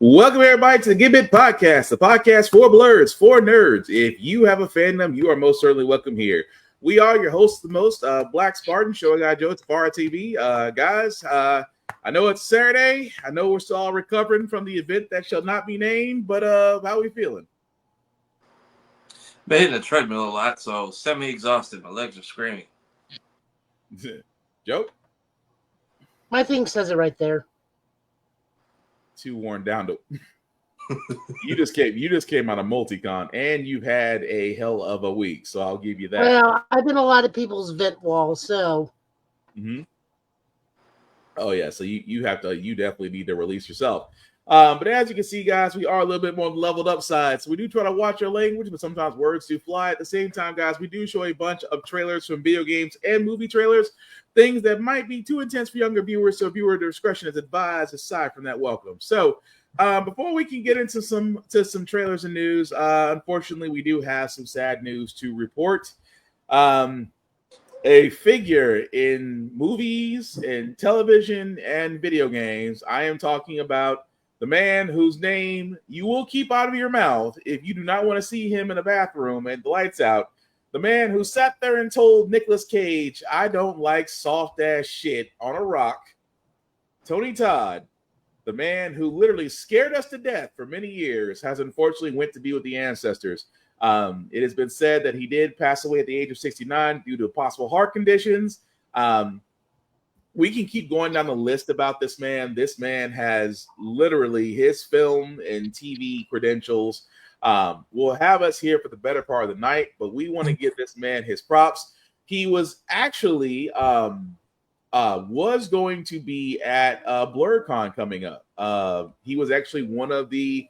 Welcome everybody to the Get Bit Podcast, the podcast for blurs, for nerds. If you have a fandom, you are most certainly welcome here. We are your hosts, the most Black Spartan, showing guy Joe at Far TV. Guys, I know it's Saturday. I know we're still all recovering from the event that shall not be named, but how are we feeling? Been hitting the treadmill a lot, so semi-exhausted. My legs are screaming. Joe? My thing says it right there. Too worn down to you just came out of Multicon and you've had a hell of a week, so I'll give you that. Well, I've been a lot of people's vent wall, so oh yeah, so you definitely need to release yourself. But as you can see, guys, we are a little bit more leveled up side, so we do try to watch our language, but sometimes words do fly. At the same time, guys, we do show a bunch of trailers from video games and movie trailers, things that might be too intense for younger viewers, so viewer discretion is advised. Aside from that, welcome. So before we can get into some trailers and news, unfortunately, we do have some sad news to report. A figure in movies and television and video games. I am talking about the man whose name you will keep out of your mouth if you do not want to see him in a bathroom and the lights out. The man who sat there and told Nicolas Cage, "I don't like soft ass shit" on a rock. Tony Todd, the man who literally scared us to death for many years, has unfortunately went to be with the ancestors. It has been said that he did pass away at the age of 69 due to possible heart conditions. We can keep going down the list about this man. This man has literally his film and TV credentials will have us here for the better part of the night, but we want to give this man his props. He was actually was going to be at BlurCon coming up. He was actually one of the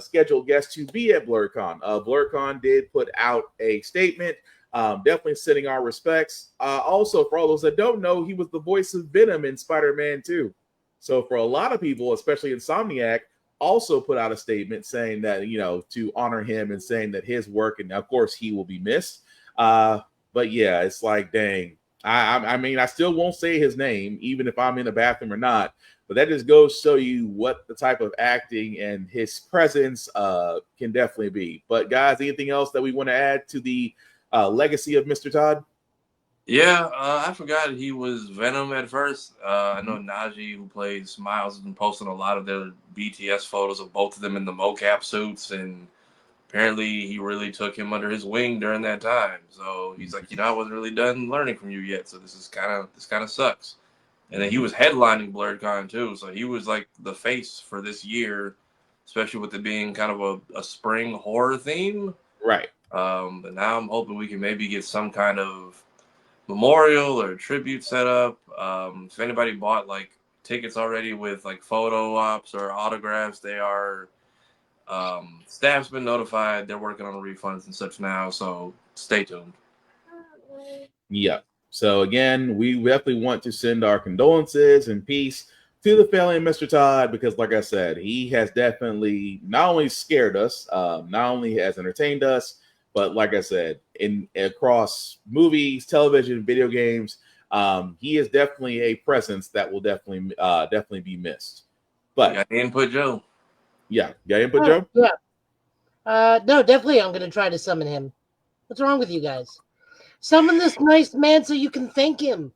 scheduled guests to be at BlurCon. BlurCon did put out a statement, definitely sending our respects. Also, for all those that don't know, he was the voice of Venom in Spider-Man 2. So for a lot of people, especially Insomniac, also put out a statement saying that, you know, to honor him and saying that his work, and of course he will be missed. But yeah, it's like, dang. I mean, I still won't say his name, even if I'm in the bathroom or not. But that just goes to show you what the type of acting and his presence can definitely be. But guys, anything else that we want to add to the legacy of Mr. Todd? Yeah, I forgot he was Venom at first. I know Najee, who plays Miles, has been posting a lot of their BTS photos of both of them in the mocap suits, and apparently he really took him under his wing during that time. So he's like, I wasn't really done learning from you yet, so this kind of sucks. And then he was headlining BlurCon too, so he was like the face for this year, especially with it being kind of a spring horror theme. Right. But now I'm hoping we can maybe get some kind of memorial or tribute set up. If anybody bought like tickets already with like photo ops or autographs, they are staff's been notified. They're working on refunds and such now, so stay tuned. Yeah. So again, we definitely want to send our condolences and peace to the family of Mr. Todd, because like I said, he has definitely not only scared us, not only has entertained us, but like I said, across movies, television, video games, he is definitely a presence that will definitely be missed. But you got input, Joe? Yeah, got input, Joe? Yeah. No, definitely I'm going to try to summon him. What's wrong with you guys? Summon this nice man so you can thank him.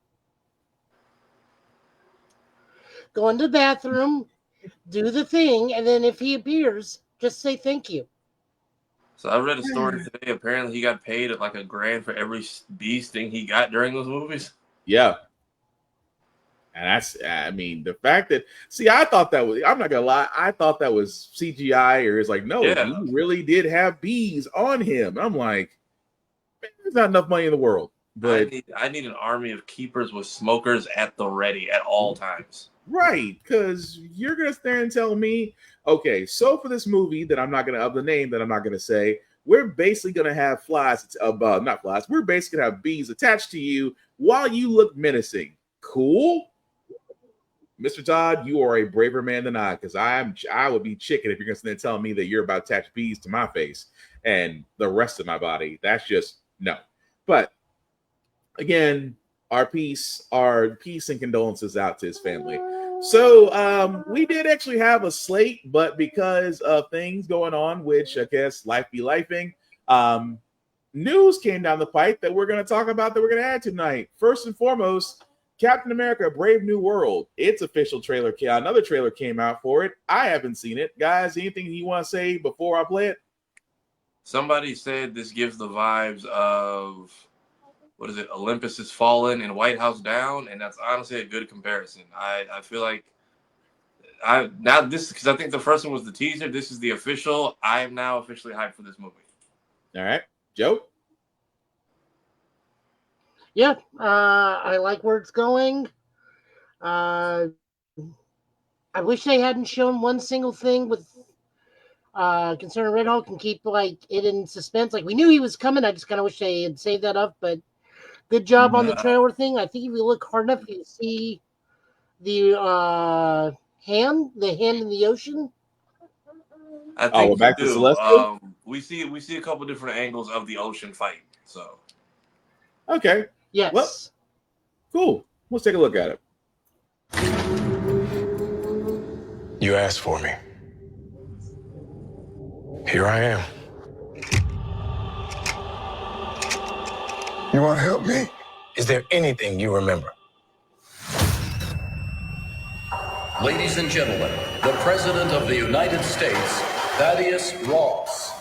Go into the bathroom, do the thing, and then if he appears, just say thank you. So I read a story today. Apparently he got paid at like $1,000 for every beast thing he got during those movies. Yeah. And that's, I mean, the fact that, see, I thought that was, I'm not going to lie, I thought that was CGI, or it's like, no, he really did have bees on him. I'm like, man, there's not enough money in the world. But I need an army of keepers with smokers at the ready at all times. Right, because you're going to stand and tell me, okay, so for this movie that I'm not going to, of the name that I'm not going to say, we're basically going to have flies, not flies, we're basically going to have bees attached to you while you look menacing. Cool. Mr. Todd, you are a braver man than I, because I would be chicken if you're going to stand and tell me that you're about to attach bees to my face and the rest of my body. That's just, no. But again, our peace and condolences out to his family. So we did actually have a slate, but because of things going on, which I guess life be lifing, news came down the pipe that we're going to talk about that we're going to add tonight. First and foremost, Captain America: Brave New World. Its official trailer, another trailer came out for it. I haven't seen it, guys. Anything you want to say before I play it? Somebody said this gives the vibes of, what is it, Olympus Has Fallen and White House Down, and that's honestly a good comparison. I feel like because I think the first one was the teaser. This is the official. I am now officially hyped for this movie. All right, Joe. Yeah, I like where it's going. I wish they hadn't shown one single thing with concerning Red Hulk and keep like it in suspense. Like we knew he was coming. I just kind of wish they had saved that up. But good job on the trailer thing. I think if you look hard enough, you see the hand in the ocean. I think we're back to Celestial. We see a couple different angles of the ocean fight. So okay, yes, well, cool. Let's take a look at it. You asked for me. Here I am. You want to help me? Is there anything you remember? Ladies and gentlemen, the President of the United States, Thaddeus Ross.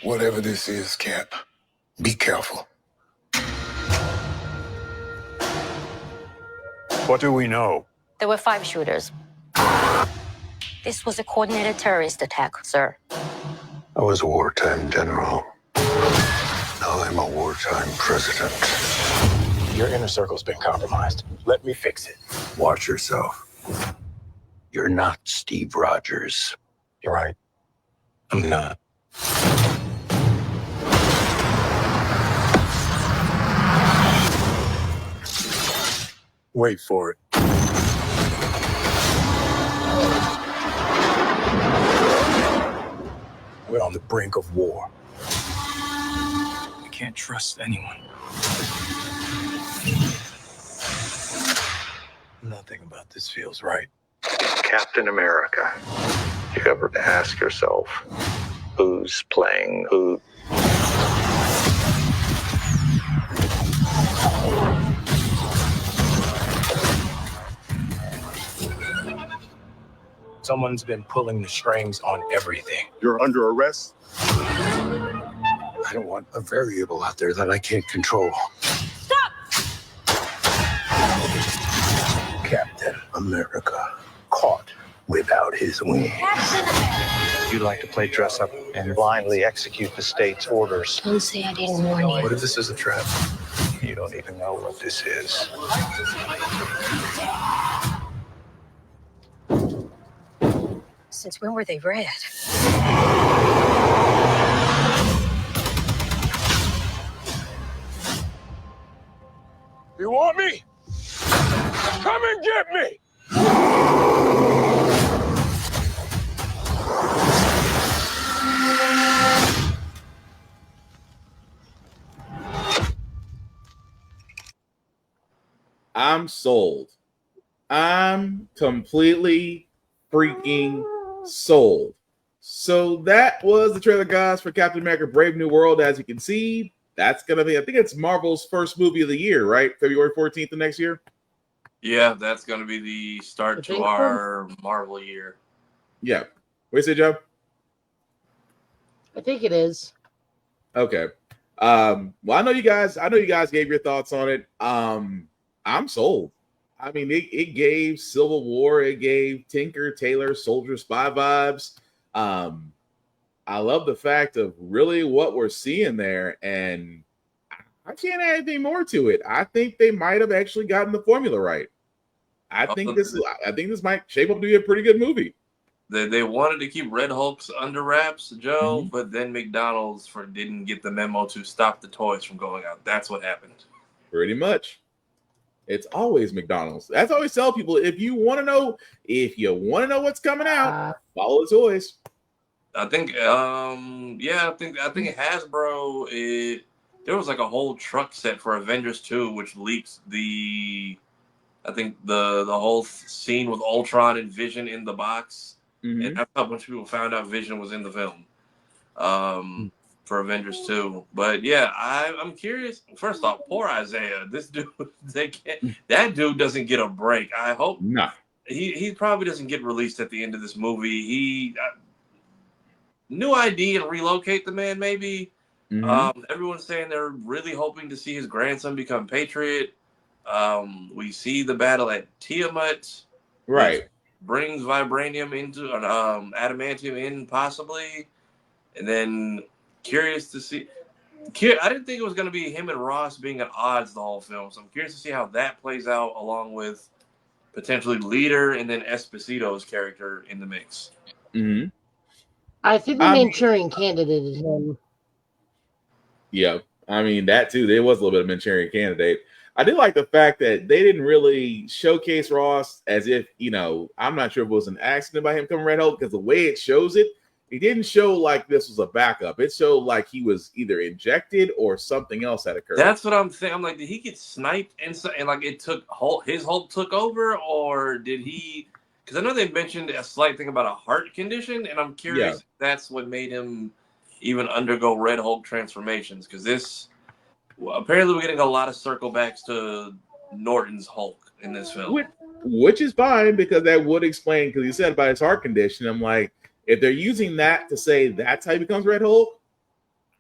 Whatever this is, Cap, be careful. What do we know? There were 5 shooters. This was a coordinated terrorist attack, sir. I was a wartime general. Now I'm a wartime president. Your inner circle's been compromised. Let me fix it. Watch yourself. You're not Steve Rogers. You're right. I'm not. Wait for it. We're on the brink of war. I can't trust anyone. Nothing about this feels right. Captain America. You ever ask yourself, who's playing who? Someone's been pulling the strings on everything. You're under arrest. I don't want a variable out there that I can't control. Stop! Captain America, caught without his wings. You'd like to play dress up and blindly execute the state's orders. Don't say I didn't warn you. What if this is a trap? You don't even know what this is. Since when were they red? You want me? Come and get me! I'm sold. I'm completely freaking sold. So that was the trailer, guys, for Captain America: Brave New World. As you can see, that's gonna be, I think it's Marvel's first movie of the year, right? February 14th of next year. yeah, that's going to be the start to our Marvel year. Yeah. What do you say, Joe? I think it is. Okay. Well, I know you guys gave your thoughts on it. I'm sold. I mean, it gave Civil War, it gave Tinker Tailor Soldier Spy vibes. I love the fact of really what we're seeing there, and I can't add anything more to it. I think they might have actually gotten the formula right. I think this might shape up to be a pretty good movie. They wanted to keep Red Hulk's under wraps, Joe, but then McDonald's didn't get the memo to stop the toys from going out. That's what happened. Pretty much. It's always McDonald's. That's always tell people, if you want to know what's coming out, follow the toys. I think Hasbro. There was like a whole truck set for Avengers 2, which leaked the whole scene with Ultron and Vision in the box, and that's how a bunch of people found out Vision was in the film for Avengers 2. But yeah, I'm curious. First off, poor Isaiah. This dude, that dude doesn't get a break. I hope he probably doesn't get released at the end of this movie. New ID and relocate the man, maybe. Everyone's saying they're really hoping to see his grandson become Patriot. We see the battle at Tiamat, right? Which brings vibranium into adamantium in possibly, and then curious to see. I didn't think it was going to be him and Ross being at odds the whole film, so I'm curious to see how that plays out, along with potentially Leader and then Esposito's character in the mix. I think the Manchurian Candidate is him. Yeah, I mean that too. There was a little bit of Manchurian Candidate. I did like the fact that they didn't really showcase Ross as if, I'm not sure if it was an accident by him becoming Red Hulk, because the way it shows it didn't show like this was a backup. It showed like he was either injected or something else had occurred. That's what I'm saying. I'm like, did he get sniped and like it took his Hulk took over, or did he? Because I know they mentioned a slight thing about a heart condition, and I'm curious if that's what made him even undergo Red Hulk transformations. Because apparently we're getting a lot of circle backs to Norton's Hulk in this film. Which is fine, because that would explain, because he said about his heart condition. I'm like, if they're using that to say that's how he becomes Red Hulk,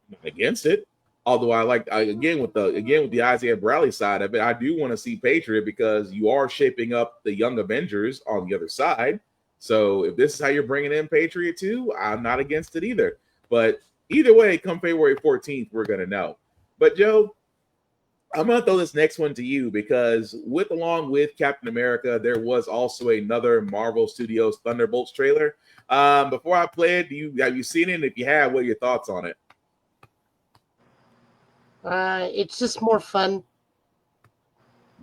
I'm not against it. Although I like again with the Isaiah Bradley side of it, I do want to see Patriot, because you are shaping up the Young Avengers on the other side. So if this is how you're bringing in Patriot too, I'm not against it either. But either way, come February 14th, we're gonna know. But Joe, I'm gonna throw this next one to you, because along with Captain America, there was also another Marvel Studios Thunderbolts trailer. Before I play it, have you seen it? And if you have, what are your thoughts on it? It's just more fun.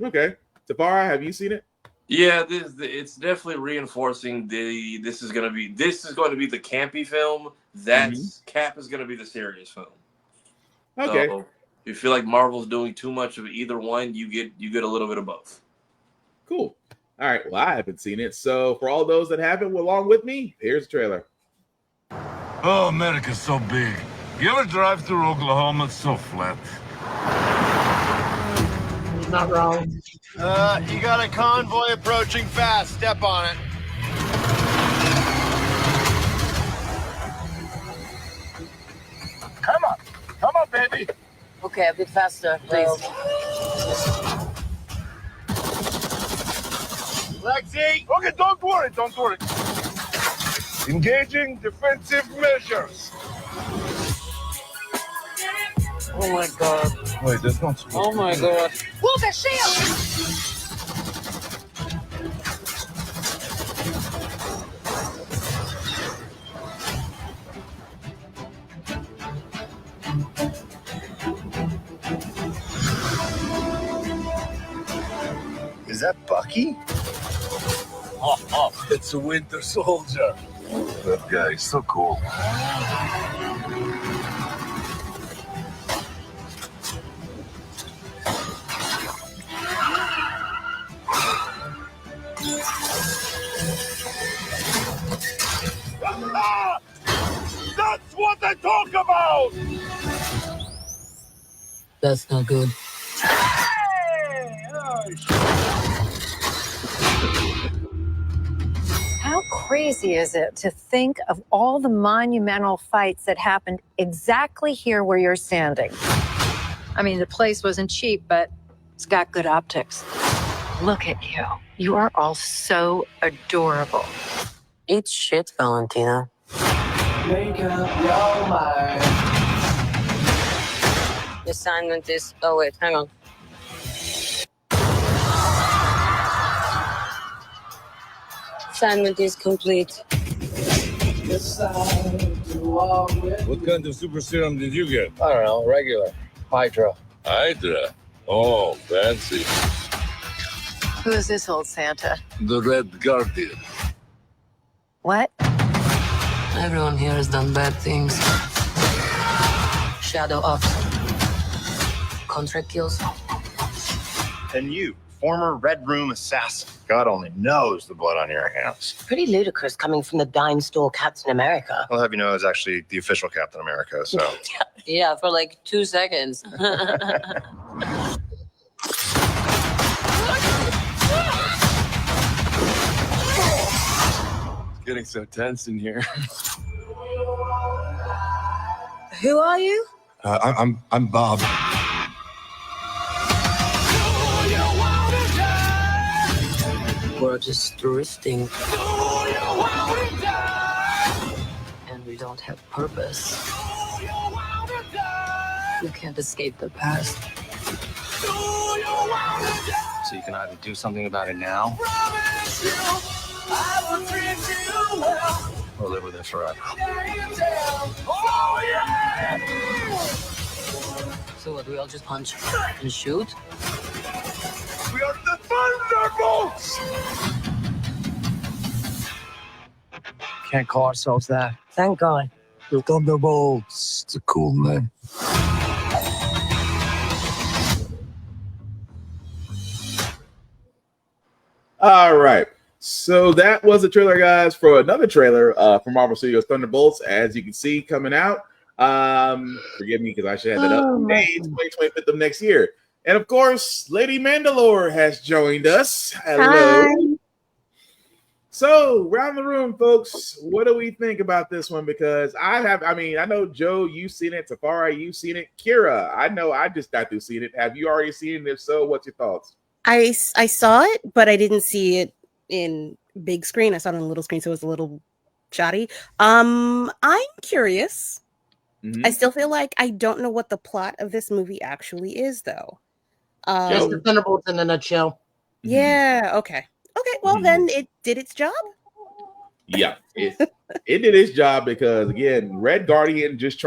Okay, Tafara, have you seen it? Yeah, it's definitely reinforcing this is going to be the campy film. Cap is going to be the serious film. Okay. So if you feel like Marvel's doing too much of either one, you get a little bit of both. Cool. All right. Well, I haven't seen it, so for all those that haven't, along with me, here's the trailer. Oh, America's so big. You ever drive through Oklahoma? It's so flat. He's not wrong. You got a convoy approaching fast. Step on it. Come on, baby. Okay, a bit faster, please. Lexi! Okay, don't worry. Engaging defensive measures. Oh my god. Wait, that's not supposed Oh my god. Move the shield! Is that Bucky? It's a Winter Soldier. That guy is so cool. That's what they talk about! That's not good. How crazy is it to think of all the monumental fights that happened exactly here where you're standing? I mean, the place wasn't cheap, but it's got good optics. Look at you. You are all so adorable. Eat shit, Valentina. Make up your mind. The assignment is... Oh, wait, hang on. Assignment is complete. What kind of super serum did you get? I don't know, regular. Hydra. Hydra. Oh, fancy. Who is this old Santa? The Red Guardian. What? Everyone here has done bad things. Shadow ops. Contract kills. And you, former Red Room assassin. God only knows the blood on your hands. Pretty ludicrous coming from the dime store Captain America. I'll have you know, it's actually the official Captain America, so. Yeah, for like 2 seconds. It's getting so tense in here. Who are you? I'm Bob. We're just drifting. And we don't have purpose. You can't escape the past. So you can either do something about it now, or live with it forever. So what, we all just punch and shoot? We are the Thunderbolts! Can't call ourselves that. Thank God. The Thunderbolts. It's a cool name. All right. So that was the trailer, guys, for another trailer from Marvel Studios Thunderbolts. As you can see, coming out. Forgive me because I should have that up. May 25th of next year. And of course, Lady Mandalore has joined us. Hello. Hi. So, round the room, folks, what do we think about this one? Because I know, Joe, you've seen it. Tafari, you've seen it. Kira, I know I just got through seeing it. Have you already seen it? If so, what's your thoughts? I saw it, but I didn't see it in big screen. I saw it on a little screen, so it was a little shoddy. I'm curious. I still feel like I don't know what the plot of this movie actually is, though. Just the Thunderbolts in a nutshell. Yeah. Okay. Okay. Well, then it did its job. Yeah, it did its job because again, Red Guardian just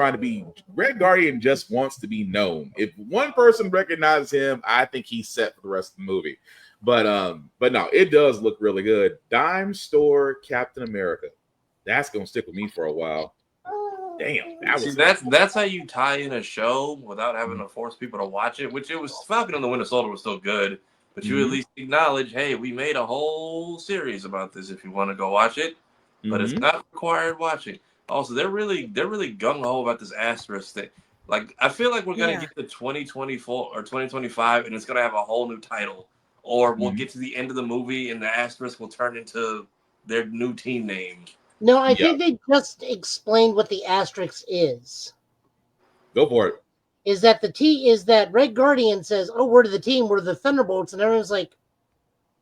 wants to be known. If one person recognizes him, I think he's set for the rest of the movie. But no, it does look really good. Dime store Captain America. That's gonna stick with me for a while. Damn, that's how you tie in a show without having to force people to watch it. Which it was Falcon and the Winter Soldier was still good, but you at least acknowledge, hey, we made a whole series about this. If you want to go watch it, but it's not required watching. Also, they're really gung ho about this asterisk thing. Like, I feel like we're gonna get to 2024 or 2025, and it's gonna have a whole new title, or we'll get to the end of the movie and the asterisk will turn into their new team name. No, I think they just explained what the asterisk is. Go for it. Is that that Red Guardian says, "Oh, we're the team, we're the Thunderbolts," and everyone's like,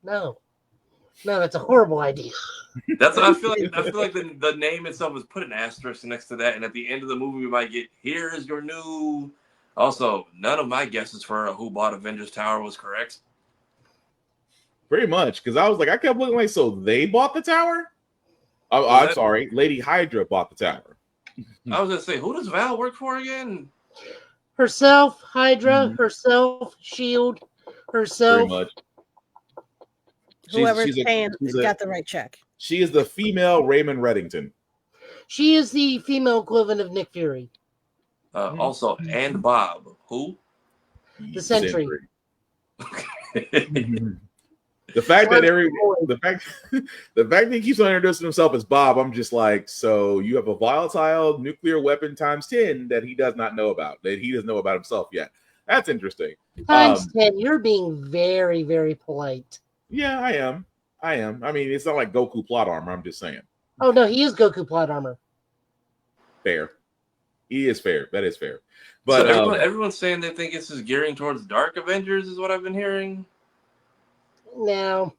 "No, that's a horrible idea." That's what I feel like. I feel like the name itself is put an asterisk next to that, and at the end of the movie, we might get here is your new. Also, none of my guesses for who bought Avengers Tower was correct. Pretty much, because I was like, I kept looking like, so they bought the tower. Oh, I'm sorry, Lady Hydra bought the tower. I was gonna say, who does Val work for again? Herself, Hydra, herself, Shield, herself. Pretty much. Whoever's paying got the right check. She is the female Raymond Reddington. She is the female equivalent of Nick Fury. Also, and Bob, who? The Sentry. The fact that he keeps on introducing himself as Bob, I'm just like, so you have a volatile nuclear weapon times 10 that he does not know about, that he doesn't know about himself yet. That's interesting. Times 10. You're being very, very polite. Yeah, I am. I mean, it's not like Goku plot armor. I'm just saying. Oh no, he is Goku plot armor. Fair. He is fair. That is fair. But so everyone's saying they think this is gearing towards Dark Avengers, is what I've been hearing. No.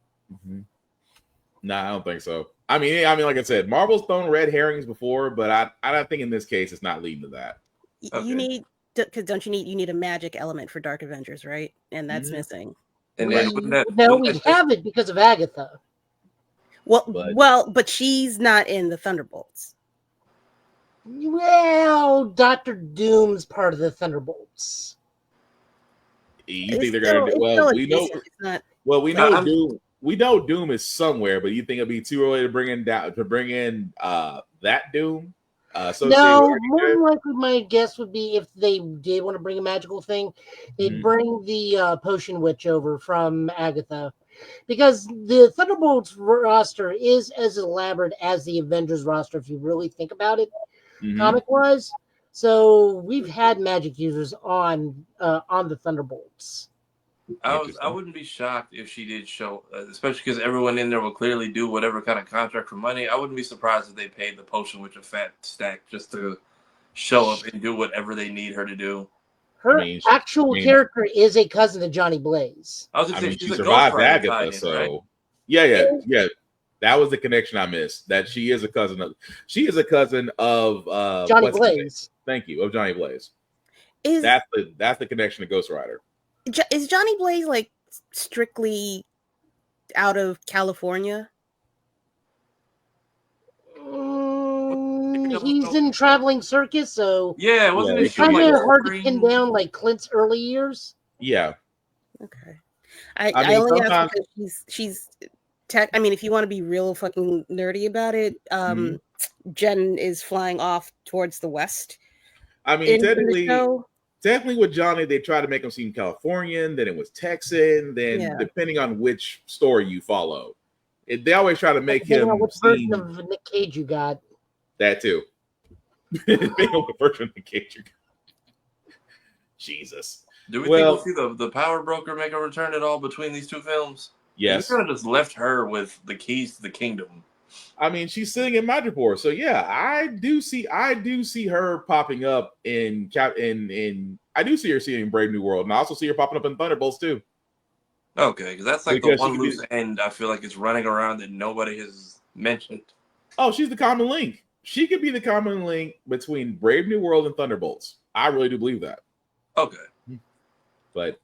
Nah, I don't think so. I mean, like I said, Marvel's thrown red herrings before, but I don't think in this case it's not leading to that. You need, because don't you need a magic element for Dark Avengers, right? And that's missing. And we have it because of Agatha. But she's not in the Thunderbolts. Well, Doctor Doom's part of the Thunderbolts. You think they're gonna do well? We know. Well, we know we know Doom is somewhere, but you think it'd be too early to bring in that Doom? No, more than likely, my guess would be if they did want to bring a magical thing, they'd bring the Potion Witch over from Agatha, because the Thunderbolts roster is as elaborate as the Avengers roster, if you really think about it, comic-wise. So we've had magic users on the Thunderbolts. I wouldn't be shocked if she did show, especially because everyone in there will clearly do whatever kind of contract for money. I wouldn't be surprised if they paid the Potion Witch a fat stack just to show up and do whatever they need her to do. Her actual character is a cousin to Johnny Blaze. I was gonna say she she's a survived Ghost Rider Agatha, tie-in, so right? yeah. That was the connection I missed. That she is a cousin of Johnny Blaze. Thank you, of Johnny Blaze. That's the connection to Ghost Rider. Is Johnny Blaze like strictly out of California? He's in Traveling Circus, so yeah, wasn't it kind of like hard to pin down like Clint's early years? Yeah. Okay. I only ask because she's tech. I mean, if you want to be real fucking nerdy about it, Jen is flying off towards the west. I mean, technically with Johnny, they try to make him seem Californian, then it was Texan, then depending on which story you follow. They always try to make him which version of Nick Cage you got. That too. Depending on what version of Nick Cage you got. Jesus. Do we think we'll see the Power Broker make a return at all between these two films? Yes. You could have just left her with the keys to the kingdom. I mean, she's sitting in Madripoor, so yeah, I do see her popping up in I do see her seeing Brave New World, and I also see her popping up in Thunderbolts too. Okay, because that's like the one loose end I feel like it's running around that nobody has mentioned. Oh, she's the common link. She could be the common link between Brave New World and Thunderbolts. I really do believe that. Okay, but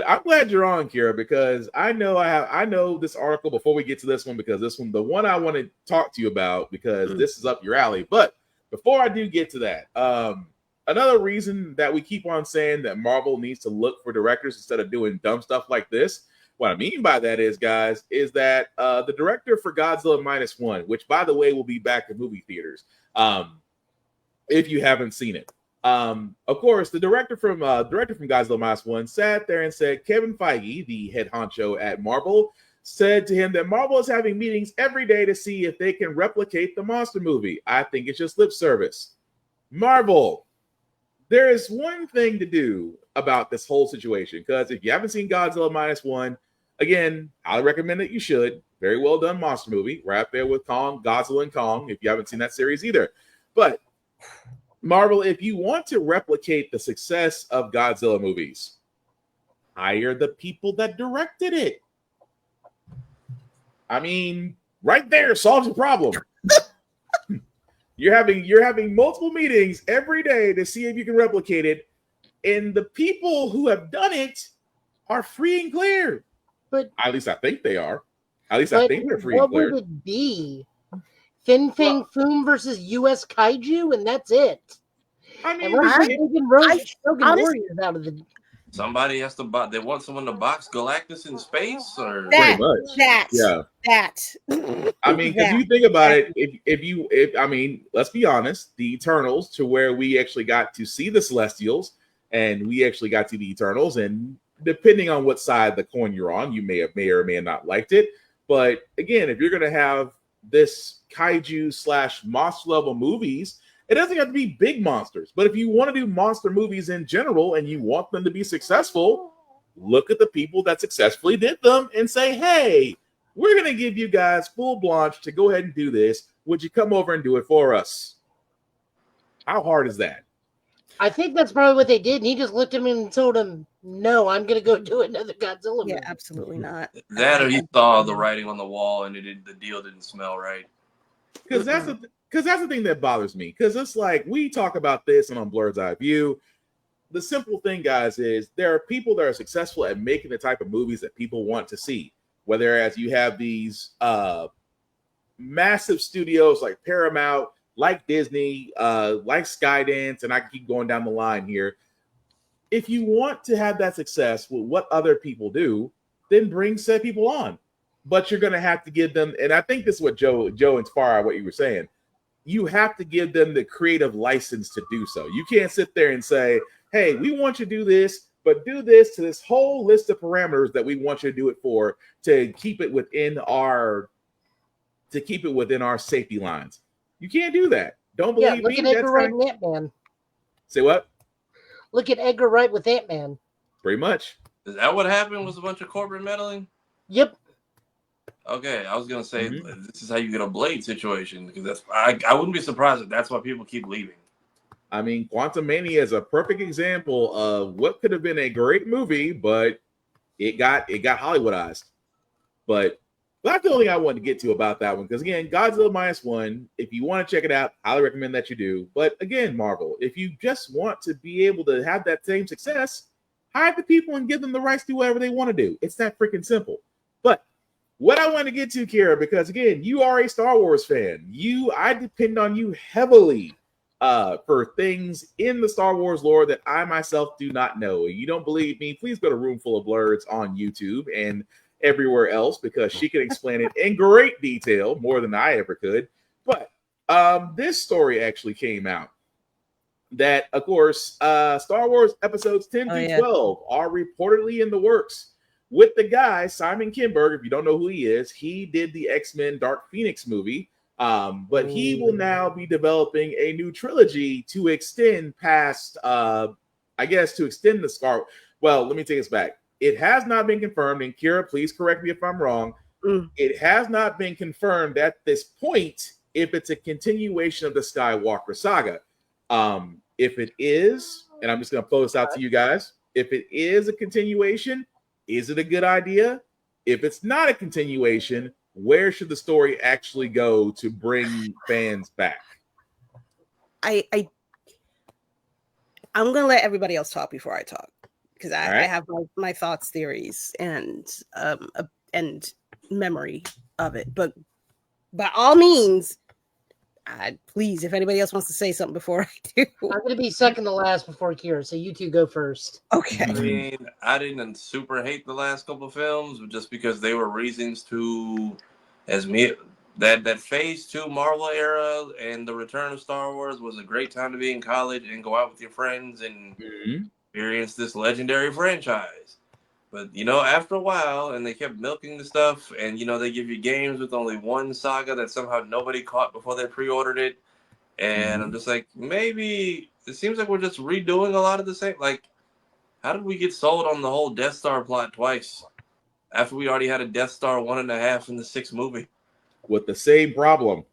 I'm glad you're on, Kira, because I know this article before we get to this one, because this one, the one I want to talk to you about, because this is up your alley. But before I do get to that, another reason that we keep on saying that Marvel needs to look for directors instead of doing dumb stuff like this. What I mean by that is, guys, is that the director for Godzilla -1, which by the way will be back in movie theaters, if you haven't seen it. Of course, the director from Godzilla -1 sat there and said Kevin Feige, the head honcho at Marvel, said to him that Marvel is having meetings every day to see if they can replicate the monster movie. I think it's just lip service. Marvel, there is one thing to do about this whole situation, because if you haven't seen Godzilla -1, again, I recommend that you should. Very well done monster movie, right there with Kong, Godzilla and Kong, if you haven't seen that series either. But Marvel, if you want to replicate the success of Godzilla movies, hire the people that directed it. I mean, right there solves the problem. You're having multiple meetings every day to see if you can replicate it, and the people who have done it are free and clear. But at least I think they are. At least I think they're free and clear. What would it be? Fin Fang Foom versus U.S. Kaiju, and that's it. I mean, Warriors out of the. Somebody has to buy. They want someone to box Galactus in space, or that. I mean, because you think about it, if I mean, let's be honest, the Eternals, to where we actually got to see the Celestials, and we actually got to the Eternals, and depending on what side of the coin you're on, you may or may have not liked it. But again, if you're going to have this kaiju / monster level movies, it doesn't have to be big monsters. But if you want to do monster movies in general and you want them to be successful, look at the people that successfully did them and say, hey, we're going to give you guys full blanche to go ahead and do this. Would you come over and do it for us? How hard is that? I think that's probably what they did. And he just looked at him and told him, no, I'm going to go do another Godzilla movie. Yeah, absolutely not. That, or he saw the writing on the wall and the deal didn't smell right. Because that's the thing that bothers me. Because it's like, we talk about this and on Blurred's Eye View. The simple thing, guys, is there are people that are successful at making the type of movies that people want to see. Whether as you have these massive studios like Paramount, like Disney, like Skydance, and I can keep going down the line here. If you want to have that success with what other people do, then bring said people on. but you're going to have to give them, and I think this is what Joe inspired what you were saying. You have to give them the creative license to do so. You can't sit there and say, hey, we want you to do this, but do this to this whole list of parameters that we want you to do it for to keep it within our safety lines. You can't do that. Don't believe look me? At Edgar Wright and Ant-Man. Say what? Look at Edgar Wright with Ant-Man. Pretty much. Is that what happened? Was a bunch of corporate meddling? Yep. Okay, I was gonna say this is how you get a Blade situation, because that's I wouldn't be surprised if that's why people keep leaving. I mean, Quantum Mania is a perfect example of what could have been a great movie, but it got Hollywoodized. But that's the only thing I wanted to get to about that one, because again, Godzilla -1, if you want to check it out, highly recommend that you do. But again, Marvel, if you just want to be able to have that same success, hire the people and give them the rights to do whatever they want to do. It's that freaking simple. But what I want to get to, Kira, because again, you are a Star Wars fan. I depend on you heavily for things in the Star Wars lore that I myself do not know. You don't believe me? Please go to Roomful of Blurs on YouTube and everywhere else, because she can explain it in great detail, more than I ever could. But this story actually came out that, of course, Star Wars episodes 10 through 12 are reportedly in the works with the guy, Simon Kinberg. If you don't know who he is, he did the X-Men Dark Phoenix movie. But he will now be developing a new trilogy to extend past, to extend the Scar. Well, let me take this back. It has not been confirmed, and Kira, please correct me if I'm wrong. It has not been confirmed at this point if it's a continuation of the Skywalker saga. If it is, and I'm just going to throw this out to you guys, if it is a continuation, is it a good idea? If it's not a continuation, where should the story actually go to bring fans back? I'm going to let everybody else talk before I talk, because I have my thoughts, theories, and memory of it. But by all means, please, if anybody else wants to say something before I do. I'm going to be second to last before Kira, so you two go first. Okay. I mean, I didn't super hate the last couple of films, just because they were reasons to, that Phase 2 Marvel era and the return of Star Wars was a great time to be in college and go out with your friends and experience this legendary franchise. But, after a while, and they kept milking the stuff, and, they give you games with only one saga that somehow nobody caught before they pre-ordered it. And I'm just like, maybe it seems like we're just redoing a lot of the same. Like, how did we get sold on the whole Death Star plot twice after we already had a Death Star 1.5 in the 6th movie? With the same problem.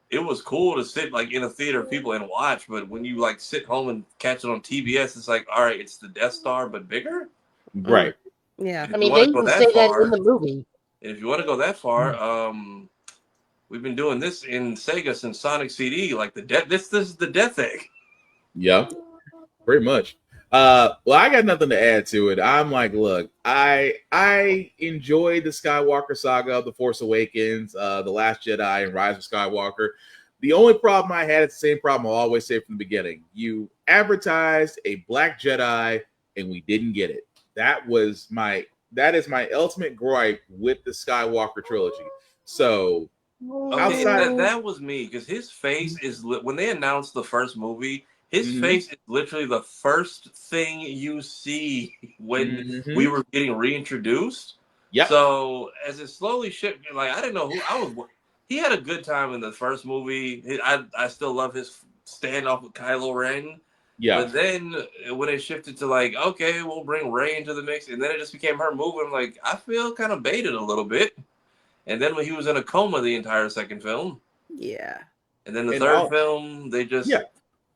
It was cool to sit in a theater of people and watch, but when you sit home and catch it on TBS, it's like, all right, it's the Death Star but bigger, right? Yeah, I mean, they even say that in the movie. And if you want to go that far, we've been doing this in Sega since Sonic CD. This is the Death Egg. Yeah, pretty much. Well, I got nothing to add to it. I'm like, look, I enjoyed the Skywalker saga of The Force Awakens, The Last Jedi, and Rise of Skywalker. The only problem I had is the same problem I'll always say from the beginning. You advertised a Black Jedi, and we didn't get it. That is my ultimate gripe with the Skywalker trilogy. So, that was me, because his face is, when they announced the first movie, his face is literally the first thing you see when we were getting reintroduced. Yeah. So as it slowly shifted, I didn't know who I was. He had a good time in the first movie. I still love his standoff with Kylo Ren. Yeah. But then when it shifted to okay, we'll bring Rey into the mix, and then it just became her moving. I feel kind of baited a little bit. And then when he was in a coma the entire second film. Yeah. And then the third film, they just. Yeah.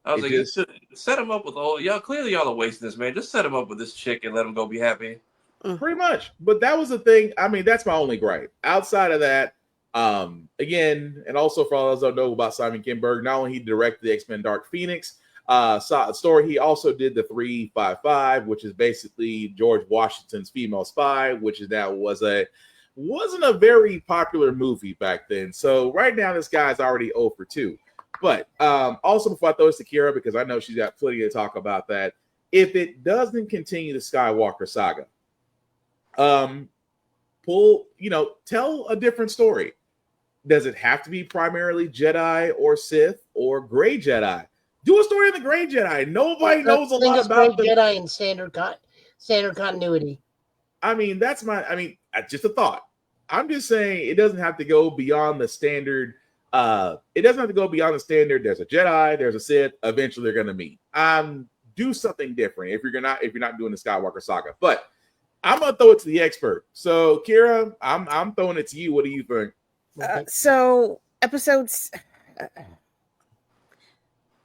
I was you should set him up with y'all. Clearly, y'all are wasting this, man. Just set him up with this chick and let him go be happy. Pretty much. But that was the thing. I mean, that's my only gripe. Outside of that, again, and also for all those who don't know about Simon Kinberg, not only he directed the X-Men Dark Phoenix story, he also did the 355, which is basically George Washington's female spy, which is now wasn't a very popular movie back then. So right now, this guy's already 0 for 2. But also, before I throw this to Kira, because I know she's got plenty to talk about that, if it doesn't continue the Skywalker saga, Tell a different story. Does it have to be primarily Jedi or Sith or Gray Jedi? Do a story of the Gray Jedi. Nobody knows a lot about the Jedi in standard continuity. I mean, that's just a thought. I'm just saying it doesn't have to go beyond the standard. It doesn't have to go beyond the standard. There's a Jedi, there's a Sith. Eventually, they're gonna meet. Do something different if you're not doing the Skywalker saga. But I'm gonna throw it to the expert. So, Kira, I'm throwing it to you. What do you think? So episodes.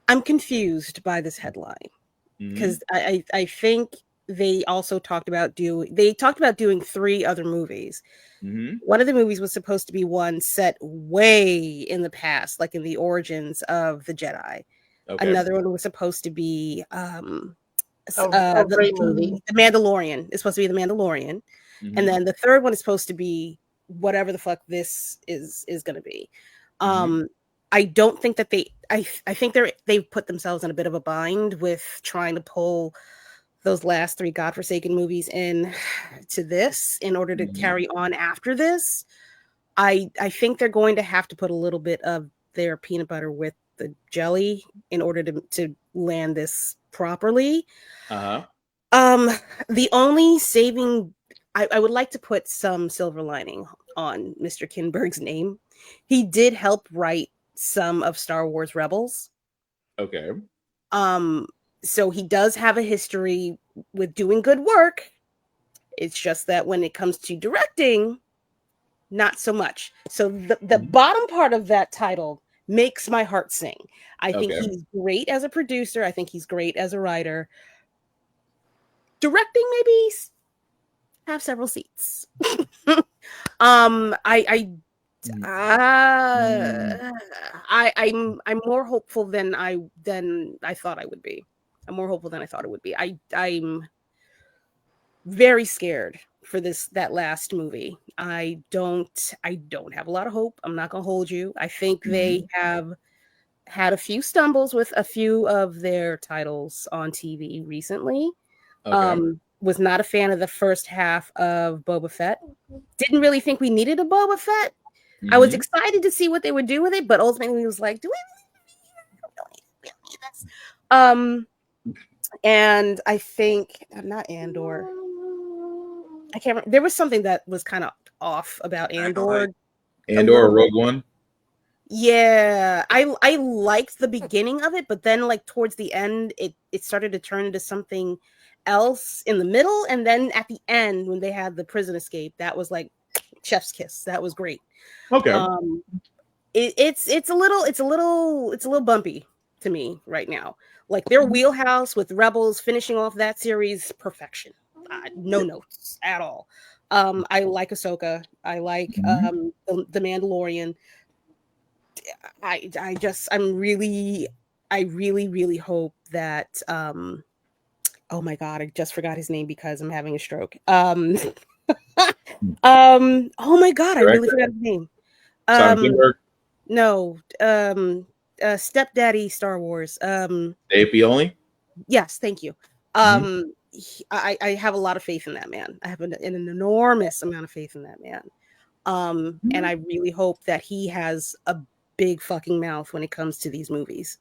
I'm confused by this headline because I think they also talked about doing 3 other movies. One of the movies was supposed to be one set way in the past, like in the origins of the Jedi. Okay. Another one was supposed to be movie. The Mandalorian. It's supposed to be the Mandalorian, and then the third one is supposed to be whatever the fuck this is going to be. I don't think that I think they've put themselves in a bit of a bind with trying to pull those last 3 godforsaken movies in to this in order to carry on after this. I think they're going to have to put a little bit of their peanut butter with the jelly in order to land this properly. The only saving I would like to put some silver lining on Mr. Kinberg's name. He did help write some of Star Wars Rebels. Okay. So he does have a history with doing good work. It's just that when it comes to directing, not so much. So the bottom part of that title makes my heart sing. I think he's great as a producer. I think he's great as a writer. Directing, maybe have several seats. I'm more hopeful than I thought I would be. I'm more hopeful than I thought it would be. I'm very scared for that last movie. I don't have a lot of hope. I'm not gonna hold you. I think they have had a few stumbles with a few of their titles on TV recently. Was not a fan of the first half of Boba Fett. Didn't really think we needed a Boba Fett. I was excited to see what they would do with it, but ultimately was like, do we really need this? And I think not Andor. I can't remember. There was something that was kind of off about Andor. Andor Rogue One. Yeah, I liked the beginning of it, but then like towards the end, it started to turn into something else in the middle, and then at the end when they had the prison escape, that was like chef's kiss. That was great. Okay. It's a little bumpy to me right now. Like their wheelhouse with Rebels finishing off that series, perfection. No notes at all. I like Ahsoka. I like the Mandalorian. I really hope that oh my god, I just forgot his name because I'm having a stroke. Oh my god, I really forgot his name. No, Stepdaddy Star Wars. Dave Filoni? Yes, thank you. I have a lot of faith in that man. I have an enormous amount of faith in that man. And I really hope that he has a big fucking mouth when it comes to these movies.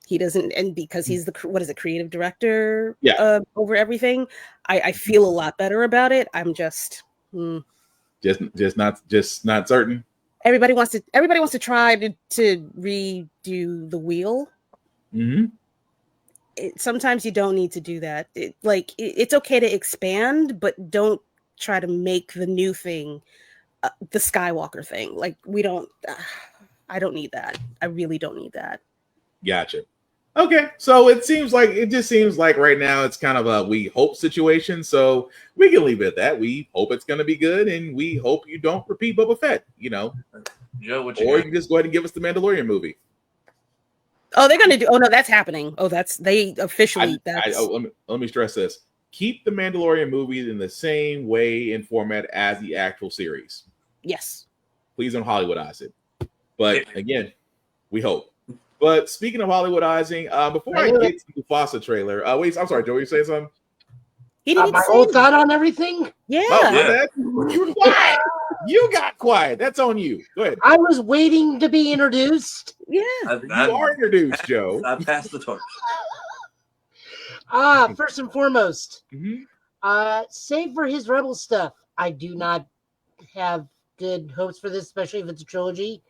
He doesn't, and because he's the creative director over everything, I feel a lot better about it. I'm just not certain. Everybody wants to try to redo the wheel. Sometimes you don't need to do that. It's okay to expand, but don't try to make the new thing the Skywalker thing. Like we don't. I don't need that. I really don't need that. Gotcha. Okay, so it just seems like right now it's kind of a we hope situation. So we can leave it at that. We hope it's going to be good, and we hope you don't repeat Boba Fett. Joe, or you can just go ahead and give us the Mandalorian movie. Oh, they're going to do. Oh no, that's happening. Oh, they officially. Let me stress this: keep the Mandalorian movie in the same way and format as the actual series. Yes. Please don't Hollywoodize it. But again, we hope. But speaking of Hollywoodizing, before I get to the Mufasa trailer, wait, I'm sorry, Joe, you saying something? He didn't my say whole anything. thought on everything? Yeah. Oh, my bad. You quiet. You got quiet. That's on you. Go ahead. I was waiting to be introduced. Yeah. You are introduced, Joe. I passed the torch. First and foremost, Mm-hmm. save for his Rebel stuff. I do not have good hopes for this, especially if it's a trilogy.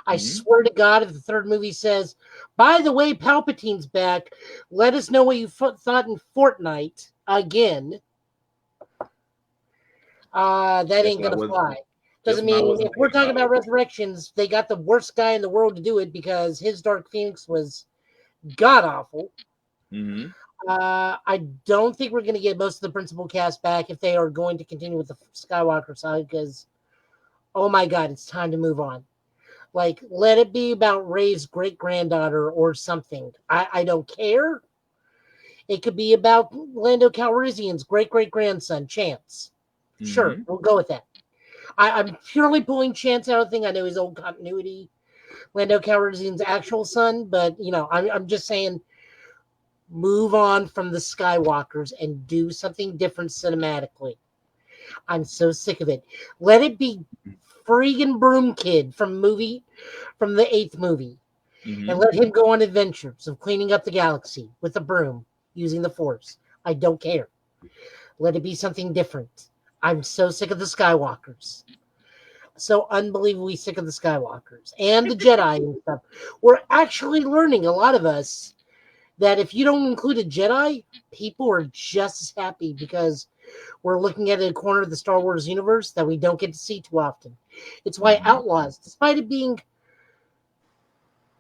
I swear to God, if the third movie says, by the way, Palpatine's back, let us know what you thought in Fortnite again. That ain't going to fly. Doesn't mean if we're talking about resurrections, they got the worst guy in the world to do it because his Dark Phoenix was god awful. Mm-hmm. I don't think we're going to get most of the principal cast back if they are going to continue with the Skywalker side because, oh my God, it's time to move on. Like, let it be about Rey's great-granddaughter or something. I don't care. It could be about Lando Calrissian's great-great-grandson, Chance. Sure, we'll go with that. I'm purely pulling Chance out of the thing. I know his old continuity, Lando Calrissian's actual son, but, you know, I'm just saying move on from the Skywalkers and do something different cinematically. I'm so sick of it. Let it be freaking Broom Kid from the 8th movie. And let him go on adventures of cleaning up the galaxy with a broom using the Force. I don't care. Let it be something different. I'm so sick of the Skywalkers. So unbelievably sick of the Skywalkers and the Jedi and stuff. We're actually learning, a lot of us, that if you don't include a Jedi, people are just as happy because we're looking at a corner of the Star Wars universe that we don't get to see too often. It's why Outlaws, despite it being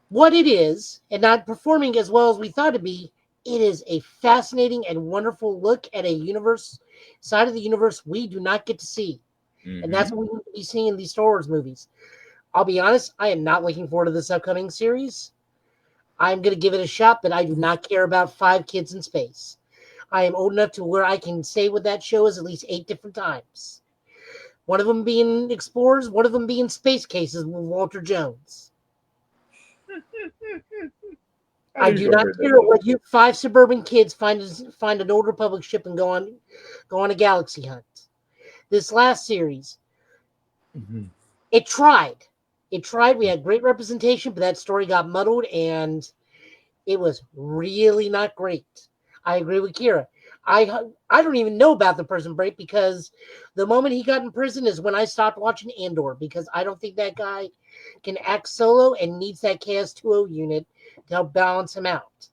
what it is and not performing as well as we thought it'd be, it is a fascinating and wonderful look at a side of the universe we do not get to see. And that's what we need to be seeing in these Star Wars movies. I'll be honest, I am not looking forward to this upcoming series. I'm going to give it a shot, but I do not care about 5 kids in space. I am old enough to where I can say what that show is at least 8 different times. One of them being Explorers, one of them being Space Cases with Walter Jones. I do not care what you 5 suburban kids find an Old Republic ship and go on a galaxy hunt. This last series, it tried. It tried. We had great representation, but that story got muddled, and it was really not great. I agree with Kira. I don't even know about the prison break because the moment he got in prison is when I stopped watching Andor because I don't think that guy can act solo and needs that KS-2O unit to help balance him out.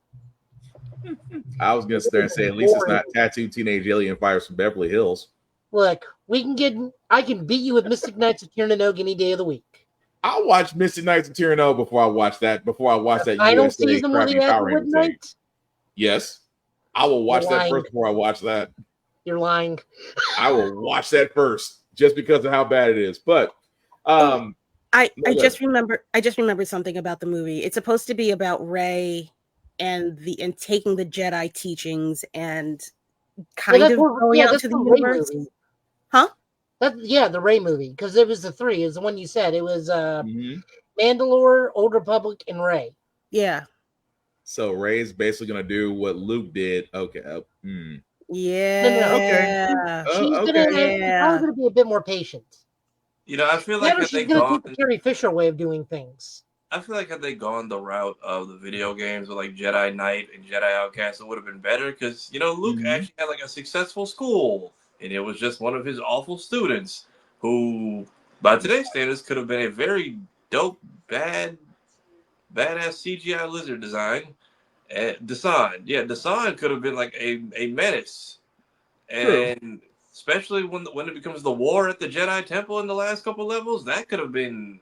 I was going to sit there and say, at least it's not tattooed teenage alien fighters from Beverly Hills. Look, I can beat you with Mystic Knights of Tirnanog any day of the week. I'll watch Mystic Knights of Tirnanog before I watch that Final USA season where crappy they Power had Rangers Night? thing. Yes. I will watch that first before I watch that. You're lying. I will watch that first just because of how bad it is. But I just remembered something about the movie. It's supposed to be about Rey and taking the Jedi teachings and kind of going out into the universe. Huh? The Rey movie, because it was the 3. It was the one you said. It was Mandalore, Old Republic, and Rey. Yeah. So Rey's basically going to do what Luke did. Okay. Yeah. Okay. She's going to be a bit more patient. You know, I feel like had they gonna gone take the Carrie Fisher way of doing things. I feel like had they gone the route of the video games with like Jedi Knight and Jedi Outcast, it would have been better because Luke actually had like a successful school, and it was just one of his awful students who, by today's standards, could have been a very dope, badass CGI lizard design. Desan could have been like a menace, and especially when it becomes the war at the Jedi Temple in the last couple levels, that could have been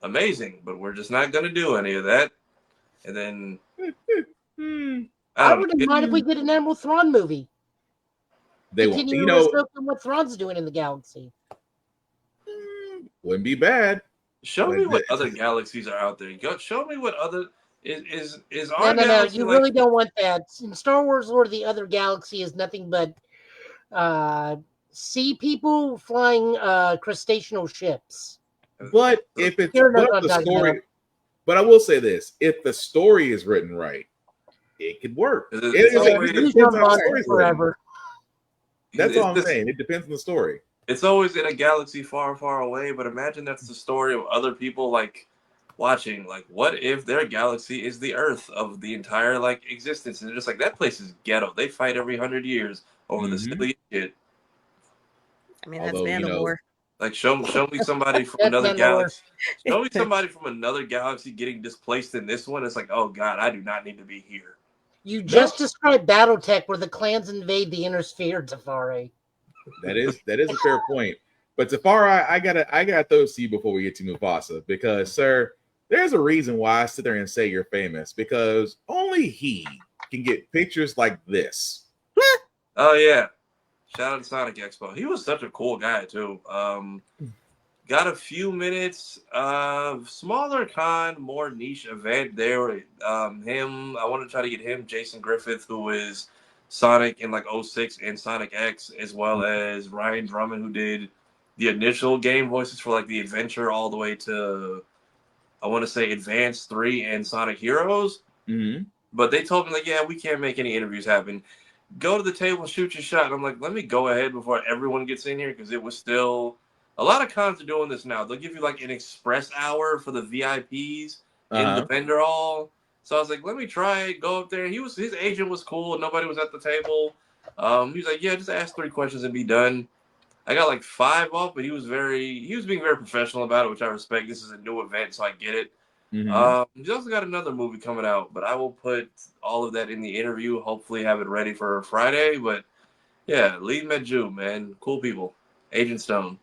amazing. But we're just not going to do any of that. And then I wouldn't mind if we did an Admiral Thrawn movie. They won't. What Thrawn's doing in the galaxy wouldn't be bad. Show me what other galaxies are out there. Show me what other is our galaxy. You really don't want that. In Star Wars Lord, the other galaxy is nothing but sea people flying crustacean ships. But if it's the story, but I will say this: if the story is written right, it could work. Forever. That's all I'm saying. It depends on the story. It's always in a galaxy far, far away, but imagine that's the story of other people like watching. Like, what if their galaxy is the Earth of the entire like existence? And they're just like, that place is ghetto. They fight every 100 years over the silly shit. I mean, that's Mandalore. Like, show me somebody from another galaxy. Show me somebody from another galaxy getting displaced in this one. It's like, oh god, I do not need to be here. You just described BattleTech, where the clans invade the inner sphere, Tafari. That is a fair point. But Tafari, I gotta throw to you before we get to Mufasa, because sir, there's a reason why I sit there and say you're famous, because only he can get pictures like this. Oh yeah. Shout out to Sonic Expo. He was such a cool guy too. Got a few minutes. Smaller con, more niche event there. Him. I want to try to get him. Jason Griffith, who is Sonic in like 06 and Sonic X, as well as Ryan Drummond, who did the initial game voices for like the Adventure all the way to, I want to say, Advance 3 and Sonic Heroes. Mm-hmm. But they told me like, yeah, we can't make any interviews happen. Go to the table and shoot your shot. And I'm like, let me go ahead before everyone gets in here, because it was still, a lot of cons are doing this now. They'll give you like an express hour for the VIPs in the vendor hall. So I was like, let me try it, go up there. His agent was cool. Nobody was at the table. He was like, yeah, just ask 3 questions and be done. I got like 5 off, but he was being very professional about it, which I respect. This is a new event, so I get it. Mm-hmm. He's also got another movie coming out, but I will put all of that in the interview. Hopefully have it ready for Friday. But yeah, Lee Medju, man, cool people. Agent Stone.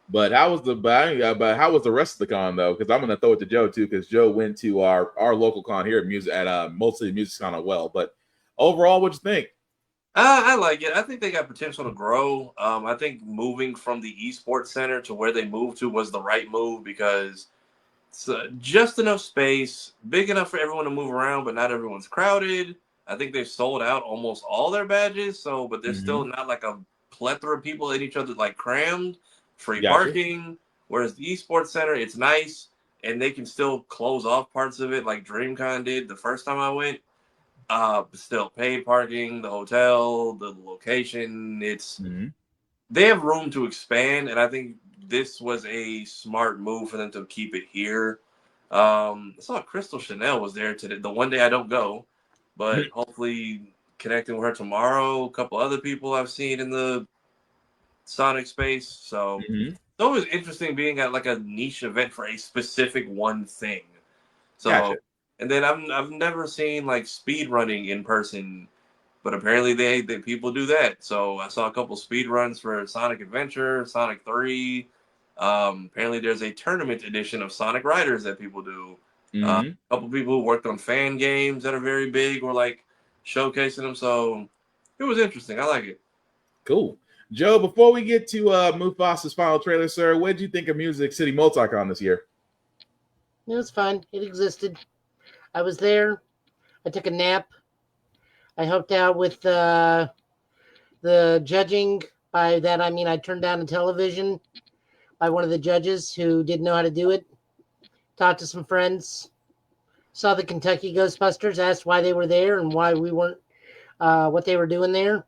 But how was the rest of the con though? Because I'm gonna throw it to Joe too, because Joe went to our local con here at mostly Music Con as well. But overall, what'd you think? I like it. I think they got potential to grow. I think moving from the esports center to where they moved to was the right move, because it's just enough space, big enough for everyone to move around, but not everyone's crowded. I think they've sold out almost all their badges, but there's still not like a plethora of people in each other, like crammed, free parking. Whereas the esports center, it's nice, and they can still close off parts of it, like DreamCon did the first time I went. Still paid parking, the hotel, the location. They have room to expand, and I think this was a smart move for them to keep it here. I saw Crystal Chanel was there today. The one day I don't go, but hopefully connecting with her tomorrow. A couple other people I've seen in the Sonic space. So it's always interesting being at like a niche event for a specific one thing. So, gotcha. And then I've never seen like speed running in person, but apparently they people do that. So I saw a couple speed runs for Sonic Adventure, Sonic 3. Apparently there's a tournament edition of Sonic Riders that people do. A couple people who worked on fan games that are very big were like showcasing them. So it was interesting. I like it. Cool. Joe, before we get to Mufasa's final trailer, sir, what did you think of Music City Multicon this year? It was fun. It existed. I was there. I took a nap. I helped out with the judging. By that, I mean I turned down a television by one of the judges who didn't know how to do it. Talked to some friends. Saw the Kentucky Ghostbusters. Asked why they were there and why we weren't, what they were doing there.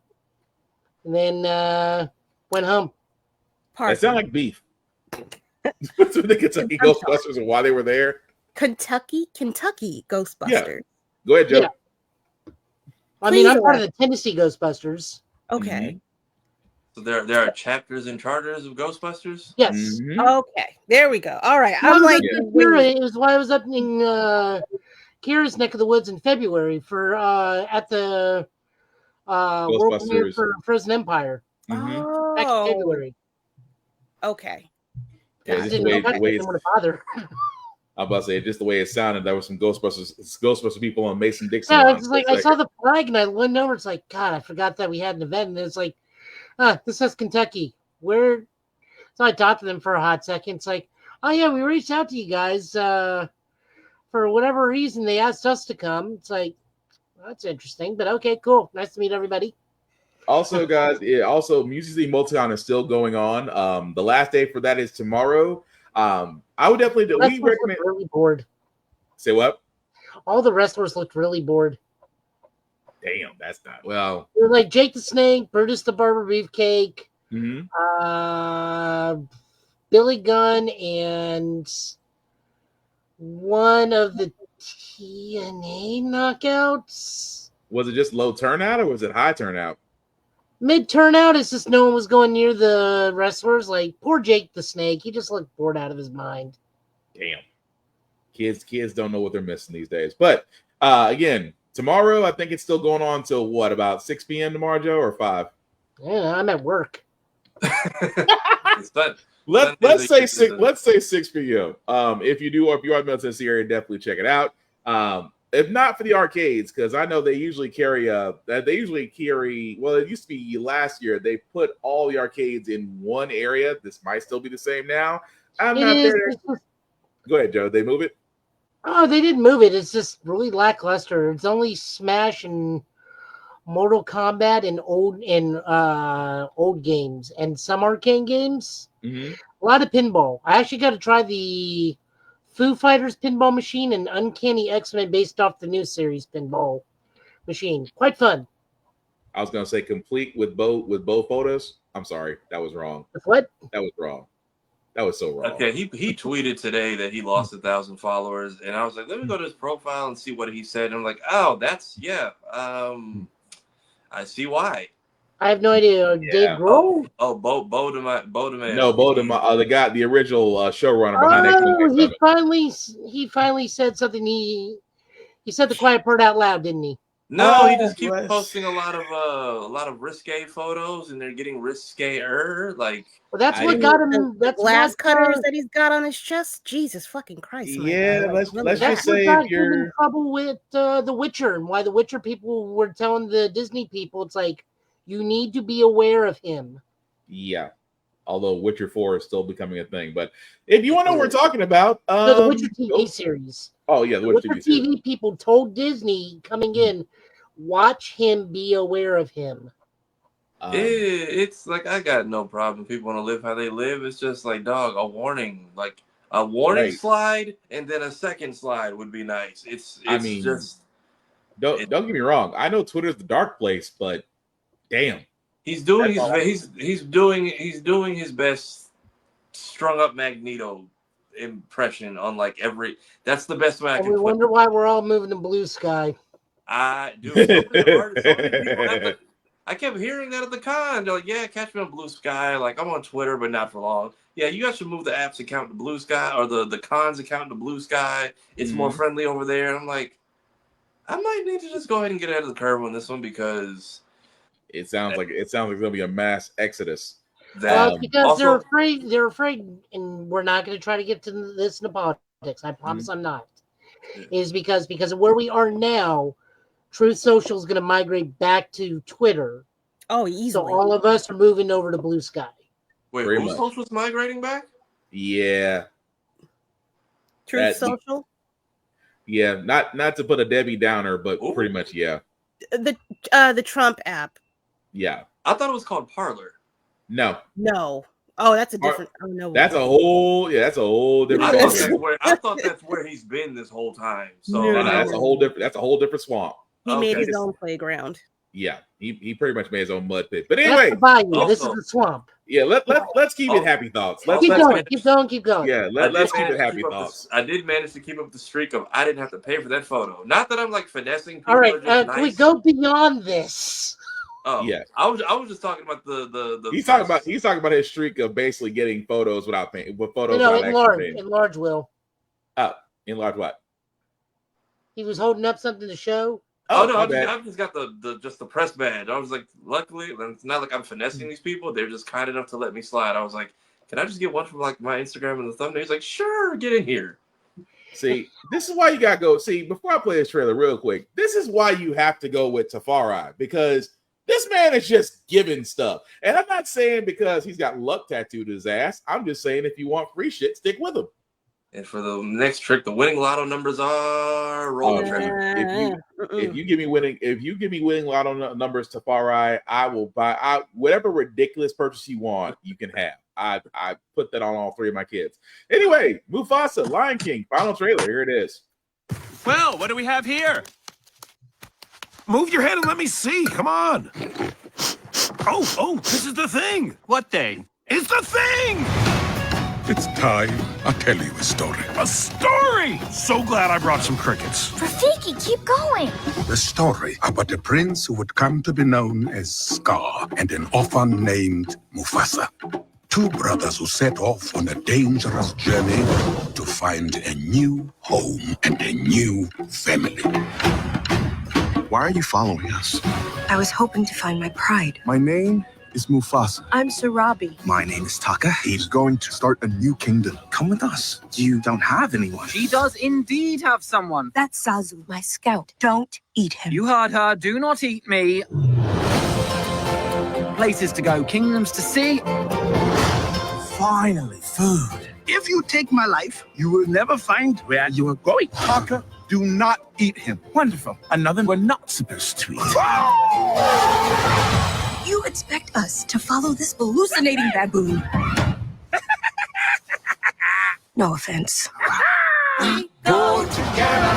And then went home. It sounded like beef. So the Kentucky Ghostbusters and why they were there. Kentucky Ghostbusters. Yeah. Go ahead, Joe. Yeah. I mean, I'm part of the Tennessee Ghostbusters. Okay. So there are chapters and charters of Ghostbusters? Yes. Okay. There we go. All right. Well, I'm like, it was why I was up in Kira's neck of the woods in February for at the world premiere for Frozen Empire. Back in February. Okay. Yeah, just the way it's bother. I'm about to say, just the way it sounded, there was some Ghostbusters people on Mason Dixon. Yeah, it's like I saw the flag and I went over. It's like, God, I forgot that we had an event. And it's like, this says Kentucky. Where? So I talked to them for a hot second. It's like, oh yeah, we reached out to you guys for whatever reason. They asked us to come. It's like, well, that's interesting, but okay, cool. Nice to meet everybody. Also, guys, Music City Multicon is still going on. The last day for that is tomorrow. I would definitely do. We recommend. Really bored. Say what? All the wrestlers looked really bored. Damn, that's not well. They're like Jake the Snake, Brutus the Barber Beefcake, Mm-hmm. Billy Gunn, and one of the TNA knockouts. Was it just low turnout or was it high turnout? Mid turnout, it's just no one was going near the wrestlers. Like poor Jake the Snake, he just looked bored out of his mind. Damn, kids don't know what they're missing these days. But again, tomorrow I think it's still going on till what, about 6 p.m. tomorrow, Joe, or 5? Yeah, I'm at work. Let's say 6 p.m. If you are in the Tennessee area, definitely check it out. If not for the arcades, because I know they usually carry well, it used to be last year they put all the arcades in one area. This might still be the same now. I'm not there. Go ahead, Joe. They move it? Oh, they didn't move it. It's just really lackluster. It's only Smash and Mortal Kombat and old games and some arcade games. Mm-hmm. A lot of pinball. I actually got to try the Foo Fighters pinball machine and Uncanny X-Men based off the new series pinball machine. Quite fun. I was gonna say complete with both photos. I'm sorry, that was wrong. What? That was wrong. That was so wrong. Okay, he tweeted today that he lost 1,000 followers, and I was like, let me go to his profile and see what he said. And I'm like, oh, that's I see why. I have no idea. Dave Grohl? Bo DeMaio. No, Bo DeMaio, the guy, the original showrunner behind that. He finally said something. He said the quiet part out loud, didn't he? No, he just keeps posting a lot of risque photos, and they're getting riskier. Like, well, that's what got him. That's glass cutters that he's got on his chest. Jesus fucking Christ! Yeah, let's just say if you're in trouble with The Witcher, and why The Witcher people were telling the Disney people, it's like you need to be aware of him. Yeah. Although Witcher 4 is still becoming a thing. But if you want to know what we're talking about, the Witcher TV series. Oh, yeah, the Witcher TV series. People told Disney coming in, watch him, be aware of him. It's like, I got no problem. People want to live how they live. It's just like, dog, a warning. Like, a warning slide and then a second slide would be nice. Don't get me wrong. I know Twitter's the dark place, but damn. He's doing his best strung up Magneto impression on like every. That's the best way I can. We wonder why we're all moving to Blue Sky. I kept hearing that at the con. They're like, "Yeah, catch me on Blue Sky." Like, I'm on Twitter, but not for long. Yeah, you guys should move the app's account to Blue Sky or the con's account to Blue Sky. It's more friendly over there. And I'm like, I might need to just go ahead and get ahead of the curve on this one because. It sounds like there's gonna be a mass exodus. Because they're afraid, and we're not going to try to get to this in politics. I promise I'm not. Is because of where we are now, Truth Social is going to migrate back to Twitter. Oh, easily. So all of us are moving over to Blue Sky. Wait, Truth Social's migrating back? Yeah. Truth Social. Yeah, not to put a Debbie Downer, but pretty much, yeah. The Trump app. Yeah. I thought it was called Parler. No. Oh, that's a different. Oh no. That's a whole different. I thought that's where he's been this whole time. So that's a whole different swamp. He made his own playground. Yeah, he pretty much made his own mud pit. But anyway, this is the swamp. Yeah, let's keep it happy thoughts. Keep going. Yeah, let's keep it happy thoughts. I did manage to keep up the streak of I didn't have to pay for that photo. Not that I'm like finessing people. All right, can we go beyond this? Oh yeah, I was just talking about the. He's talking about his streak of basically getting photos without paying. With photos, enlarge, Will. Oh, enlarge what? He was holding up something to show. Oh no, I've just got the press badge. I was like, luckily, it's not like I'm finessing these people. They're just kind enough to let me slide. I was like, can I just get one from like my Instagram and the thumbnail? He's like, sure, get in here. See, this is why you gotta go. See, before I play this trailer real quick, this is why you have to go with Tafari, because this man is just giving stuff. And I'm not saying because he's got luck tattooed to his ass. I'm just saying if you want free shit, stick with him. And for the next trick, the winning lotto numbers are rolling. If you give me winning lotto numbers, Tafari, I will buy whatever ridiculous purchase you want. You can have. I put that on all three of my kids. Anyway, Mufasa, Lion King, final trailer. Here it is. Well, what do we have here? Move your head and let me see. Come on. Oh, this is the thing. What thing? It's the thing. It's time I tell you a story. A story. So glad I brought some crickets. Rafiki, keep going. The story about a prince who would come to be known as Scar and an orphan named Mufasa. Two brothers who set off on a dangerous journey to find a new home and a new family. Why are you following us? I was hoping to find my pride. My name is Mufasa. I'm Sarabi. My name is Taka. He's going to start a new kingdom. Come with us. You don't have anyone. She does indeed have someone. That's Zazu, my scout. Don't eat him. You heard her. Do not eat me. Places to go, kingdoms to see. Finally, food. If you take my life, you will never find where you are going. Taka, do not eat him. Wonderful. Another we're not supposed to eat. You expect us to follow this hallucinating baboon? No offense. We go together.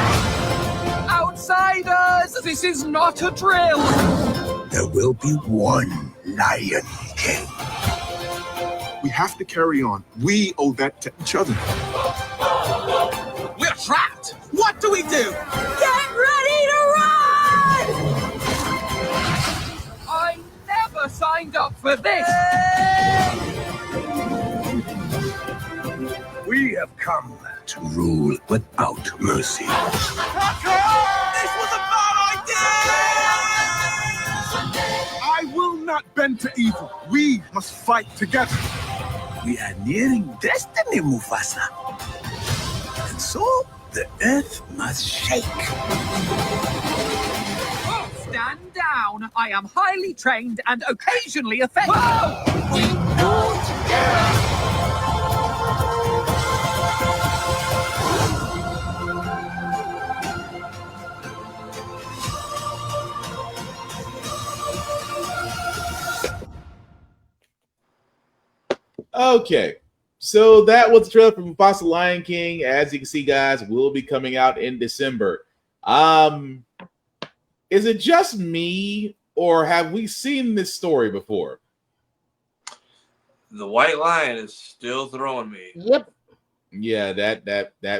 Outsiders, this is not a drill. There will be one Lion King. We have to carry on. We owe that to each other. We're trapped. What do we do? Get ready to run! I never signed up for this. We have come to rule without mercy. This was a bad idea. I will not bend to evil. We must fight together. We are nearing destiny, Mufasa. And so, the earth must shake. Oh, stand down. I am highly trained and occasionally offended. We go together. Okay, so that was the trailer for Mufasa Lion King. As you can see, guys, will be coming out in December. Is it just me, or have we seen this story before? The White Lion is still throwing me. Yep. Yeah, that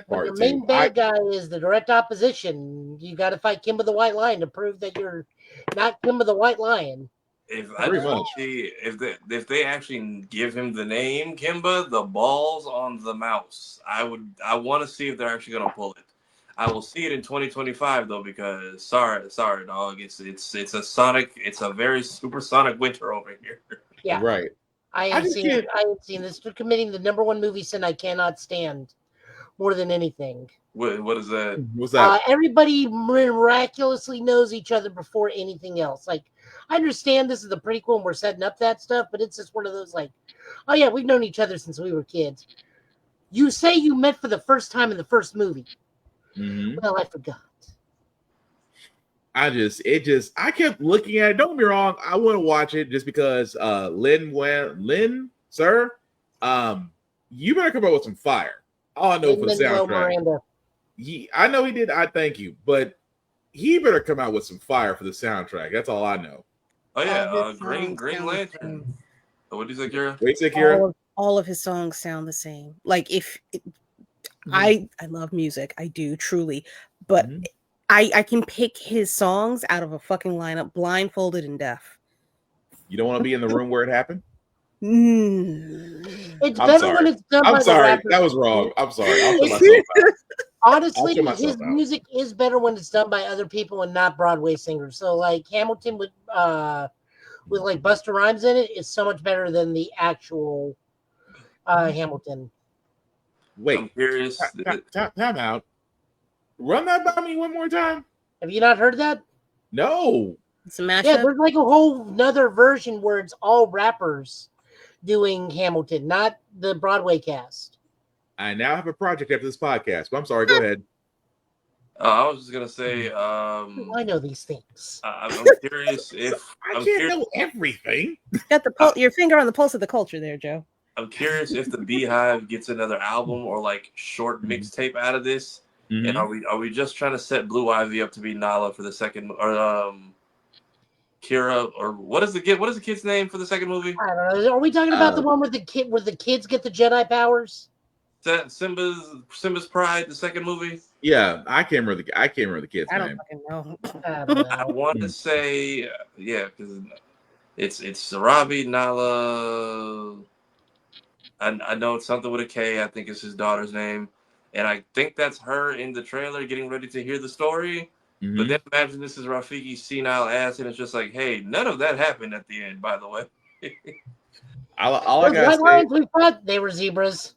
part When the main too. bad guy is the direct opposition. You got to fight Kimba the White Lion to prove that you're not Kimba the White Lion. If they actually give him the name Kimba, the balls on the mouse. I want to see if they're actually gonna pull it. I will see it in 2025 though, because sorry, dog. It's a sonic. It's a very supersonic winter over here. Yeah, right. I haven't seen this. They're committing the #1 movie sin I cannot stand more than anything. What is that? What's that? Everybody miraculously knows each other before anything else. Like, I understand this is the prequel and we're setting up that stuff, but it's just one of those like, oh yeah, we've known each other since we were kids. You say you met for the first time in the first movie. Mm-hmm. Well, I forgot. I kept looking at it. Don't get me wrong, I want to watch it just because Lin, sir, you better come up with some fire. All I know for the soundtrack. I know he did. I thank you, but he better come out with some fire for the soundtrack. That's all I know. Oh yeah, Green Lantern. What do you say, Kira? Wait, say Kira. All of his songs sound the same. Like I love music, I do truly, but I can pick his songs out of a fucking lineup, blindfolded and deaf. You don't want to be in the room where it happened. It's better when it's done by I'm sorry. the rapper. That was wrong. I'm sorry. I'll put myself out. Honestly, his music is better when it's done by other people and not Broadway singers. So, like Hamilton with like Busta Rhymes in it is so much better than the actual Hamilton. Wait, I'm curious. Time out. Run that by me one more time. Have you not heard that? No. It's a mashup. Yeah, there's like a whole nother version where it's all rappers doing Hamilton, not the Broadway cast. I now have a project after this podcast, but I'm sorry. Go ahead. I was just gonna say. I know these things. I'm curious if I can't know everything. Got your finger on the pulse of the culture there, Joe. I'm curious if the Beehive gets another album or like short mixtape out of this. And are we just trying to set Blue Ivy up to be Nala for the second, or Kira, or what is the kid's name for the second movie? I don't know. Are we talking about the one where the kids get the Jedi powers? Is that Simba's Pride, the second movie? Yeah, I can't remember the kid's I don't name. fucking know. I don't know. I want to say because it's Sarabi, Nala. I know it's something with a K. I think it's his daughter's name, and I think that's her in the trailer getting ready to hear the story. But then imagine this is Rafiki's senile ass, and it's just like, hey, none of that happened at the end, by the way. all I gotta say, we thought they were zebras.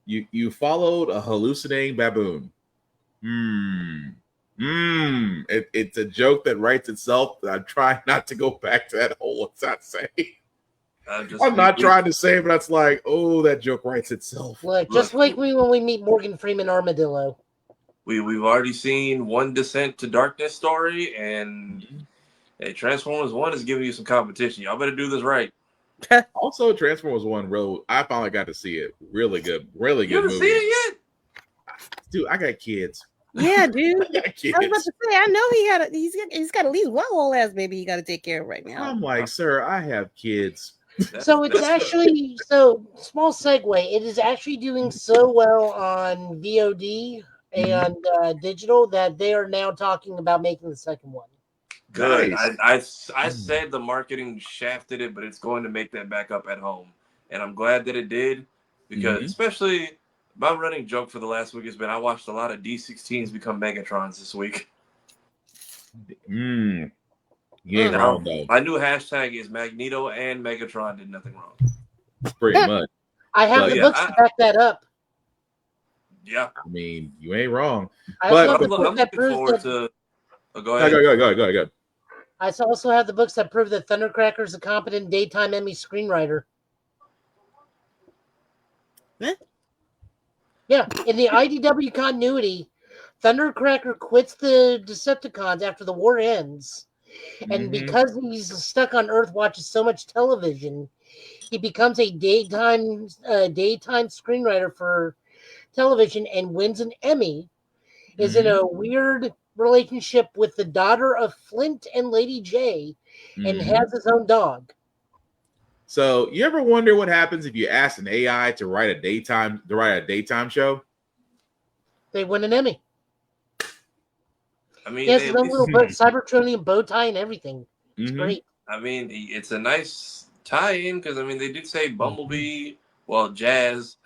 You followed a hallucinating baboon. It's a joke that writes itself. I'm trying not to go back to that hole. It's not saying. I'm not trying to say, but that's like, oh, that joke writes itself. Look, just like when we meet Morgan Freeman Armadillo. We've already seen one Descent to Darkness story, and Transformers 1 is giving you some competition. Y'all better do this right. Also, Transformers 1, I finally got to see it. Really good movie. You haven't seen it yet? Dude, I got kids. Yeah, dude. I got kids. I was about to say, I know he's got at least one whole ass baby he got to take care of right now. I'm like, sir, I have kids. So it's actually small segue. It is actually doing so well on VOD and digital that they are now talking about making the second one. Good. Nice. I said the marketing shafted it, but it's going to make that back up at home, and I'm glad that it did because especially my running joke for the last week has been I watched a lot of D16s become Megatrons this week. You ain't wrong though. My new hashtag is Magneto and Megatron did nothing wrong. Pretty much. I have the books to back that up. Yeah. I mean, you ain't wrong. But I'm looking forward to. Go ahead. Go. I also have the books that prove that Thundercracker is a competent daytime Emmy screenwriter. Yeah, in the IDW continuity, Thundercracker quits the Decepticons after the war ends. And because he's stuck on Earth watching so much television, he becomes a daytime screenwriter for television and wins an Emmy. Is in a weird relationship with the daughter of Flint and Lady J, and has his own dog. So you ever wonder what happens if you ask an AI to write a daytime show? They win an Emmy. I mean, he has his own little Cybertronian bow tie and everything. It's great. I mean, it's a nice tie-in because I mean they did say Bumblebee. Well, Jazz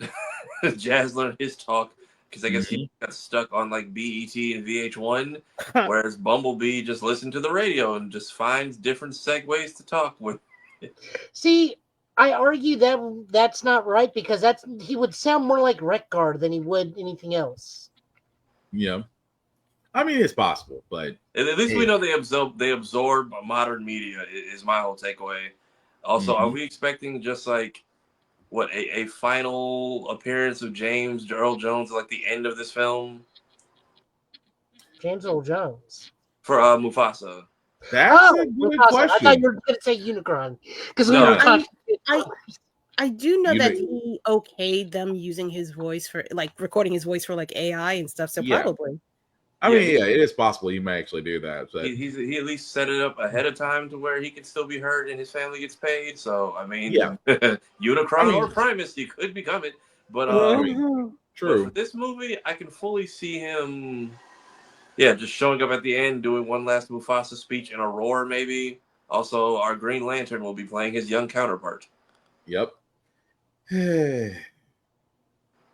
learned his talk because I guess he got stuck on like BET and VH1, whereas Bumblebee just listened to the radio and just finds different segues to talk with. See, I argue that that's not right because he would sound more like Wreck-Gar than he would anything else. Yeah. I mean, it's possible, but at least we know they absorb modern media is my whole takeaway. Also, are we expecting just like a final appearance of James Earl Jones at like the end of this film? James Earl Jones for Mufasa. That's a good question. I thought you were going to say Unicron because we were talking. I do know that he okayed them using his voice for like recording his voice for like AI and stuff. So probably. I mean, it is possible he may actually do that. But he at least set it up ahead of time to where he can still be heard and his family gets paid. So I mean, Unicron or Primus, he could become it. But true. But for this movie, I can fully see him, just showing up at the end, doing one last Mufasa speech in a roar, maybe. Also, our Green Lantern will be playing his young counterpart. Yep.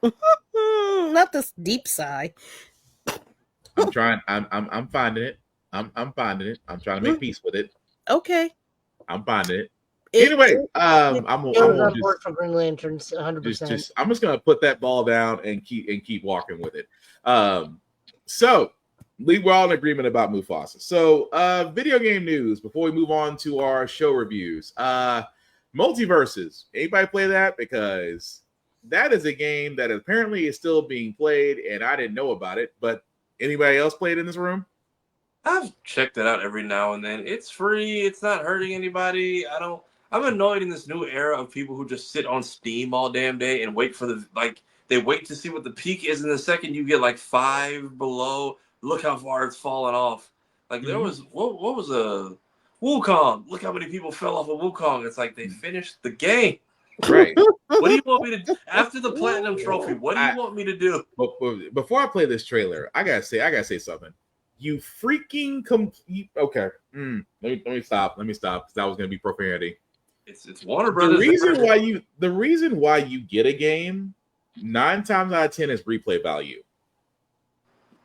Not this deep sigh. I'm trying. I'm finding it. I'm finding it. I'm trying to make peace with it. Okay. I'm finding it. Anyway, I'm on board for Green Lanterns 100%. I'm just gonna put that ball down and keep walking with it. So we're all in agreement about Mufasa. So video game news before we move on to our show reviews. Multiversus. Anybody play that? Because that is a game that apparently is still being played, and I didn't know about it. But anybody else played in this room? I've checked it out every now and then. It's free. It's not hurting anybody. I'm annoyed in this new era of people who just sit on Steam all damn day and wait for they wait to see what the peak is, and the second you get like 5 below, look how far it's fallen off. Like there was what was a Wukong? Look how many people fell off of Wukong. It's like they finished the game. Right. What do you want me to do after the platinum trophy? What do you want me to do? But before I play this trailer, I gotta say something. You freaking okay. Let me stop because that was gonna be profanity. It's Warner Brothers. The reason why you get a game 9 times out of 10 is replay value.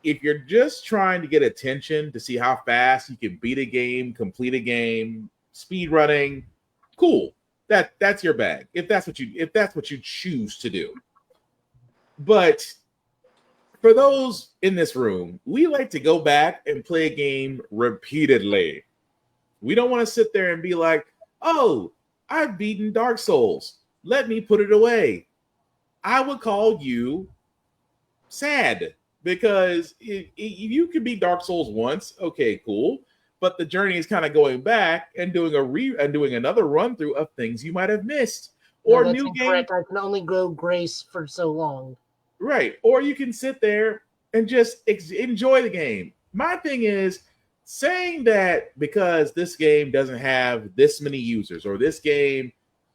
If you're just trying to get attention to see how fast you can beat a game, complete a game, speed running, cool. That's your bag. If that's what you choose to do. But for those in this room, we like to go back and play a game repeatedly. We don't want to sit there and be like, "Oh, I've beaten Dark Souls. Let me put it away." I would call you sad because you could beat Dark Souls once. Okay, cool. But the journey is kind of going back and doing another run through of things you might have missed or new games. I can only go Grace for so long. Right. Or you can sit there and just enjoy the game. My thing is saying that because this game doesn't have this many users or this game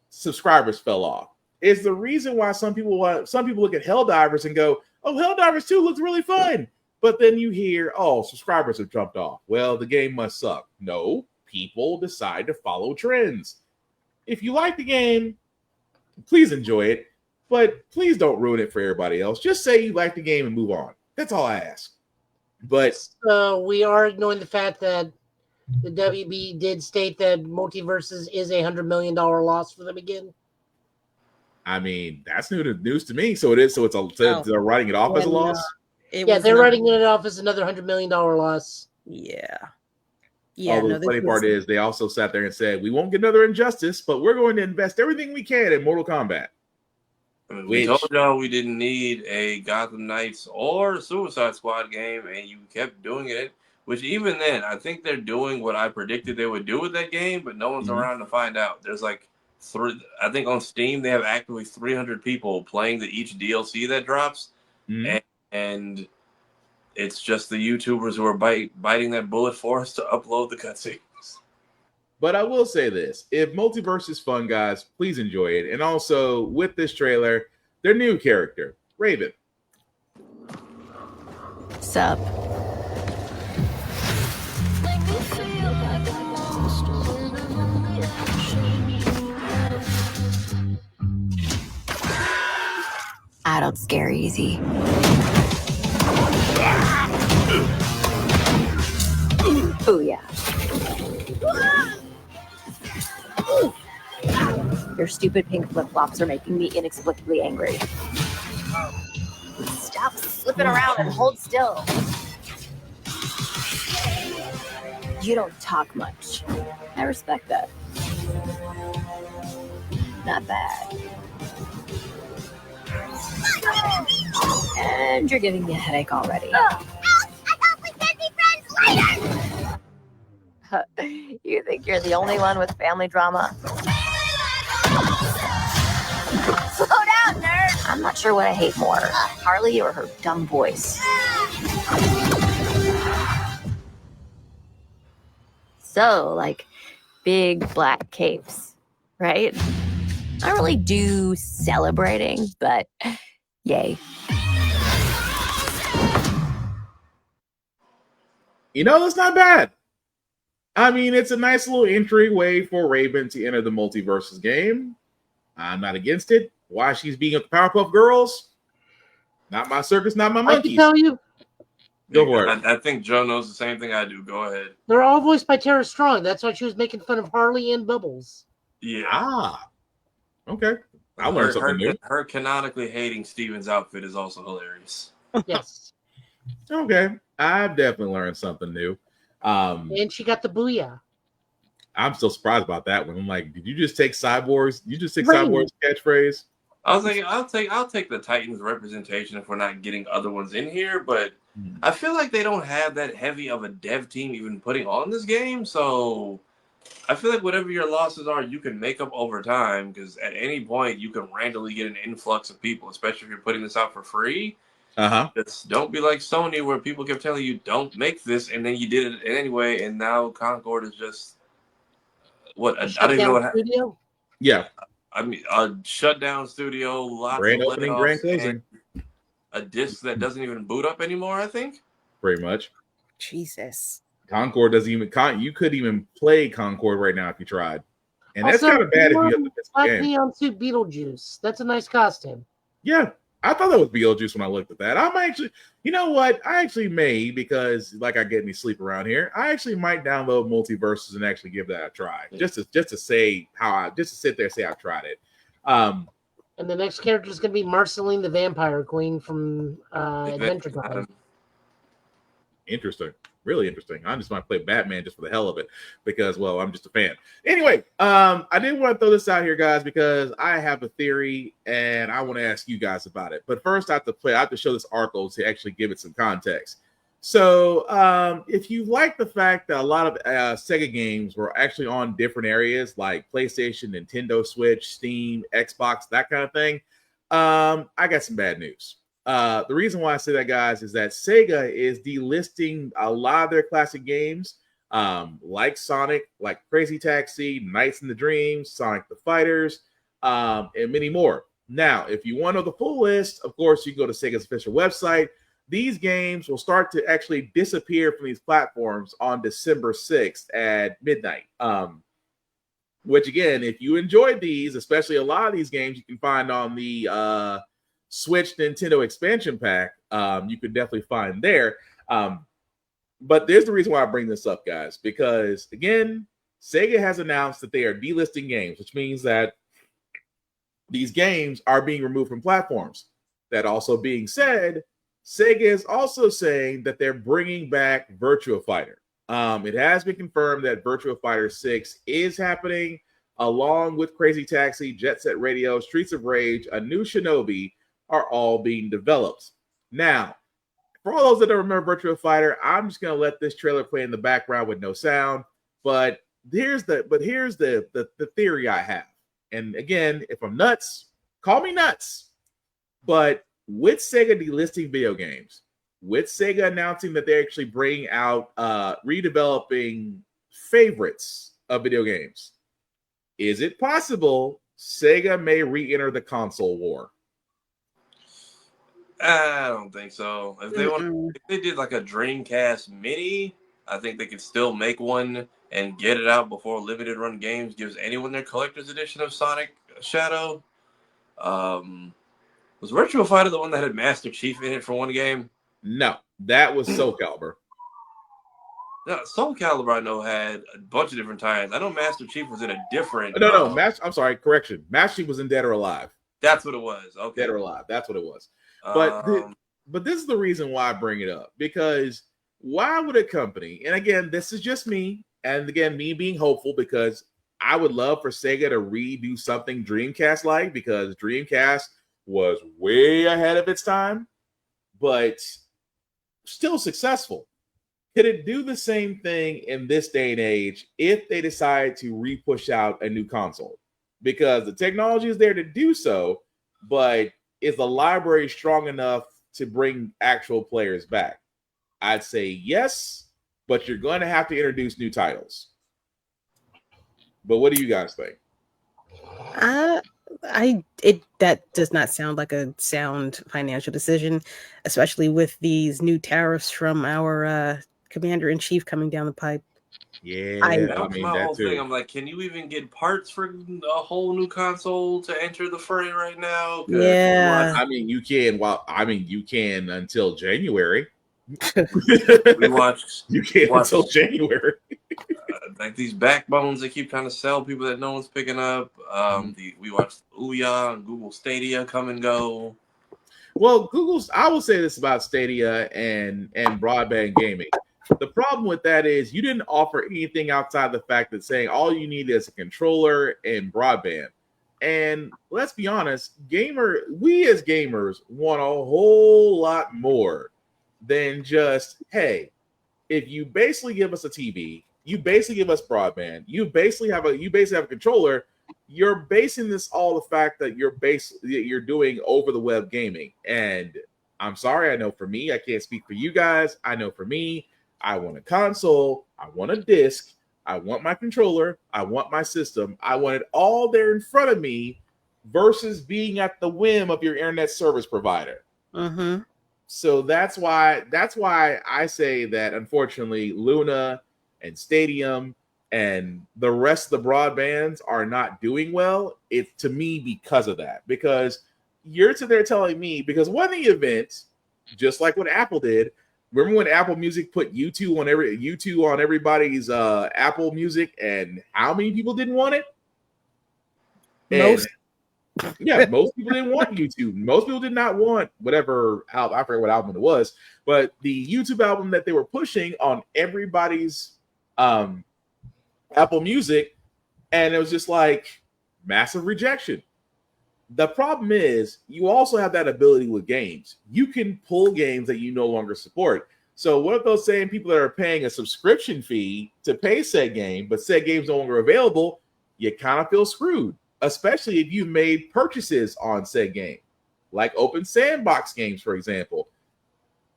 subscribers fell off is the reason why some people look at Helldivers and go, "Oh, Helldivers 2 looks really fun." But then you hear, "Oh, subscribers have jumped off. Well, the game must suck." No, people decide to follow trends. If you like the game, please enjoy it, but please don't ruin it for everybody else. Just say you like the game and move on. That's all I ask. But we are ignoring the fact that the WB did state that Multiversus is $100 million loss for them again. I mean, that's news to me. So it is. So they're writing it off as a loss. They're writing it off as another $100 million loss. Yeah. Although the funny part is they also sat there and said, "We won't get another Injustice, but we're going to invest everything we can in Mortal Kombat." We told y'all we didn't need a Gotham Knights or Suicide Squad game, and you kept doing it. Which even then, I think they're doing what I predicted they would do with that game, but no one's around to find out. There's like I think on Steam they have actively 300 people playing each DLC that drops, and it's just the YouTubers who are biting that bullet for us to upload the cutscenes. But I will say this: if Multiverse is fun, guys, please enjoy it. And also with this trailer, their new character, Raven. Sup? I don't scare easy. Oh yeah. Your stupid pink flip-flops are making me inexplicably angry. Stop flipping around and hold still. You don't talk much. I respect that. Not bad. And you're giving me a headache already. I thought we could be friends later! You think you're the only one with family drama? Slow down, nerd! I'm not sure what I hate more, Harley or her dumb voice. So, like, big black capes, right? I don't really do celebrating, but yay. You know, that's not bad. I mean, it's a nice little entryway for Raven to enter the Multiversus game. I'm not against it. Why she's being with the Powerpuff Girls? Not my circus, not my monkeys. I can tell you. Go for it. I think Joe knows the same thing I do. Go ahead. They're all voiced by Tara Strong. That's why she was making fun of Harley and Bubbles. Yeah. Okay. I learned something new. Her canonically hating Steven's outfit is also hilarious. Yes. Okay. I've definitely learned something new. And she got the booyah. I'm still surprised about that one. I'm like, did you just take Cyborg's? You just take Cyborg's catchphrase? I was thinking, I'll take the Titans representation if we're not getting other ones in here, but I feel like they don't have that heavy of a dev team even putting on this game. So I feel like whatever your losses are, you can make up over time because at any point you can randomly get an influx of people, especially if you're putting this out for free. Just don't be like Sony where people kept telling you don't make this and then you did it anyway, and now Concord is just what I don't even know what happened. Yeah. I mean, a shutdown studio, lots Grand of opening, layoffs, grand closing. and a disc that doesn't even boot up anymore, I think. Pretty much. Jesus. Concord doesn't even you couldn't even play Concord right now if you tried. And that's kind of bad if you have to miss the Black game. Neon Suit Beetlejuice. That's a nice costume. Yeah. I thought that was Beetlejuice when I looked at that. I'm actually, you know what? I actually may, because like I get any sleep around here, I actually might download Multiversus and actually give that a try. Just to say just to sit there and say I've tried it. And the next character is going to be Marceline the Vampire Queen from Adventure Time. Interesting. Really interesting. I just might play Batman just for the hell of it because, well, I'm just a fan. Anyway, I did want to throw this out here, guys, because I have a theory and I want to ask you guys about it. But first, I have to show this article to actually give it some context. So, if you like the fact that a lot of Sega games were actually on different areas like PlayStation, Nintendo Switch, Steam, Xbox, that kind of thing, I got some bad news. The reason why I say that, guys, is that Sega is delisting a lot of their classic games, like Sonic, like Crazy Taxi, Nights in the Dreams, Sonic the Fighters, and many more. Now, if you want to know the full list, of course, you can go to Sega's official website. These games will start to actually disappear from these platforms on December 6th at midnight. Which, again, if you enjoyed these, especially a lot of these games you can find on the Switch Nintendo expansion pack, you could definitely find there. But there's the reason why I bring this up, guys, because again, Sega has announced that they are delisting games, which means that these games are being removed from platforms. That also being said, Sega is also saying that they're bringing back Virtua Fighter. It has been confirmed that Virtua Fighter 6 is happening, along with Crazy Taxi, Jet Set Radio, Streets of Rage, a new Shinobi, are all being developed. Now, for all those that don't remember Virtua Fighter, I'm just going to let this trailer play in the background with no sound. But here's the theory I have. And again, if I'm nuts, call me nuts. But with Sega delisting video games, with Sega announcing that they're actually bringing out redeveloping favorites of video games, is it possible Sega may re-enter the console war? I don't think so. If they did like a Dreamcast Mini, I think they could still make one and get it out before Limited Run Games gives anyone their collector's edition of Sonic Shadow. Was Virtua Fighter the one that had Master Chief in it for one game? No, that was Soul Calibur. No, Soul Calibur I know had a bunch of different times. I know Master Chief was in a different. No. I'm sorry. Correction. Master Chief was in Dead or Alive. That's what it was. Okay. Dead or Alive. That's what it was. But this is the reason why I bring it up, because why would a company, and again, this is just me, and again, me being hopeful, because I would love for Sega to redo something Dreamcast-like, because Dreamcast was way ahead of its time, but still successful. Could it do the same thing in this day and age if they decide to re-push out a new console? Because the technology is there to do so, but is the library strong enough to bring actual players back? I'd say yes, but you're going to have to introduce new titles. But what do you guys think? That does not sound like a sound financial decision, especially with these new tariffs from our commander-in-chief coming down the pipe. Yeah, I mean my whole thing. I'm like, can you even get parts for a whole new console to enter the fray right now? Yeah, I mean you can. You can until January. We watched. You can't until January. Like these backbones that keep trying to sell people that no one's picking up. We watched Ouya and Google Stadia come and go. Well, I will say this about Stadia and broadband gaming. The problem with that is you didn't offer anything outside the fact that saying all you need is a controller and broadband. And let's be honest, we as gamers want a whole lot more than just, hey, if you basically give us a TV, You basically give us broadband. You basically have a controller. You're basing this all the fact that you're doing over the web gaming. And I'm sorry, I know for me, I can't speak for you guys. I know for me, I want a console, I want a disc, I want my controller, I want my system. I want it all there in front of me versus being at the whim of your internet service provider. Mm-hmm. So that's why I say that unfortunately Luna and Stadium and the rest of the broadbands are not doing well. It's to me because of that. Because you're to there telling me, because one of the events, just like what Apple did, remember when Apple Music put YouTube on everybody's Apple Music, and how many people didn't want it? Most. Yeah, most people didn't want YouTube. Most people did not want whatever album, I forget what album it was, but the YouTube album that they were pushing on everybody's Apple Music, and it was just like massive rejection. The problem is you also have that ability with games. You can pull games that you no longer support. So what if those same people that are paying a subscription fee to pay said game, but said game's no longer available, you kind of feel screwed. Especially if you've made purchases on said game, like open sandbox games, for example.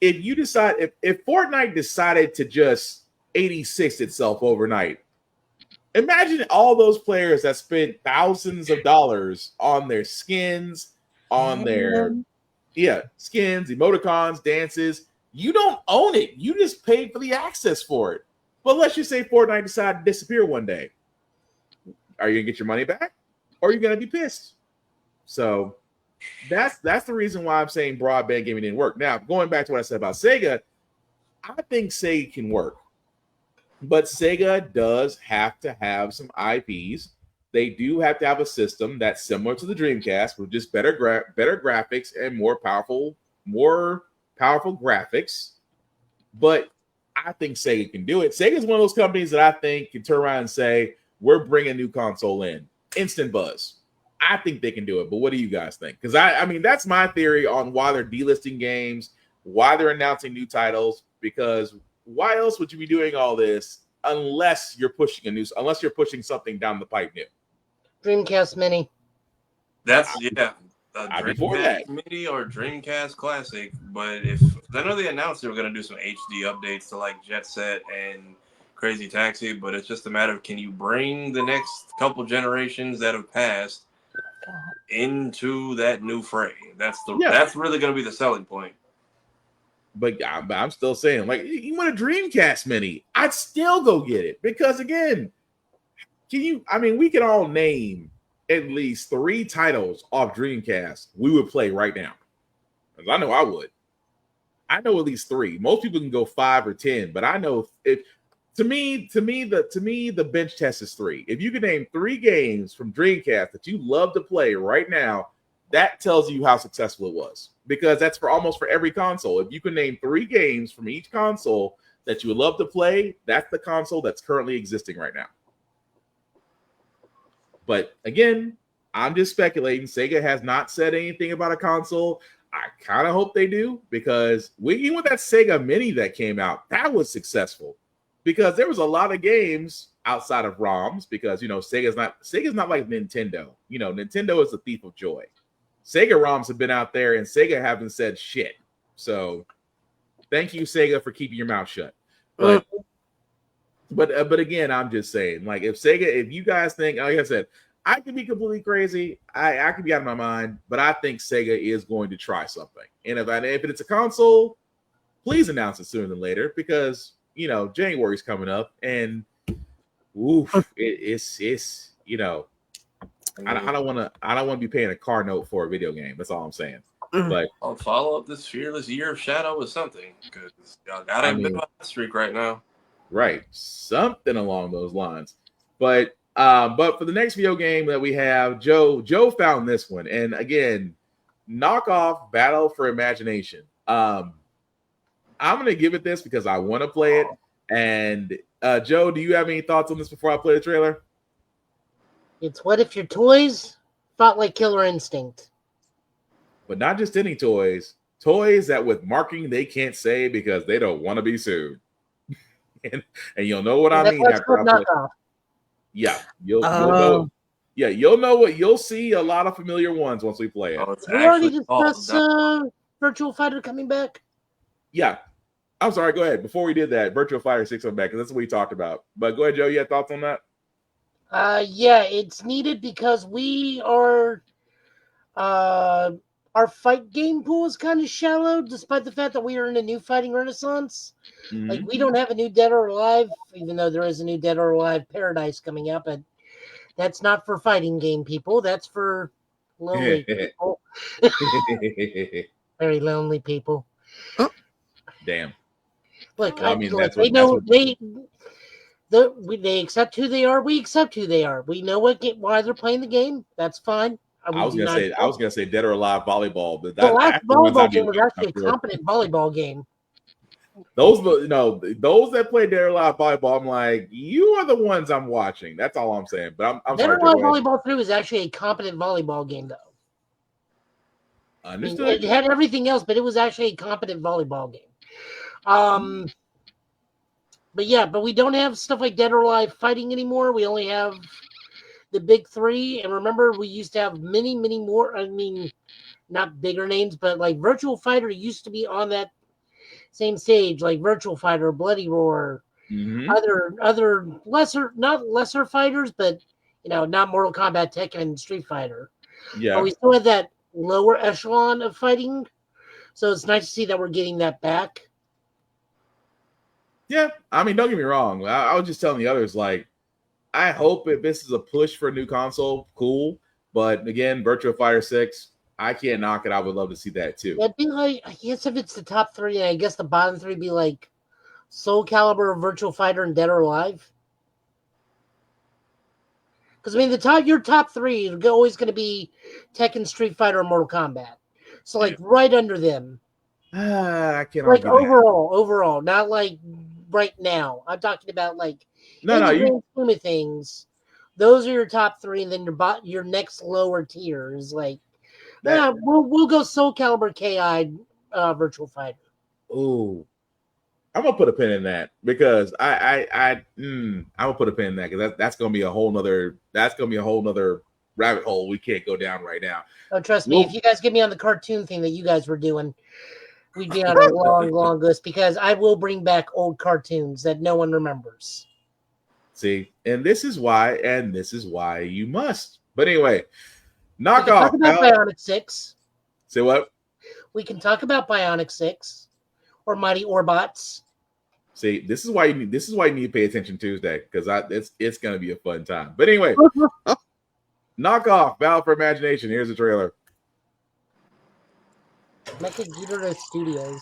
If you decide, if Fortnite decided to just 86 itself overnight, imagine all those players that spent thousands of dollars on their skins, on their skins, emoticons, dances. You don't own it. You just paid for the access for it. But let's just say Fortnite decided to disappear one day. Are you gonna get your money back? Or you're gonna be pissed. So that's the reason why I'm saying broadband gaming didn't work. Now, going back to what I said about Sega, I think Sega can work, but Sega does have to have some IPs. They do have to have a system that's similar to the Dreamcast with just better graphics and more powerful graphics. But I think Sega can do it. Sega is one of those companies that I think can turn around and say, we're bringing a new console in. Instant buzz. I think they can do it, but what do you guys think? Because I mean, that's my theory on why they're delisting games, why they're announcing new titles. Because why else would you be doing all this unless you're pushing something down the pipe new? Dreamcast Mini. That's Dreamcast Mini or Dreamcast Classic. But I know they announced they were going to do some HD updates to like Jet Set and Crazy Taxi, but it's just a matter of, can you bring the next couple generations that have passed into that new fray? That's really going to be the selling point. But I'm still saying, like, you want a Dreamcast Mini, I'd still go get it, because again, we can all name at least 3 titles off Dreamcast we would play right now. Because I know I would. I know at least 3. Most people can go 5 or 10, but I know if To me, the bench test is 3. If you can name 3 games from Dreamcast that you love to play right now, that tells you how successful it was. Because that's for almost for every console. If you can name 3 games from each console that you would love to play, that's the console that's currently existing right now. But again, I'm just speculating. Sega has not said anything about a console. I kind of hope they do, because even with that Sega Mini that came out, that was successful. Because there was a lot of games outside of ROMs, because Sega's not like Nintendo. Nintendo is the thief of joy. Sega ROMs have been out there, and Sega haven't said shit. So, thank you, Sega, for keeping your mouth shut. But again, I'm just saying, like, if you guys think, like I said, I could be completely crazy. I could be out of my mind, but I think Sega is going to try something. And if it's a console, please announce it sooner than later, because January's coming up, and it's I don't want to be paying a car note for a video game. That's all I'm saying. But I'll follow up this fearless year of Shadow with something, because y'all got a bit of a streak right now. Right, something along those lines. But for the next video game that we have, Joe found this one, and again, knockoff Battle for Imagination. I'm going to give it this because I want to play it. And Joe, do you have any thoughts on this before I play the trailer? It's what if your toys fought like Killer Instinct. But not just any toys. Toys that with marking they can't say because they don't want to be sued. and you'll know what I That's mean what's after called I play. knockoff. Yeah, you'll know. Yeah, you'll know what you'll see. A lot of familiar ones once we play it. It's We already actually called discussed Virtual Fighter coming back. Yeah, I'm sorry. Go ahead. Before we did that, Virtual Fighter 6 on back because that's what we talked about. But go ahead, Joe. You had thoughts on that? Yeah, it's needed because we are our fight game pool is kind of shallow, despite the fact that we are in a new fighting renaissance. Like we don't have a new Dead or Alive, even though there is a new Dead or Alive Paradise coming out, but that's not for fighting game people. That's for lonely people. Very lonely people. Damn. Look, Well, I mean, look, that's they what know they accept who they are. We accept who they are. We know why they're playing the game. That's fine. I was gonna say Dead or Alive volleyball, but The that last the ones I volleyball game do was actually a competent volleyball game. those that play Dead or Alive volleyball, I'm like, you are the ones I'm watching. That's all I'm saying. But I'm Dead or sorry. Alive Volleyball 3 was actually a competent volleyball game, though. Understood. I mean, it had everything else, but it was actually a competent volleyball game. But we don't have stuff like Dead or Alive fighting anymore. We only have the big three. And remember, we used to have many, many more. I mean, not bigger names, but like Virtual Fighter used to be on that same stage, like Virtual Fighter, Bloody Roar, other not lesser fighters, but not Mortal Kombat, Tekken, Street Fighter. Yeah, but we still had that lower echelon of fighting, so it's nice to see that we're getting that back. Yeah, I mean, don't get me wrong. I was just telling the others, like, I hope if this is a push for a new console, cool. But again, Virtua Fighter 6, I can't knock it. I would love to see that too. That'd be like, I guess if it's the top three, I guess the bottom three would be like Soul Calibur, Virtual Fighter, and Dead or Alive. Because I mean, your top three is always going to be Tekken, Street Fighter, and Mortal Kombat. So like right under them. I can't like argue overall, not like right now. I'm talking about like the grand scheme of things. Those are your top three, and then your next lower tier is like, we'll go Soul Calibur, KI, Virtual Fighter. Ooh, I'm gonna put a pin in that because I'm gonna put a pin in that because that's gonna be a whole nother rabbit hole we can't go down right now. Oh, trust me, if you guys get me on the cartoon thing that you guys were doing, we'd be on a long list because I will bring back old cartoons that no one remembers. See, and this is why you must. But anyway, knock off. Talk about Bionic 6. Say what? We can talk about Bionic 6 or Mighty Orbots. See, this is why you need to pay attention Tuesday because it's gonna be a fun time. But anyway, knock off. Battle for Imagination. Here's the trailer. Mechageddon Studios.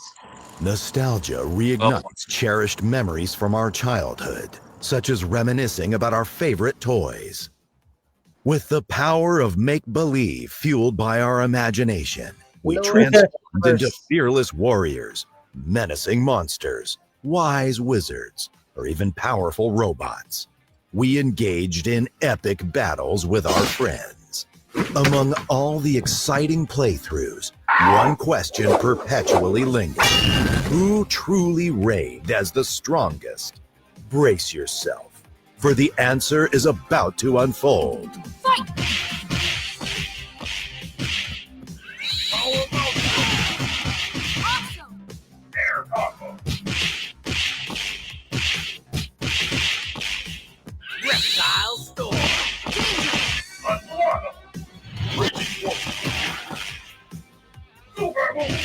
Nostalgia reignites cherished memories from our childhood, such as reminiscing about our favorite toys. With the power of make-believe fueled by our imagination, we transformed into fearless warriors, menacing monsters, wise wizards, or even powerful robots. We engaged in epic battles with our friends. Among all the exciting playthroughs, one question perpetually lingered. Who truly reigned as the strongest? Brace yourself, for the answer is about to unfold. Fight! Awesome! Air combo! Reptile storm! Unblockable! Super move!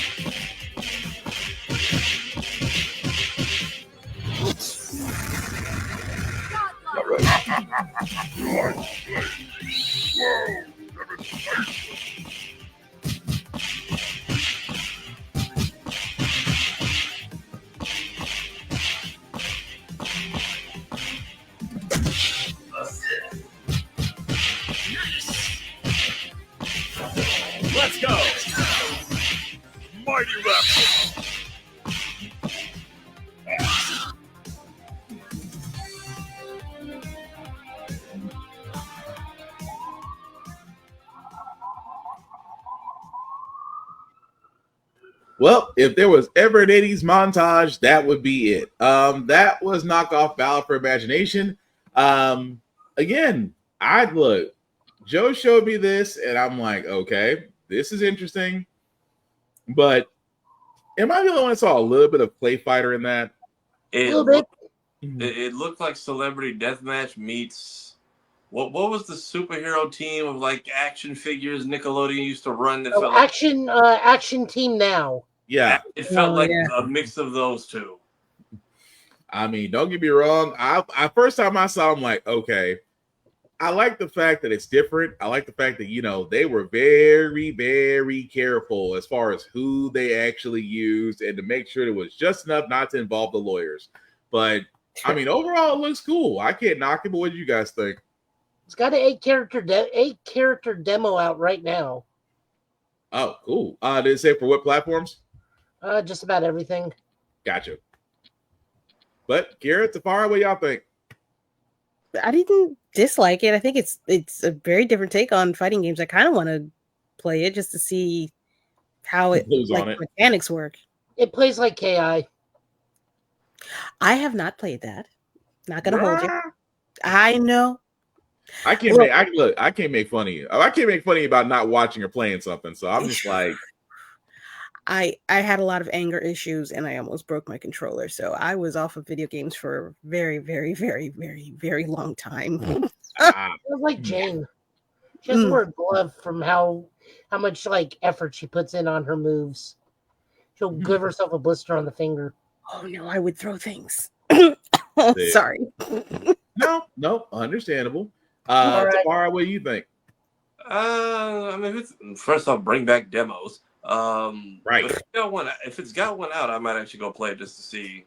Let's go! Mighty Raptor! Well, if there was ever an 80s montage, that would be it. That was knockoff Battle for Imagination. Again, look, Joe showed me this, and I'm like, okay, this is interesting. But am I the only one that saw a little bit of Play Fighter in that? It looked like Celebrity Deathmatch meets what was the superhero team of like action figures Nickelodeon used to run that felt action team now. Yeah, it felt like a mix of those two. I mean, don't get me wrong. I first time I saw, I'm like, okay. I like the fact that it's different. I like the fact that they were very, very careful as far as who they actually used and to make sure it was just enough not to involve the lawyers. But I mean, overall, it looks cool. I can't knock it. But what do you guys think? It's got an 8-character demo out right now. Oh, cool. Did it say for what platforms? Just about everything. Gotcha. But Kira, Tafara, what y'all think? I didn't dislike it. I think it's a very different take on fighting games. I kind of want to play it just to see how mechanics work. It plays like KI. I have not played that. Not gonna hold you. I know. I can't make fun of you. I can't make funny about not watching or playing something. So I'm just like, I had a lot of anger issues and I almost broke my controller. So I was off of video games for a very, very, very, very, very long time. It was like Jane. She has to wear a glove from how much like effort she puts in on her moves. She'll give herself a blister on the finger. Oh no, I would throw things. Sorry. No, understandable. Tafara, what do you think? I mean, first off, bring back demos. Right. If it's got one out, I might actually go play it just to see.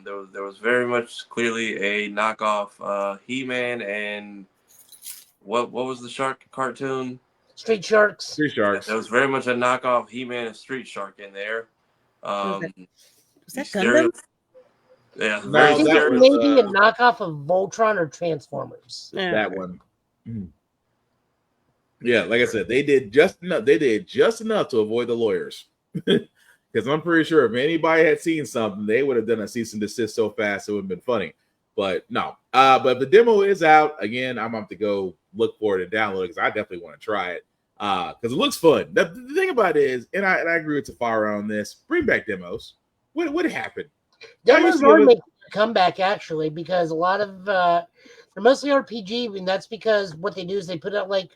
There was very much clearly a knockoff He-Man and what was the shark cartoon? Street Sharks. Street Sharks. There was very much a knockoff He-Man and Street Shark in there. Was that Gundam? Yeah, maybe a knockoff of Voltron or Transformers. That one. Yeah, like I said, they did just enough. They did just enough to avoid the lawyers, because I'm pretty sure if anybody had seen something, they would have done a cease and desist so fast it would have been funny. But no. But if the demo is out again, I'm going to have to go look for it and download it because I definitely want to try it because it looks fun. The thing about it is, and I agree with Tafara on this, bring back demos. What happened? Demos are making a comeback actually because a lot of they're mostly RPG, and that's because what they do is they put out like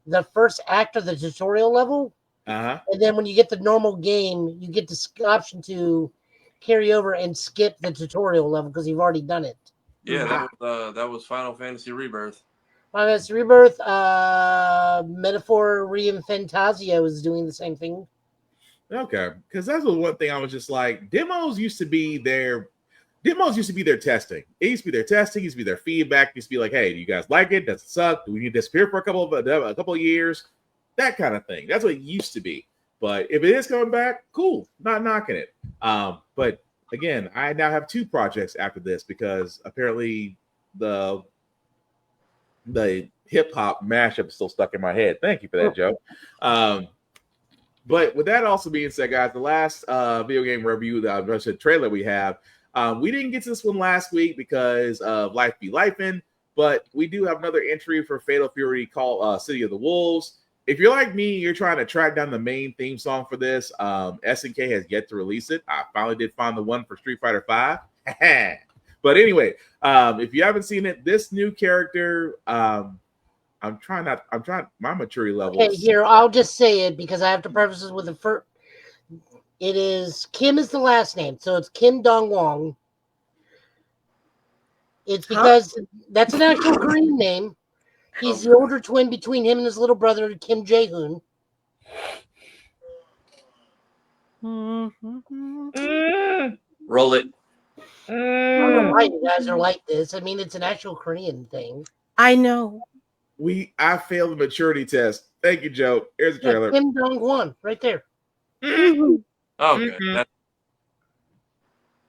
the first act of the tutorial level, and then when you get the normal game, you get the option to carry over and skip the tutorial level because you've already done it. Yeah, that was Final Fantasy Rebirth. Final Fantasy Rebirth, Metaphor Reinfantasia was doing the same thing. Okay, because that's the one thing I was just like, demos used to be their testing. It used to be their testing, used to be their feedback, it used to be like, hey, do you guys like it? Does it suck? Do we need to disappear for a couple of years? That kind of thing. That's what it used to be. But if it is coming back, cool. Not knocking it. But again, I now have 2 projects after this because apparently the hip hop mashup is still stuck in my head. Thank you for that, Joe. But with that also being said, guys, the last video game review, the trailer we have, we didn't get to this one last week because of Life Be Lifin', but we do have another entry for Fatal Fury called City of the Wolves. If you're like me, you're trying to track down the main theme song for this. SNK has yet to release it. I finally did find the one for Street Fighter V. But anyway, if you haven't seen it, this new character, I'm trying my maturity level. Okay, here, I'll just say it because I have to preface this with the first. It is Kim is the last name, so it's Kim Dong-won. It's because that's an actual Korean name. He's the older twin between him and his little brother, Kim Jae-hoon. Roll it. I don't know why you guys are like this. I mean, it's an actual Korean thing. I know. I failed the maturity test. Thank you, Joe. Here's the trailer. Kim Dong-won, right there. Okay.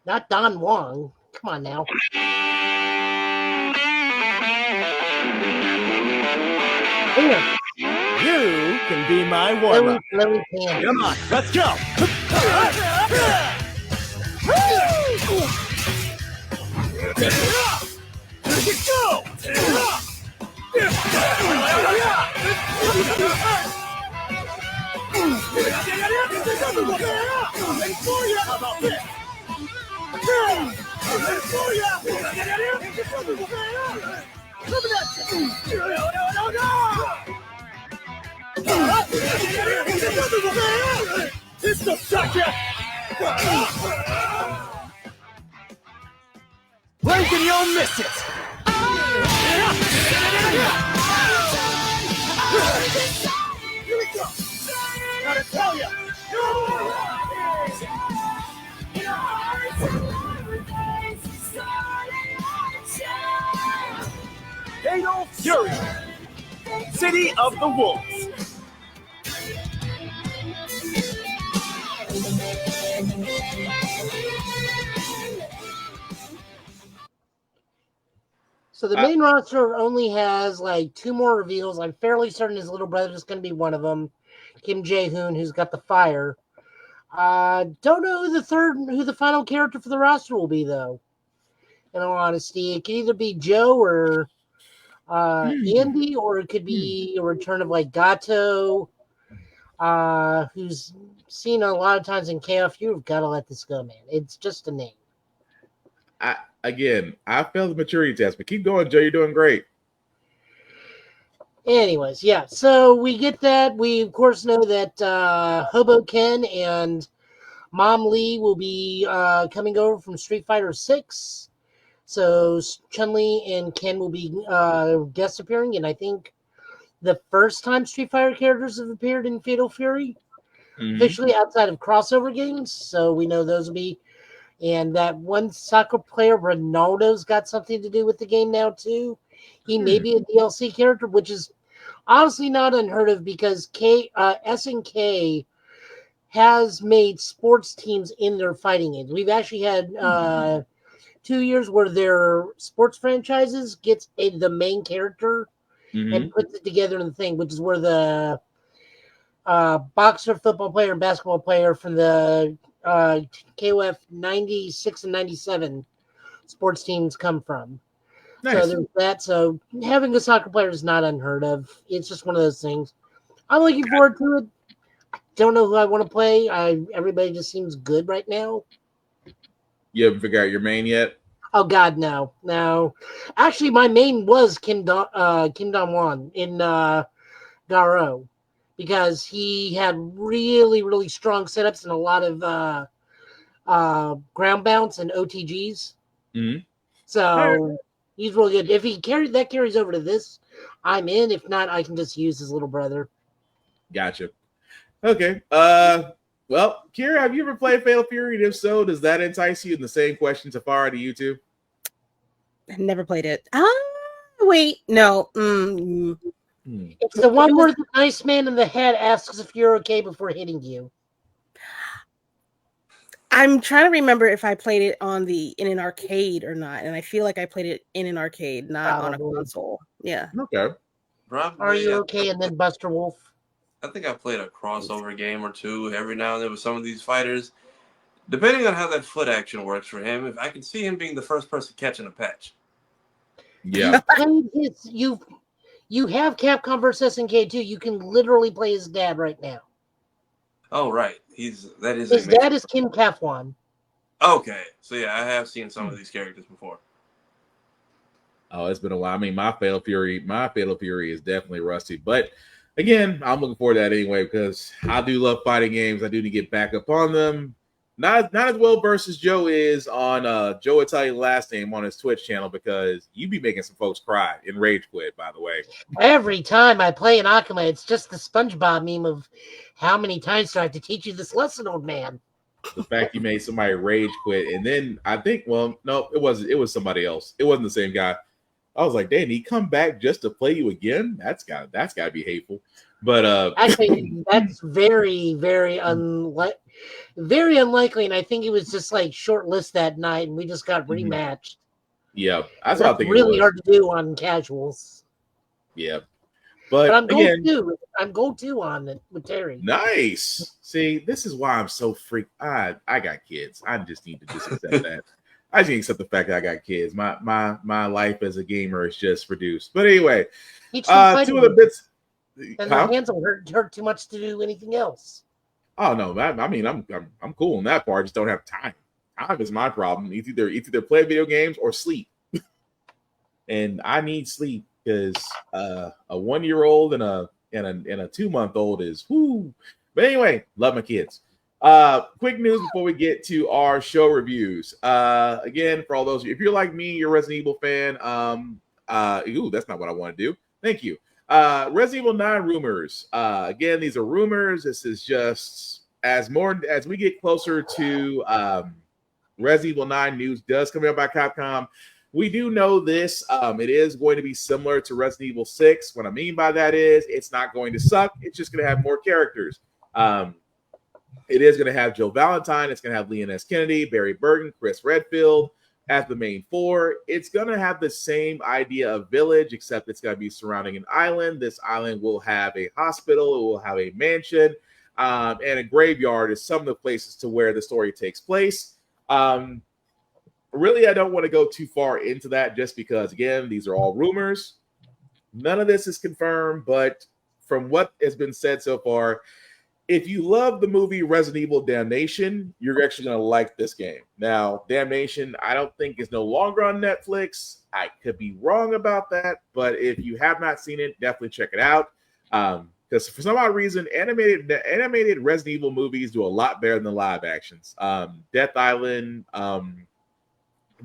Not Don Wong. Come on now. You can be my warm-up. Lily Pam. Come on, let's go. Blink and you'll miss it! Here we go! Gotta tell ya! Fatal Fury! City of the Wolves! So the main roster only has like 2 more reveals. I'm fairly certain his little brother is going to be one of them, Kim Jae-hoon, who's got the fire. Don't know who the final character for the roster will be, though. In all honesty, it could either be Joe or Andy, or it could be a return of like Gato, who's seen a lot of times in KF. You've got to let this go, man. It's just a name. I failed the maturity test, but keep going, Joe. You're doing great. Anyways, yeah. So we get that. We of course know that Hobo Ken and Mom Lee will be coming over from Street Fighter 6. So Chun-Li and Ken will be guest appearing, and I think the first time Street Fighter characters have appeared in Fatal Fury, officially outside of crossover games. So we know those will be. And that one soccer player, Ronaldo's got something to do with the game now, too. He may be a DLC character, which is honestly not unheard of because SNK has made sports teams in their fighting games. We've actually had 2 years where their sports franchises gets the main character and puts it together in the thing, which is where the boxer, football player, and basketball player from the KOF 96 and 97 sports teams come from. Nice. So there's that. So having a soccer player is not unheard of. It's just one of those things. I'm looking forward to it. I don't know who I want to play. Everybody just seems good right now. You haven't figured out your main yet? Oh God, no. Actually, my main was Kim Dong-won in Garo, because he had really, really strong setups and a lot of ground bounce and OTGs. So he's really good. If he carries over to this, I'm in. If not, I can just use his little brother. Gotcha. Okay. Well, Kira, have you ever played Fatal Fury? And if so, does that entice you? And the same question to Farah to you too? I've never played it. Wait, no. It's the one where the nice man in the head asks if you're okay before hitting you. I'm trying to remember if I played it in an arcade or not, and I feel like I played it in an arcade, not on a console. Yeah. Okay. Probably, Are you okay? And then Buster Wolf. I think I played a crossover game or two every now and then with some of these fighters. Depending on how that foot action works for him, if I can see him being the first person catching a patch. Yeah. You have Capcom vs. SNK too. You can literally play his dad right now. Oh, right. His dad is Kim Kafwan. Okay. So yeah, I have seen some of these characters before. Oh, it's been a while. I mean, my Fatal Fury is definitely rusty. But again, I'm looking forward to that anyway, because I do love fighting games. I do need to get back up on them. Not as well versus Joe is on Joe Italian Last Name on his Twitch channel, because you be making some folks cry in Rage Quit, by the way. Every time I play an Akuma, it's just the SpongeBob meme of how many times do I have to teach you this lesson, old man? The fact you made somebody rage quit, and then I think, well, no, it was somebody else. It wasn't the same guy. I was like, dang, he come back just to play you again? That's gotta be hateful. But actually, that's very, very very unlikely, and I think it was just like short list that night, and we just got rematched. Yeah, that's what I think. Really hard to do on casuals. Yeah, But I'm again, go to on it with Terry. Nice. See, this is why I'm so freaked. I got kids. I just need to just accept that. I just need to accept the fact that I got kids. My life as a gamer is just reduced. But anyway, two of the bits. And their hands will hurt too much to do anything else. Oh no, I mean I'm cool on that part. I just don't have time. Time is my problem. It's either play video games or sleep. And I need sleep because a 1-year-old and a 2-month-old is whoo. But anyway, love my kids. Quick news before we get to our show reviews. Again, for all those of you, if you're like me, you're a Resident Evil fan. That's not what I want to do. Thank you. Resident Evil 9 rumors. Again, these are rumors. This is just as we get closer to Resident Evil 9 news does come out by Capcom. We do know this. It is going to be similar to Resident Evil 6. What I mean by that is it's not going to suck. It's just going to have more characters. It is going to have Jill Valentine. It's going to have Leon S. Kennedy, Barry Burton, Chris Redfield as the main four. It's going to have the same idea of village, except it's going to be surrounding an island. This island will have a hospital. It will have a mansion, and a graveyard is some of the places to where the story takes place. Really, I don't want to go too far into that just because, again, these are all rumors. None of this is confirmed, but from what has been said so far, if you love the movie Resident Evil Damnation, you're actually going to like this game. Now, Damnation, I don't think is no longer on Netflix. I could be wrong about that, but if you have not seen it, definitely check it out. Because for some odd reason, animated Resident Evil movies do a lot better than live actions. Death Island,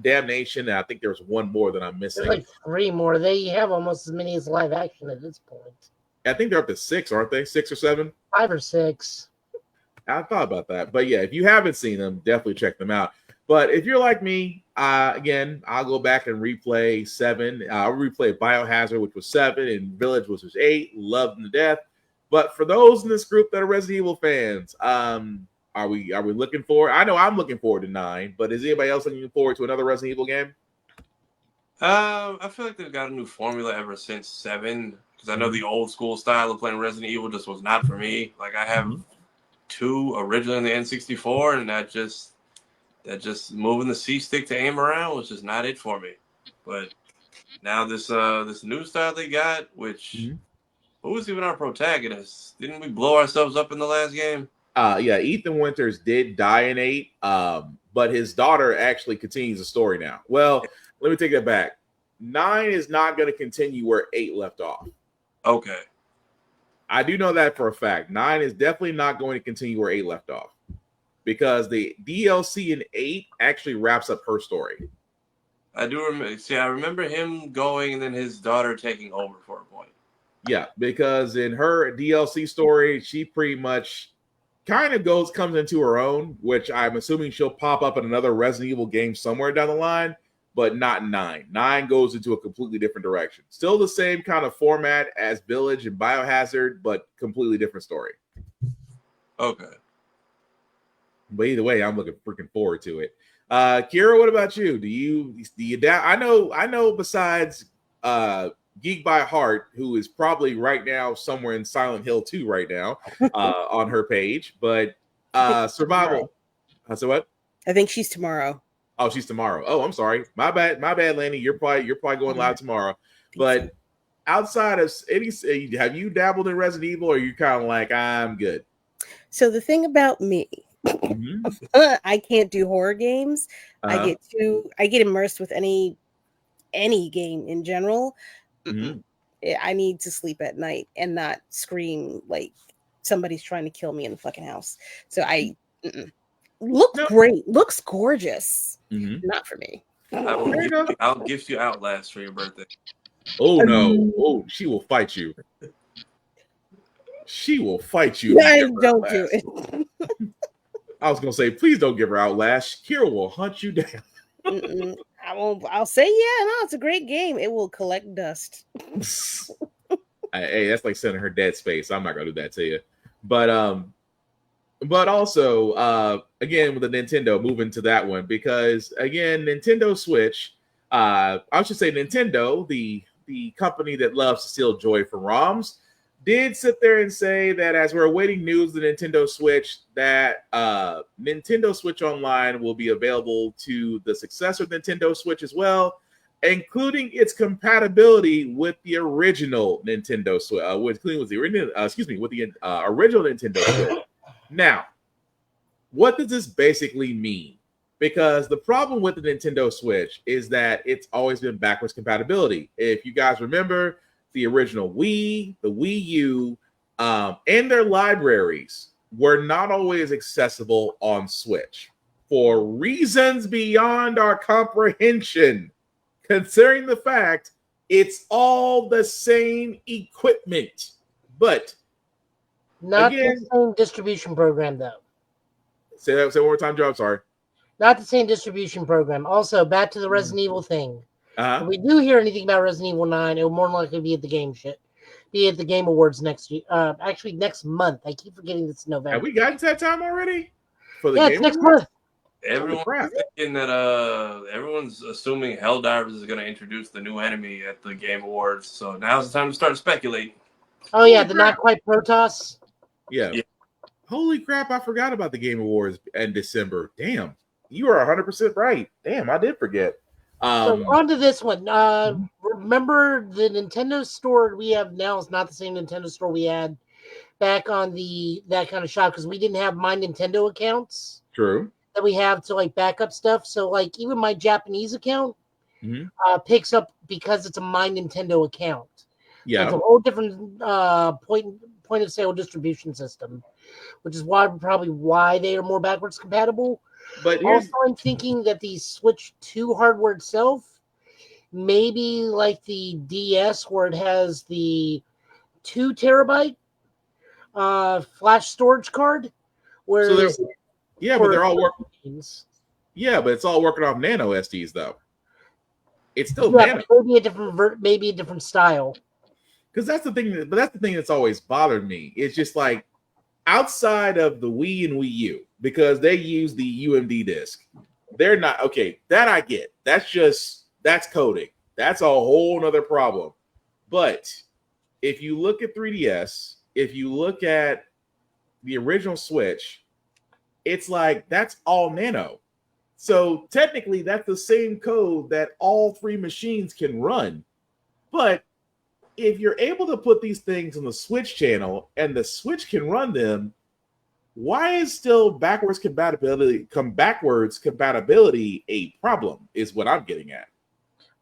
Damnation, and I think there's one more that I'm missing. There's like 3 more. They have almost as many as live action at this point. I think they're up to 6, aren't they? 6 or 7? 5 or 6. I thought about that. But yeah, if you haven't seen them, definitely check them out. But if you're like me, again, I'll go back and replay 7. I'll replay Biohazard, which was 7, and Village, which was 8. Loved them to death. But for those in this group that are Resident Evil fans, are we looking forward? I know I'm looking forward to 9, but is anybody else looking forward to another Resident Evil game? I feel like they've got a new formula ever since 7. Because I know the old school style of playing Resident Evil just was not for me. Like I have 2 originally in the N64, and that just moving the C stick to aim around was just not it for me. But now this new style they got, which who was even our protagonist? Didn't we blow ourselves up in the last game? Yeah, Ethan Winters did die in 8, but his daughter actually continues the story now. Well, let me take that back. 9 is not going to continue where 8 left off. Okay. I do know that for a fact. 9 is definitely not going to continue where 8 left off because the DLC in 8 actually wraps up her story. I do remember. See, I remember him going and then his daughter taking over for a point. Yeah, because in her DLC story, she pretty much kind of comes into her own, which I'm assuming she'll pop up in another Resident Evil game somewhere down the line. But not 9. 9 goes into a completely different direction. Still the same kind of format as Village and Biohazard, but completely different story. Okay. But either way, I'm looking freaking forward to it. Kira, what about you? Do you I know besides Geek by Heart, who is probably right now somewhere in Silent Hill 2 right now on her page, but Survival. So what? I think she's tomorrow. Oh, she's tomorrow. Oh, I'm sorry. My bad, Lanny. You're probably going live tomorrow. But outside of any, have you dabbled in Resident Evil, or are you kind of like, I'm good? So the thing about me, I can't do horror games. I get immersed with any game in general. I need to sleep at night and not scream like somebody's trying to kill me in the fucking house. So great, looks gorgeous. Not for me. I'll gift you Outlast for your birthday. Oh no! Oh, she will fight you. She will fight you. Don't do it. I was gonna say, please don't give her Outlast. Kira will hunt you down. I won't. I'll say, yeah, no, it's a great game. It will collect dust. Hey, that's like sending her Dead Space. I'm not gonna do that to you. But also, again, with the Nintendo, moving to that one, because again, Nintendo Switch, I should say Nintendo, the the company that loves to steal joy from ROMs, did sit there and say that as we're awaiting news of the Nintendo Switch, that Nintendo Switch Online will be available to the successor Nintendo Switch as well, including its compatibility with the original Nintendo Switch, with the original Nintendo Switch. Now, what does this basically mean? Because the problem with the Nintendo Switch is that it's always been backwards compatibility. If you guys remember, the original Wii, the Wii U, and their libraries were not always accessible on Switch for reasons beyond our comprehension, considering the fact it's all the same equipment. But not again, the same distribution program, though. Say one more time, Joe. I'm sorry. Not the same distribution program. Also, back to the Resident Evil thing. If we do hear anything about Resident Evil 9, it will more likely be at the Game Awards next year. Actually, next month. I keep forgetting it's November. Have we gotten to that time already? For the yeah, Game it's next Awards? month. Everyone's thinking that everyone's assuming Helldivers is going to introduce the new enemy at the Game Awards. So now's the time to start speculating. Oh yeah, the not quite Protoss. Yeah. Holy crap! I forgot about the Game Awards in December. Damn, you are 100% right. Damn, I did forget. So on to this one. Remember the Nintendo store we have now is not the same Nintendo store we had back on that kind of shop because we didn't have my Nintendo accounts. True. That we have to like backup stuff. So like even my Japanese account picks up because it's a my Nintendo account. Yeah. It's a whole different point of sale distribution system, which is probably why they are more backwards compatible. But also, I'm thinking that the Switch 2 hardware itself, maybe like the DS, where it has the 2 terabyte flash storage card, where but they're all working. Yeah, but it's all working off nano SDs though. It's still nano. Maybe a different style. Because that's the thing. But that's the thing that's always bothered me. It's just like outside of the Wii and Wii U, because they use the UMD disc. They're not okay. That I get. That's coding. That's a whole nother problem. But if you look at 3DS, if you look at the original Switch, it's like that's all nano. So technically, that's the same code that all 3 machines can run. But if you're able to put these things on the Switch channel and the Switch can run them, why is still backwards compatibility a problem is what I'm getting at.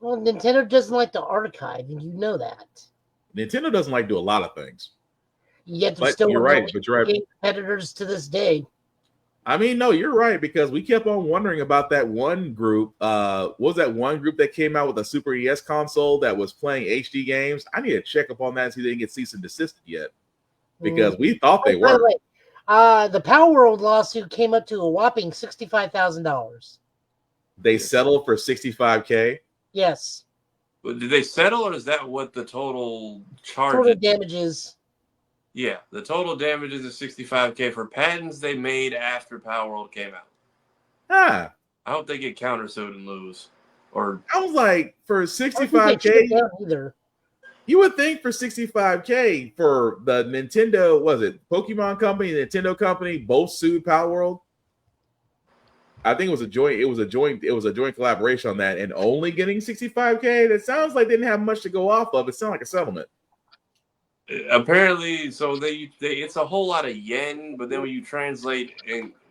Well, Nintendo doesn't like to archive, and you know that. Nintendo doesn't like to do a lot of things. Yet but you're right. Competitors to this day. I mean, no, you're right, because we kept on wondering about that one group. What was that one group that came out with a Super NES console that was playing HD games? I need to check up on that and see if they didn't get cease and desisted yet, because we thought they were. The Power World lawsuit came up to a whopping $65,000. They settled for $65K. Yes. But did they settle, or is that what the total charge? Total damages. Yeah, the total damages is $65K for patents they made after Power World came out. Ah. I hope they get countersued and lose. Or I was like, for $65K, either. You would think for $65K for the Nintendo, was it Pokemon Company, Nintendo Company, both sued Power World. I think it was a joint collaboration on that, and only getting $65K. That sounds like they didn't have much to go off of. It sounds like a settlement. Apparently, so they it's a whole lot of yen, but then when you translate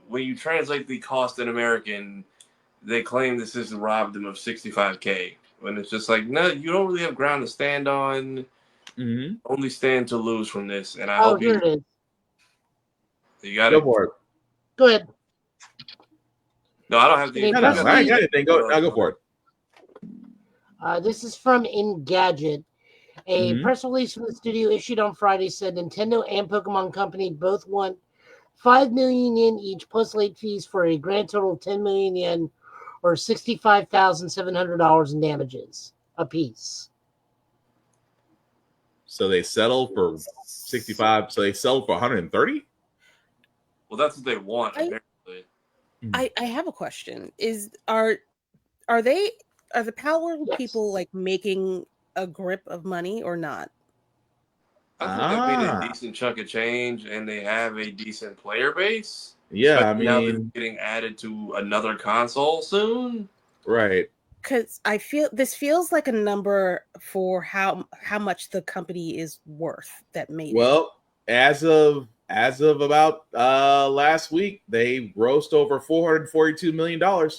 the cost in American, they claim this has robbed them of $65K. When it's just like, no, you don't really have ground to stand on. Mm-hmm. Only stand to lose from this. And I Oh, hope here it is. You got Go it. for it. Go ahead. No, I don't have the. I ain't got anything. I'll go for it. This is from Engadget. A press release from the studio issued on Friday said Nintendo and Pokemon Company both won 5 million yen each plus late fees for a grand total of 10 million yen or $65,700 in damages apiece. So they settled for 65. So they settled for 130. Well, that's what they want. Apparently. I have a question. Are the Power World people like making a grip of money or not? I think they made a decent chunk of change, and they have a decent player base. Yeah, especially now they're getting added to another console soon. Right. Because I feel this feels like a number for how much the company is worth that made it. Well, as of about last week, they grossed over $442 million.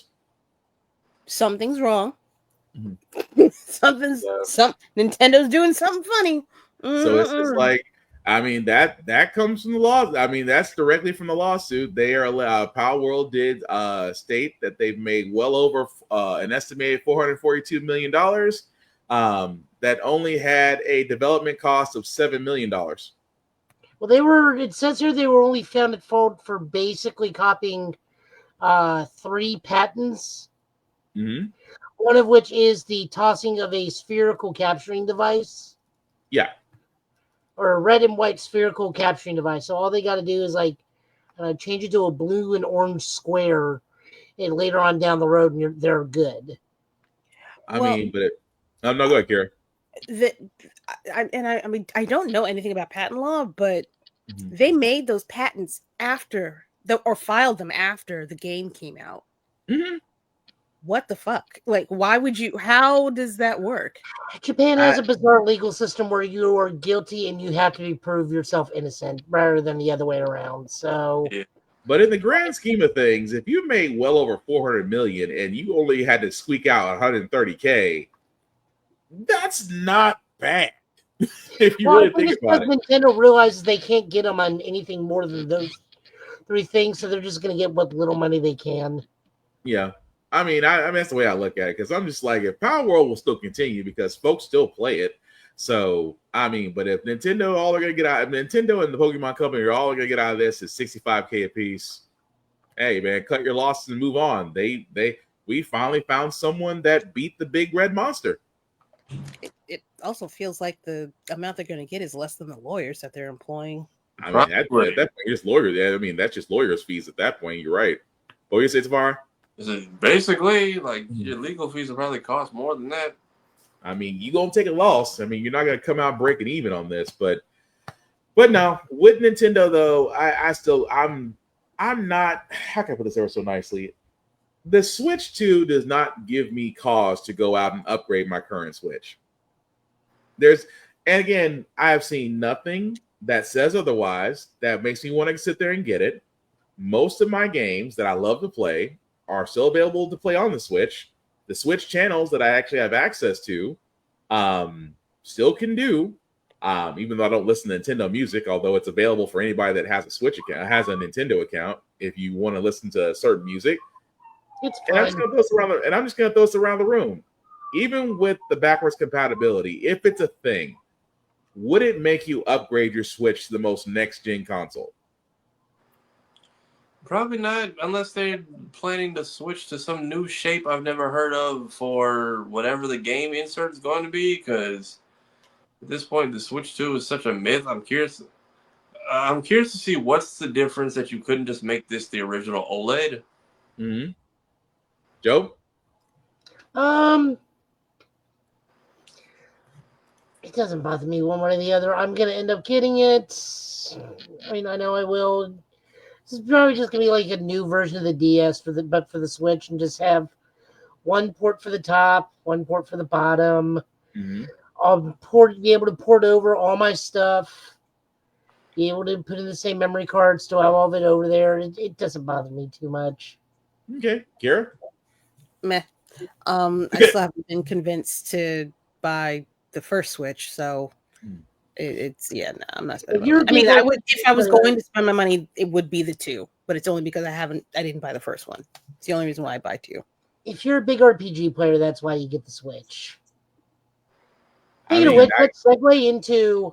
Something's wrong. Nintendo's doing something funny. So it's just like, I mean, that comes from the law. I mean, that's directly from the lawsuit. They are Power World did state that they've made well over an estimated $442 million. That only had a development cost of $7 million. Well, it says here they were only found at fault for basically copying 3 patents. Mm-hmm. One of which is the tossing of a spherical capturing device. Yeah. Or a red and white spherical capturing device. So all they got to do is change it to a blue and orange square, and later on down the road, they're good. I mean, I'm not going, Kira. I mean, I don't know anything about patent law, but they made those patents or filed them after the game came out. Mm-hmm. What the fuck? Like, why would you? How does that work? Japan has a bizarre legal system where you are guilty and you have to prove yourself innocent rather than the other way around. So, but in the grand scheme of things, if you made well over 400 million and you only had to squeak out 130K, that's not bad. If you really think about it, Nintendo realizes they can't get them on anything more than those 3 things, so they're just going to get what little money they can. Yeah. I mean, that's the way I look at it, because I'm just like, if Power World will still continue because folks still play it. So, I mean, but if Nintendo, all they're going to get out, Nintendo and the Pokemon Company are all going to get out of this is $65K a piece. Hey, man, cut your losses and move on. We finally found someone that beat the big red monster. It also feels like the amount they're going to get is less than the lawyers that they're employing. I mean, at that point, just lawyers. Yeah, I mean, that's just lawyers' fees at that point. You're right. What do you say, Tavara? Basically, like, your legal fees will probably cost more than that. I mean, you're going to take a loss. I mean, you're not going to come out breaking even on this, but no, with Nintendo though, I'm not, how can I put this ever so nicely? The Switch 2 does not give me cause to go out and upgrade my current Switch. And again, I have seen nothing that says otherwise that makes me want to sit there and get it. Most of my games that I love to play are still available to play on the Switch. The Switch channels that I actually have access to still can do, even though I don't listen to Nintendo music, although it's available for anybody that has a Switch account, has a Nintendo account, if you want to listen to certain music. It's fine. And I'm just going to throw this around the room. Even with the backwards compatibility, if it's a thing, would it make you upgrade your Switch to the most next-gen console? Probably not, unless they're planning to switch to some new shape I've never heard of for whatever the game insert is going to be, because at this point, the Switch 2 is such a myth. I'm curious to see what's the difference that you couldn't just make this the original OLED. Mm-hmm. Joe? It doesn't bother me one way or the other. I'm going to end up getting it. I mean, I know I will. This is probably just going to be like a new version of the DS for the Switch, and just have one port for the top, one port for the bottom. Mm-hmm. I'll be able to port over all my stuff, be able to put in the same memory card, still have all of it over there. It doesn't bother me too much. Okay. Kira? Meh. I still haven't been convinced to buy the first Switch, so I'm not spending money. I mean, I would, if I was going to spend my money, it would be the 2, but it's only because I didn't buy the first one. It's the only reason why I buy 2. If you're a big RPG player, that's why you get the Switch. Let's segue into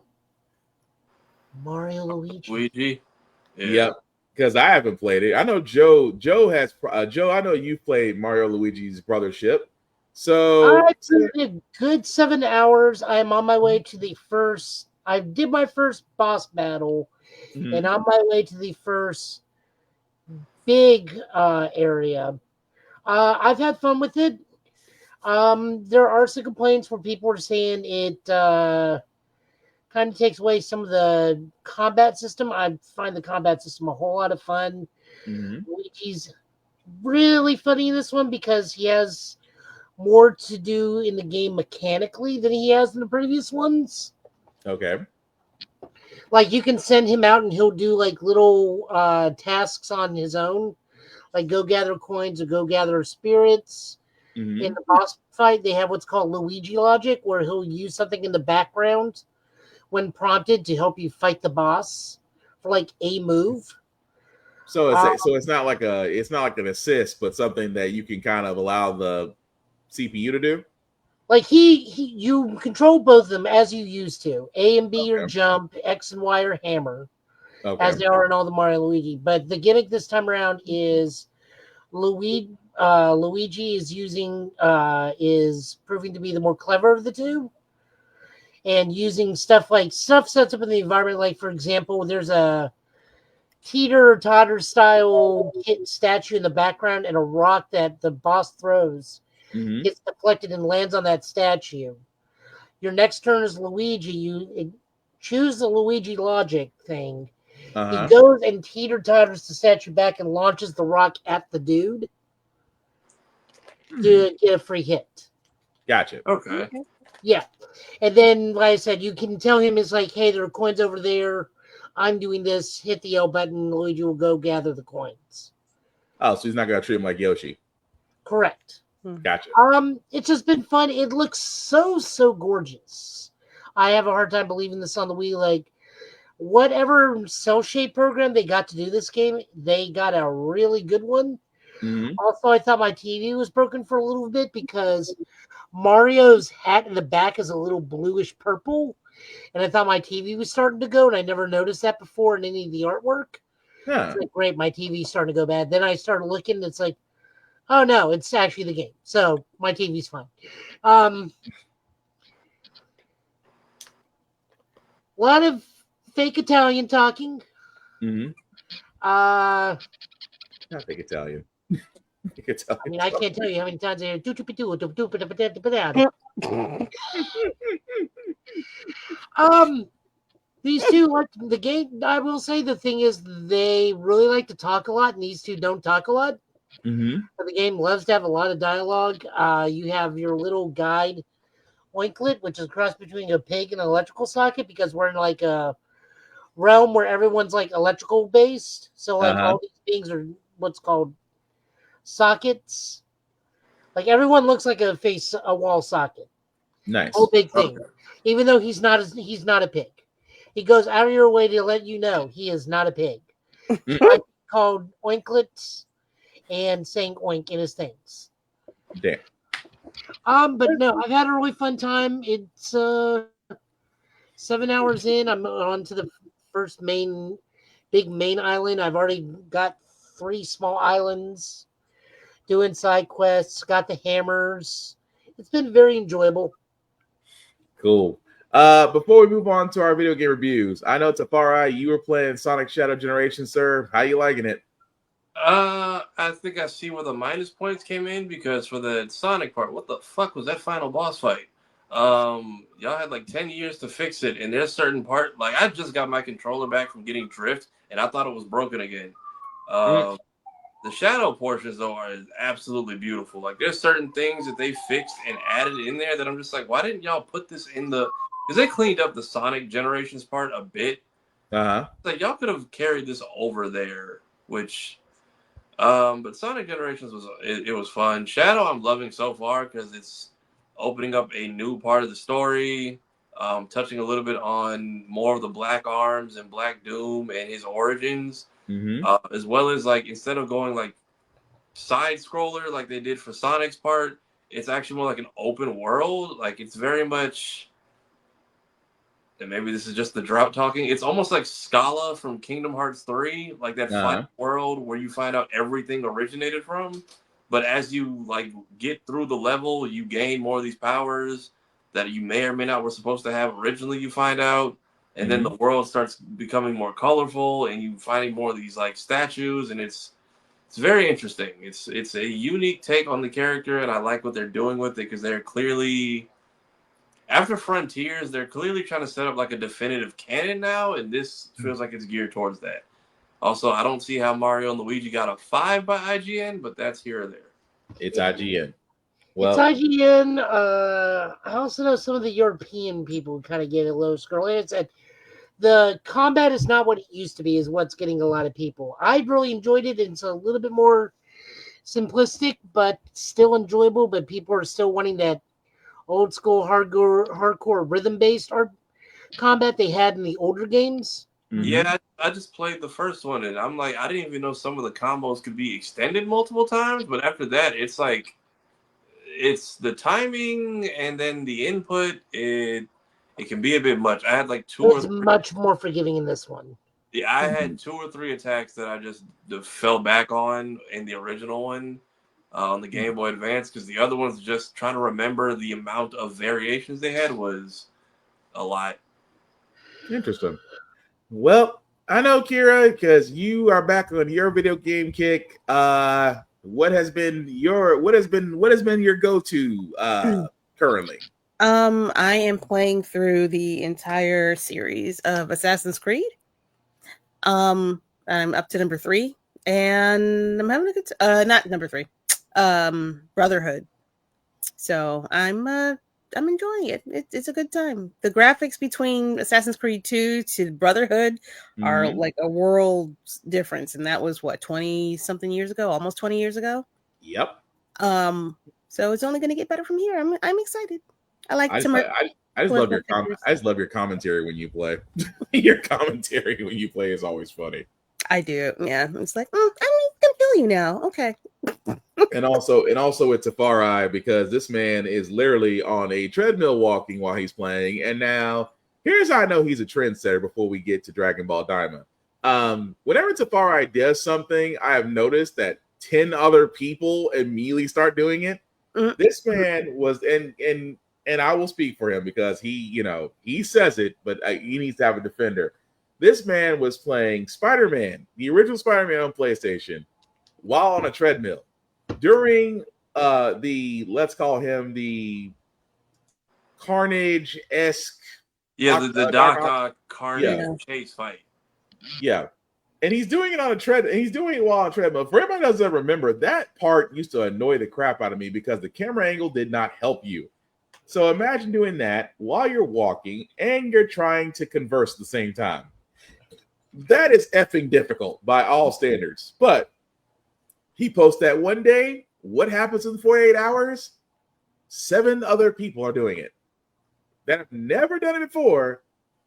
Mario Luigi. Yep. Because I haven't played it. I know Joe has. Joe, I know you've played Mario Luigi's Brothership. So I played a good 7 hours. I'm on my way to the first. I did my first boss battle, and on my way to the first big area. I've had fun with it. There are some complaints where people are saying it kind of takes away some of the combat system. I find the combat system a whole lot of fun. Luigi's really funny in this one because he has more to do in the game mechanically than he has in the previous ones. Okay. Like you can send him out and he'll do like little tasks on his own, like go gather coins or go gather spirits. In the boss fight, they have what's called Luigi logic, where he'll use something in the background when prompted to help you fight the boss for like a move. So it's not like an assist, but something that you can kind of allow the CPU to do. Like you control both of them as you used to. A and B are jump, X and Y are hammer, as they are in all the Mario Luigi. But the gimmick this time around is Luigi is proving to be the more clever of the two, and using stuff sets up in the environment. Like for example, there's a teeter totter style statue in the background, and a rock that the boss throws gets deflected and lands on that statue. Your next turn is Luigi. You choose the Luigi logic thing. He goes and teeter totters the statue back and launches the rock at the dude to get a free hit. Gotcha. Okay. Yeah. And then, like I said, you can tell him it's like, hey, there are coins over there. I'm doing this. Hit the L button. Luigi will go gather the coins. Oh, so he's not going to treat him like Yoshi. Correct. Gotcha. It's just been fun. It looks so gorgeous. I have a hard time believing this on the Wii. Like, whatever cell shade program they got to do this game, they got a really good one. Also, I thought my TV was broken for a little bit because Mario's hat in the back is a little bluish purple, and I thought my TV was starting to go, and I never noticed that before in any of the artwork. It's like, great, my TV's starting to go bad. Then I started looking, and it's like, oh no, it's actually the game. So my TV's fine. A lot of fake Italian talking. Not fake Italian. I mean, I can't tell you how many times I hear these two like the game. I will say the thing is they really like to talk a lot, and these two don't talk a lot. But the game loves to have a lot of dialogue. You have your little guide, Oinklet, which is a cross between a pig and an electrical socket, because we're in like a realm where everyone's like electrical based. So like all these beings are what's called sockets. Like everyone looks like a wall socket. Nice. Whole big thing. Even though he's not a pig. He goes out of your way to let you know he is not a pig. Called Oinklets and saying oink in his things. Damn. But no, I've had a really fun time. It's 7 hours in. I'm on to the first big main island. I've already got 3 small islands, doing side quests, got the hammers. It's been very enjoyable. Cool. Before we move on to our video game reviews, I know Tafari, you were playing Sonic Shadow Generation, sir. How you liking it? I think I see where the minus points came in, because for the Sonic part, what the fuck was that final boss fight? Y'all had like 10 years to fix it, and there's certain part, like I just got my controller back from getting drift, and I thought it was broken again. The shadow portions though are absolutely beautiful. Like there's certain things that they fixed and added in there that I'm just like, why didn't y'all put this in the? Because they cleaned up the Sonic Generations part a bit. Like y'all could have carried this over there, which. But Sonic Generations it was fun. Shadow I'm loving so far because it's opening up a new part of the story, touching a little bit on more of the Black Arms and Black Doom and his origins, as well as like instead of going like side scroller like they did for Sonic's part, it's actually more like an open world. Like it's very much. And maybe this is just the drought talking. It's almost like Scala from Kingdom Hearts 3, like that flat world where you find out everything originated from. But as you like get through the level, you gain more of these powers that you may or may not were supposed to have originally. You find out, and then the world starts becoming more colorful, and you finding more of these like statues, and it's it's very interesting. It's a unique take on the character, and I like what they're doing with it because they're clearly after Frontiers, they're clearly trying to set up like a definitive canon now, and this feels like it's geared towards that. Also, I don't see how Mario and Luigi got a 5 by IGN, but that's here or there. It's IGN. Well, it's IGN. I also know some of the European people kind of gave it a low score. Like I said, the combat is not what it used to be, is what's getting a lot of people. I really enjoyed it. It's a little bit more simplistic, but still enjoyable. But people are still wanting that old school hardcore rhythm-based combat they had in the older games. Yeah, I just played the first one, and I'm like, I didn't even know some of the combos could be extended multiple times. But after that, it's like, it's the timing and then the input. It can be a bit much. I had like It's much more forgiving in this one. Yeah, I had 2 or 3 attacks that I just fell back on in the original one on the Game Boy Advance because the other ones, just trying to remember the amount of variations they had was a lot. Interesting. Well, I know, Kira, because you are back on your video game kick. What has been your go-to currently? I am playing through the entire series of Assassin's Creed. I'm up to number 3, and I'm having a good not number 3. Brotherhood. So I'm enjoying it. It's a good time. The graphics between Assassin's Creed 2 to Brotherhood are like a world difference, and that was what, 20-something years ago, almost 20 years ago. Yep. So it's only going to get better from here. I'm excited. I just love your I just love your commentary when you play. Your commentary when you play is always funny. I do. Yeah. It's like, I can feel you now. Okay. and also with Tafari, because this man is literally on a treadmill walking while he's playing. And now here's how I know he's a trendsetter before we get to Dragon Ball Daima. Whenever Tafari does something, I have noticed that 10 other people immediately start doing it. This man was and I will speak for him because he says it, but he needs to have a defender. This man was playing Spider-Man, the original Spider-Man on PlayStation, while on a treadmill during let's call him the Carnage-esque. Yeah, the Doc Ock Carnage chase fight. Yeah. And he's doing it on a treadmill. He's doing it while on a treadmill. For everybody who doesn't remember, that part used to annoy the crap out of me because the camera angle did not help you. So imagine doing that while you're walking and you're trying to converse at the same time. That is effing difficult by all standards. But he posts that one day. What happens in 48 hours? 7 other people are doing it that have never done it before.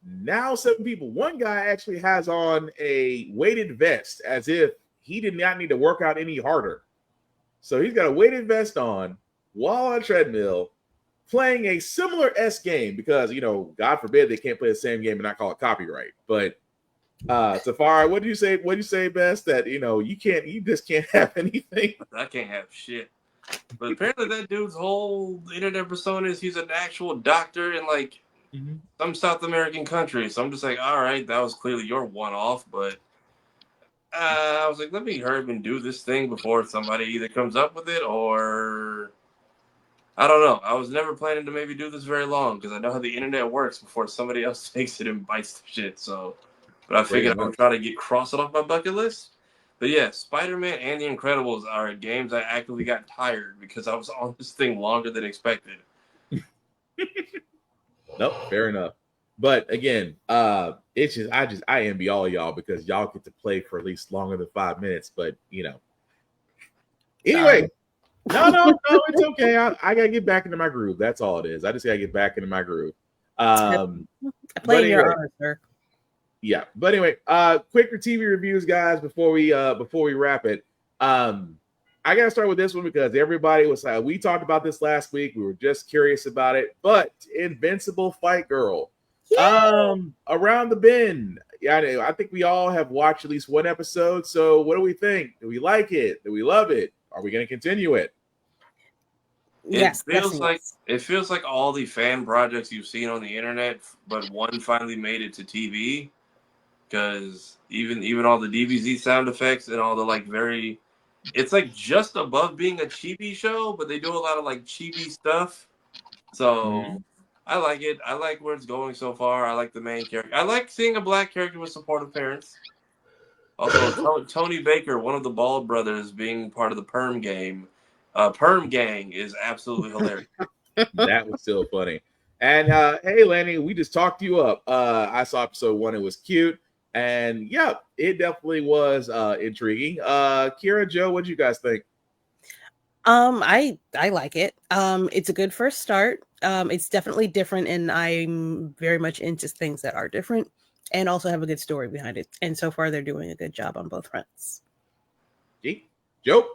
Now 7 people. One guy actually has on a weighted vest as if he did not need to work out any harder. So he's got a weighted vest on while on a treadmill playing a similar S game because, God forbid they can't play the same game and not call it copyright. But Safari, what did you say? What did you say best? That you just can't have anything. I can't have shit. But apparently that dude's whole internet persona is he's an actual doctor in like some South American country. So I'm just like, all right, that was clearly your one-off. But I was like, let me hurry and do this thing before somebody either comes up with it or I don't know. I was never planning to maybe do this very long because I know how the internet works before somebody else takes it and bites the shit. So, but I figured I would try to cross it off my bucket list. But yeah, Spider-Man and The Incredibles are games I actively got tired because I was on this thing longer than expected. Nope, fair enough. But again, it's just I envy all y'all because y'all get to play for at least longer than 5 minutes. But anyway, no, it's okay. I gotta get back into my groove. That's all it is. I just gotta get back into my groove. I play your honor, sir. Yeah, but anyway, quicker TV reviews, guys. Before we wrap it, I gotta start with this one because everybody was we talked about this last week. We were just curious about it, but Invincible Fight Girl, Around the Bend. Yeah, I think we all have watched at least one episode. So, what do we think? Do we like it? Do we love it? Are we gonna continue it? It feels like all the fan projects you've seen on the internet, but one finally made it to TV. Because even all the DBZ sound effects and all the like very it's like just above being a chibi show, but they do a lot of like chibi stuff. So I like it. I like where it's going so far. I like the main character. I like seeing a black character with supportive parents. Also, Tony Baker, one of the Bald brothers, being part of the Perm Gang. Perm Gang is absolutely hilarious. That was still funny. And hey, Lanny, we just talked you up. I saw episode 1; it was cute, and yeah, it definitely was intriguing. Kira, Joe, what do you guys think? I like it. It's a good first start. It's definitely different, and I'm very much into things that are different and also have a good story behind it. And so far, they're doing a good job on both fronts. Joe?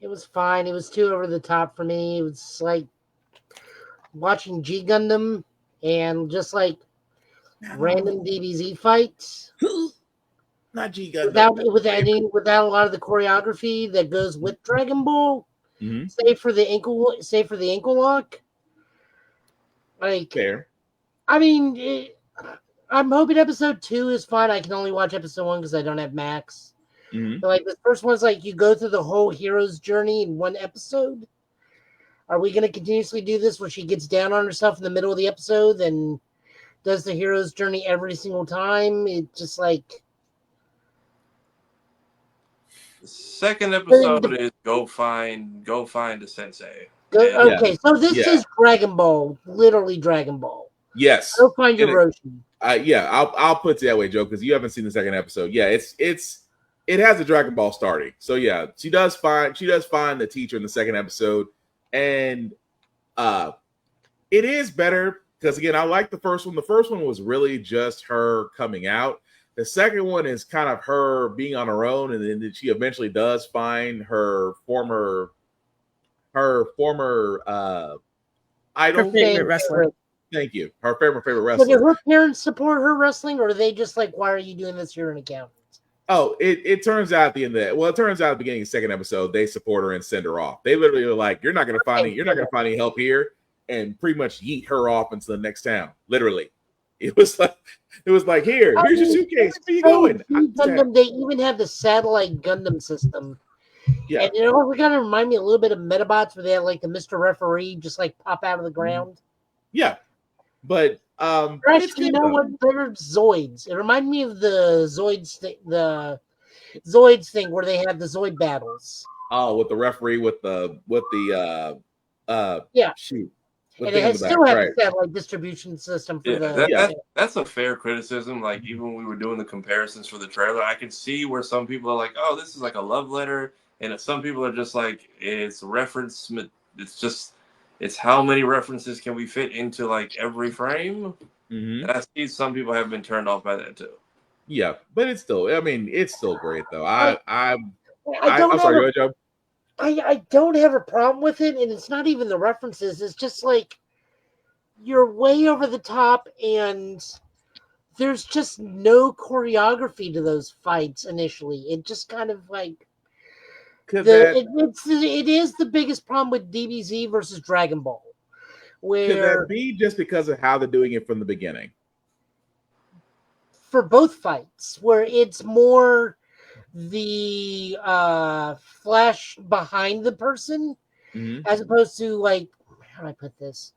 It was fine. It was too over the top for me. It was like watching G Gundam and just like random DBZ fights. Not G Gundam. Without a lot of the choreography that goes with Dragon Ball. Save for the ankle lock. Like, fair. I mean, I'm hoping episode 2 is fine. I can only watch episode 1 because I don't have Max. So like the first one's like you go through the whole hero's journey in one episode. Are we going to continuously do this where she gets down on herself in the middle of the episode and does the hero's journey every single time? It just like. Second episode is go find a sensei. Okay, so this is Dragon Ball, literally Dragon Ball. Yes. Go find your Roshi. I'll put it that way, Joe, because you haven't seen the second episode. Yeah, it has a Dragon Ball starting. So yeah, she does find the teacher in the second episode, and it is better because again, I like the first one. The first one was really just her coming out. The second one is kind of her being on her own, and then she eventually does find her former idol. Her favorite wrestler. Thank you. Her favorite wrestler. So do her parents support her wrestling, or are they just like, why are you doing this? You're an accountant. Oh, it turns out at the end of that. Well, it turns out at the beginning of the second episode, they support her and send her off. They literally are like, you're not gonna find any help here, and pretty much yeet her off into the next town. Literally. It was like here's your suitcase. Where you going? Gundam, they even have the satellite Gundam system. Yeah. And you know what, kind of remind me a little bit of Metabots where they have like the Mr. Referee just like pop out of the ground. Yeah. But actually, you know what? Better Zoids. It reminded me of the Zoids thing where they have the Zoid battles. Oh, with the referee with the shoot. And it still has a satellite distribution system for that's a fair criticism. Like even when we were doing the comparisons for the trailer, I can see where some people are like, "Oh, this is like a love letter," and some people are just like, "It's reference. It's how many references can we fit into like every frame?" And I see some people have been turned off by that too. Yeah, but it's still great though. I'm sorry, go ahead, Joe. I don't have a problem with it, and it's not even the references. It's just like you're way over the top, and there's just no choreography to those fights initially. It just kind of like it is the biggest problem with DBZ versus Dragon Ball. Could that be just because of how they're doing it from the beginning? For both fights, where it's more the flash behind the person as opposed to like, how do I put this?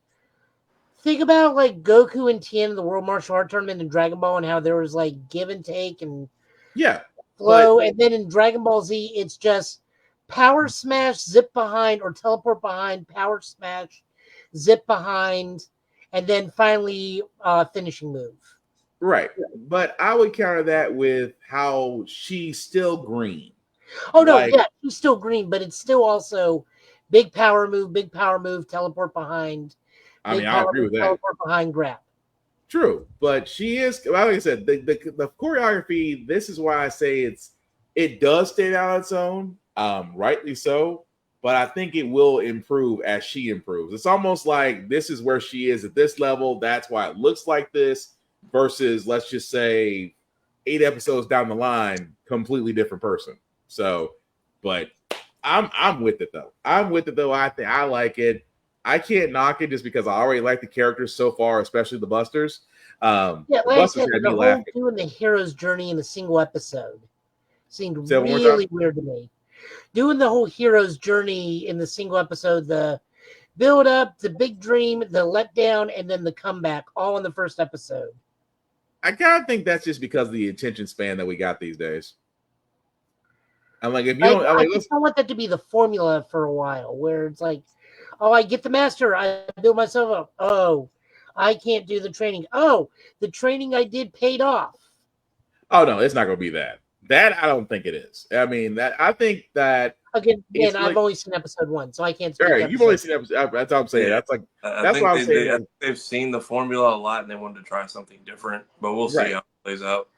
Think about like Goku and Tien in the World Martial Art Tournament in Dragon Ball and how there was like give and take and flow, and then in Dragon Ball Z it's just power smash, zip behind, or teleport behind, power smash, zip behind, and then finally finishing move. Right. But I would counter that with how she's still green. Oh, no. Yeah, she's still green, but it's still also big power move, teleport behind. I mean, I agree with that. Teleport behind, grab. True. But she is, like I said, the choreography, this is why I say it does stand out on its own, rightly so. But I think it will improve as she improves. It's almost like this is where she is at this level. That's why it looks like this. Versus, let's just say, 8 episodes down the line, completely different person. So, but I'm with it though. I think I like it. I can't knock it just because I already like the characters so far, especially the Busters. Like I said, the whole doing the hero's journey in a single episode seemed really weird to me. doing the whole hero's journey in the single episode, the build up, the big dream, the letdown, and then the comeback, all in the first episode. I kind of think that's just because of the attention span that we got these days. I'm like, if you don't, I just don't want that to be the formula for a while, where it's like, oh, I get the master, I build myself up. Oh, I can't do the training. Oh, the training I did paid off. Oh no, it's not going to be that. That I don't think it is. I mean, that I think that again. I've only seen episode 1, so I can't. Right, you've only seen episode. That's what I'm saying. Yeah. That's like I think what I'm saying. they've seen the formula a lot and they wanted to try something different, but we'll see how it plays out.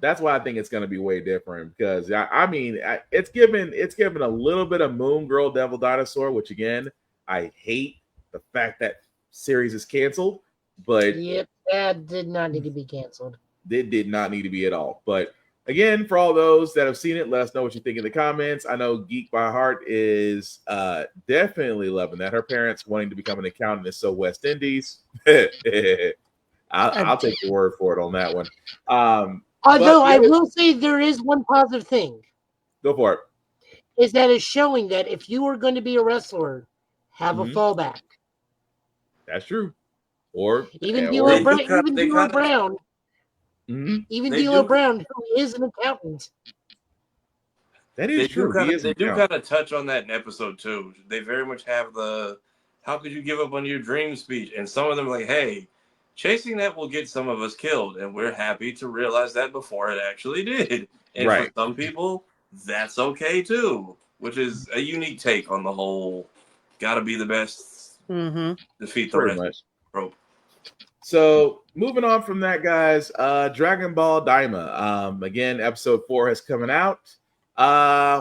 That's why I think it's going to be way different because I mean it's given a little bit of Moon Girl Devil Dinosaur, which again I hate the fact that series is canceled, but yep, that did not need to be canceled. It did not need to be at all. But again, for all those that have seen it, let us know what you think in the comments. I know Geek by Heart is definitely loving that. Her parents wanting to become an accountant is so West Indies. I'll take your word for it on that one. Although I will say there is one positive thing. Go for it. Is that it's showing that if you are going to be a wrestler, have a fallback. That's true. Or even D'Lo Brown, even D'Lo Brown, who is an accountant. That is true. They do kind of touch on that in episode 2. They very much have the "how could you give up on your dream" speech, and some of them are like, "Hey, chasing that will get some of us killed, and we're happy to realize that before it actually did." And for some people, that's okay too, which is a unique take on the whole "gotta be the best, defeat the rest" trope. So moving on from that, guys, Dragon Ball Daima. Again, episode 4 has coming out.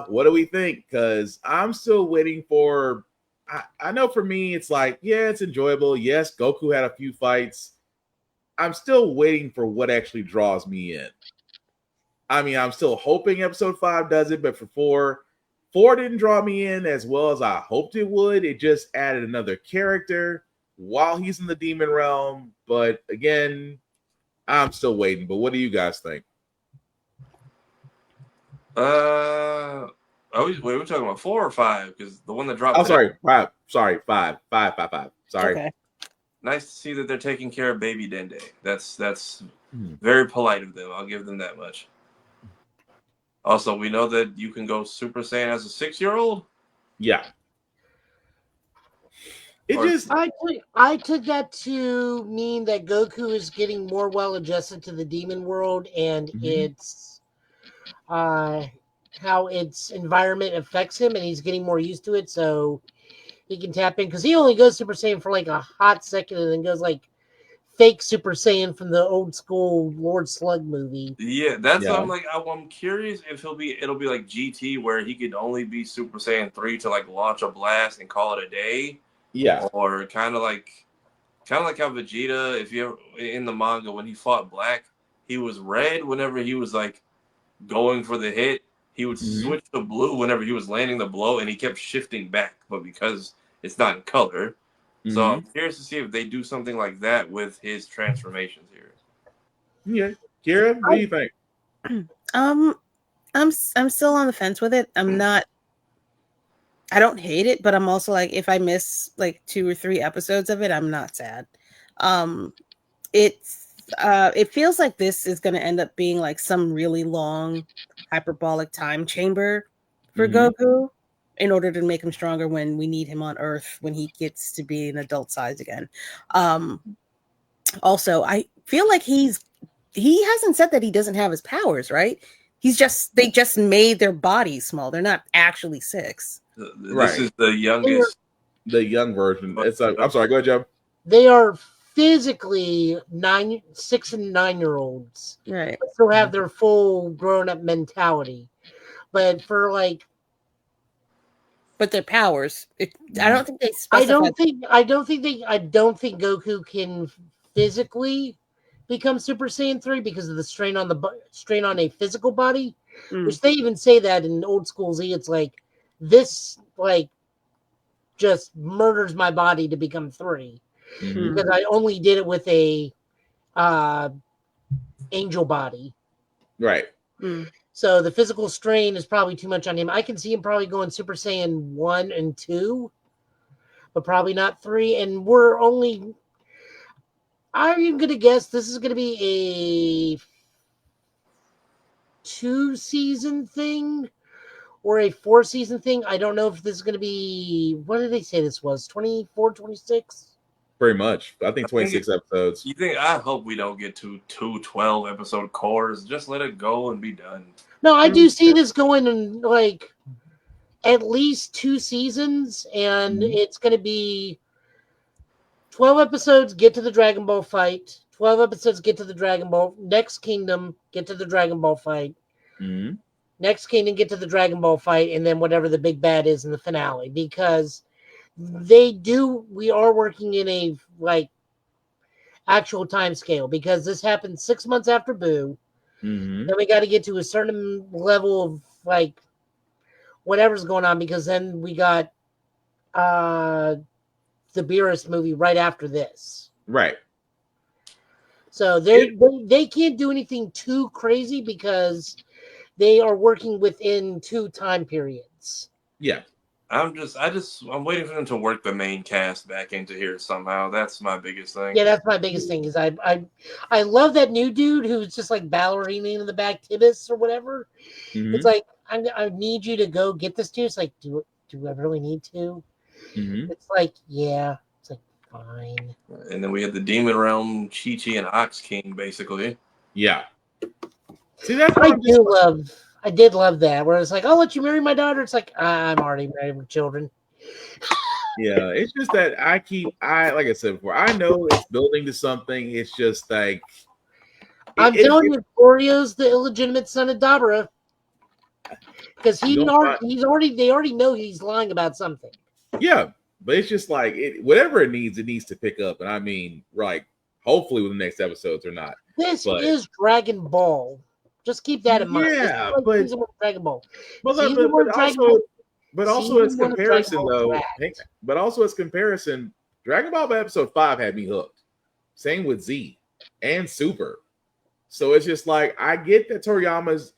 What do we think? Because I'm still waiting for. I know for me, it's like, yeah, it's enjoyable. Yes, Goku had a few fights. I'm still waiting for what actually draws me in. I mean, I'm still hoping episode 5 does it, but for 4 didn't draw me in as well as I hoped it would. It just added another character while he's in the demon realm. But again, I'm still waiting. But what do you guys think? We're talking about 4 or 5? Because the one that dropped. Oh, sorry, 5. Sorry, 5. 5. Sorry. Okay. Nice to see that they're taking care of Baby Dende. That's very polite of them. I'll give them that much. Also, we know that you can go Super Saiyan as a 6-year-old. Yeah. I took that to mean that Goku is getting more well adjusted to the demon world and its how its environment affects him, and he's getting more used to it, so he can tap in, because he only goes Super Saiyan for like a hot second and then goes like fake Super Saiyan from the old school Lord Slug movie. Yeah, that's what I'm like. I'm curious if it'll be like GT, where he could only be Super Saiyan 3 to like launch a blast and call it a day. Yeah. Or kind of like how Vegeta, if you ever in the manga, when he fought Black, he was red whenever he was like going for the hit. He would switch to blue whenever he was landing the blow, and he kept shifting back, but because it's not in color. So I'm curious to see if they do something like that with his transformations here. Yeah. Kira, what do you think? I'm still on the fence with it. I don't hate it, but I'm also like, if I miss like 2 or 3 episodes of it, I'm not sad. It feels like this is going to end up being like some really long hyperbolic time chamber for Goku in order to make him stronger when we need him on Earth, when he gets to be an adult size again. Also, I feel like he hasn't said that he doesn't have his powers, right? They just made their bodies small. They're not actually 6. This is the youngest. The young version. I'm sorry, go ahead, Joe. They are physically 6 and 9-year-olds. Right. But still have their full grown-up mentality. But for like, but their powers, I don't think they specify. I don't think Goku can physically become Super Saiyan 3 because of the strain on a physical body. Which they even say that in old school Z. It's like, this like just murders my body to become 3 because I only did it with a angel body. Right. So the physical strain is probably too much on him. I can see him probably going Super Saiyan 1 and 2, but probably not 3. And I'm going to guess this is going to be a 2-season thing or a 4-season thing. I don't know if this is going to be, what did they say this was? 24, 26? Pretty much. I think 26 episodes. I hope we don't get to 2 12-episode cores. Just let it go and be done. No, I do see this going in like at least 2 seasons, and it's going to be 12 episodes, get to the Dragon Ball fight. 12 episodes, get to the Dragon Ball. Next Kingdom, get to the Dragon Ball fight. Next Kingdom, get to the Dragon Ball fight, and then whatever the big bad is in the finale. Because we are working in a like actual time scale, because this happened 6 months after Boo. Then we got to get to a certain level of like whatever's going on, because then we got the Beerus movie right after this. Right. So they can't do anything too crazy because they are working within 2 time periods. Yeah. I'm waiting for them to work the main cast back into here somehow. That's my biggest thing. Yeah, that's my biggest thing. Is I love that new dude who's just like ballerina in the back, Tibbs or whatever. It's like I need you to go get this dude. It's like, do I really need to? It's like, yeah. It's like, fine. And then we had the Demon Realm, Chi-Chi, and Ox King, basically. Yeah. See, that's I did love that, where it's like, I'll let you marry my daughter. It's like, I'm already married with children. Yeah, it's just that like I said before, I know it's building to something. It's just like I'm telling you, Orio's the illegitimate son of Dabra. Because they already know he's lying about something. Yeah, but it's just like whatever it needs to pick up. And I mean, like, hopefully with the next episodes or not. This is Dragon Ball. Just keep that in mind. Yeah, but Dragon Ball. But also as comparison though. But also as comparison, Dragon Ball episode 5 had me hooked. Same with Z and Super. So it's just like I get that Toriyama's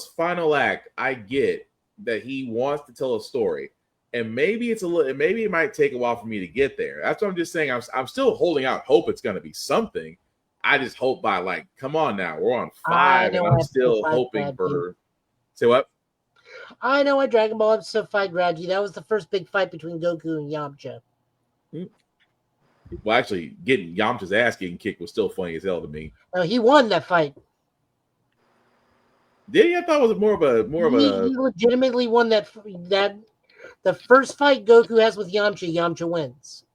final act. I get that he wants to tell a story, and maybe it might take a while for me to get there. That's what I'm just saying. I'm still holding out hope it's going to be something. I just hope by like, come on now, we're on 5, and I'm still hoping for. Say what? I know why Dragon Ball episode 5 grabbed you. That was the first big fight between Goku and Yamcha. Well, actually, getting Yamcha's ass getting kicked was still funny as hell to me. No, he won that fight. Did he? I thought it was more of a. He legitimately won that. The first fight Goku has with Yamcha wins.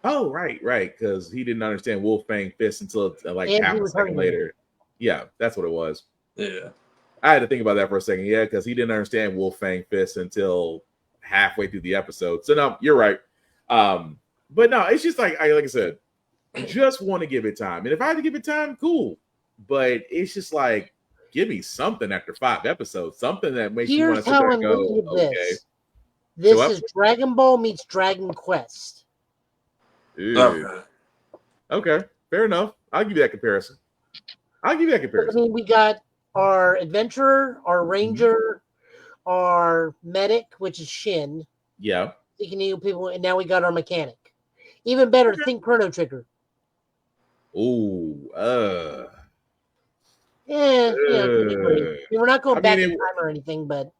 Oh, right, because he didn't understand Wolfang Fist until like half a second later. Yeah, that's what it was. Yeah. I had to think about that for a second. Yeah, because he didn't understand Wolfang Fist until halfway through the episode. So no, you're right. But no, it's just like I said, just want to give it time. And if I had to give it time, cool. But it's just like, give me something after 5 episodes, something that makes you want to sit there and go, okay. This is Dragon Ball meets Dragon Quest. Okay, fair enough. I'll give you that comparison. I mean, we got our adventurer, our ranger, our medic, which is Shin. Yeah. He can heal people, and now we got our mechanic. Even better, think Chrono Trigger. Ooh, yeah. We're not going back in time or anything, but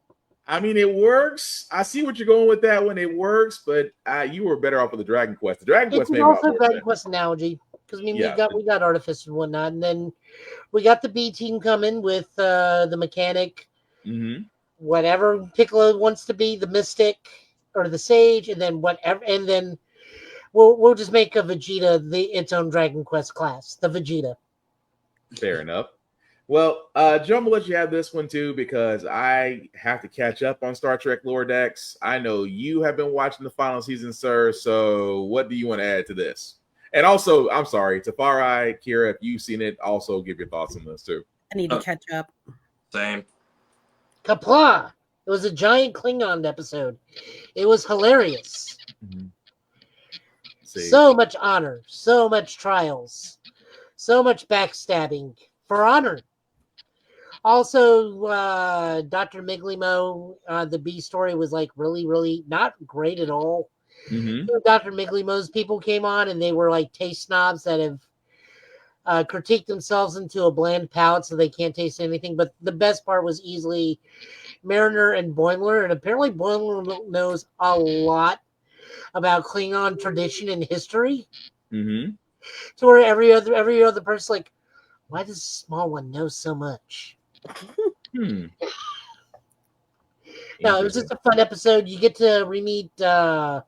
I mean, it works. I see what you're going with that one. It works, but you were better off with the Dragon Quest. The Dragon Quest made also a Dragon Quest analogy, because I mean, we got Artifice and whatnot, and then we got the B team coming with the mechanic, whatever Piccolo wants to be, the Mystic or the Sage, and then whatever, and then we'll just make a Vegeta its own Dragon Quest class, the Vegeta. Fair enough. Well, Joe, I'm gonna let you have this one too, because I have to catch up on Star Trek Lower Decks. I know you have been watching the final season, sir. So what do you want to add to this? And also, I'm sorry, Tafari, Kira, if you've seen it, also give your thoughts on this too. I need to catch up. Same. Kapla! It was a giant Klingon episode. It was hilarious. So much honor, so much trials, so much backstabbing for honor. Also, Dr. Miglimo, the B story was like really, really not great at all. Mm-hmm. Dr. Miglimo's people came on and they were like taste snobs that have critiqued themselves into a bland palate so they can't taste anything. But the best part was easily Mariner and Boimler. And apparently Boimler knows a lot about Klingon tradition and history. Mm-hmm. To where every other person's like, why does the small one know so much? Hmm. No, it was just a fun episode. You get to re-meet Targ,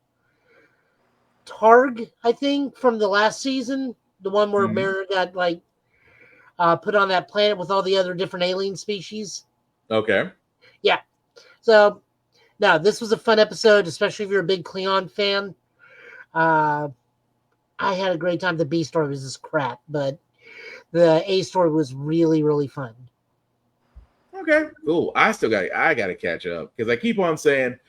I think, from the last season. The one where Mariner got like put on that planet with all the other different alien species. Okay. Yeah. So, no, this was a fun episode, especially if you're a big Klingon fan. I had a great time. The B story was just crap, but the A story was really, really fun. Okay. Cool. I gotta catch up because I keep on saying,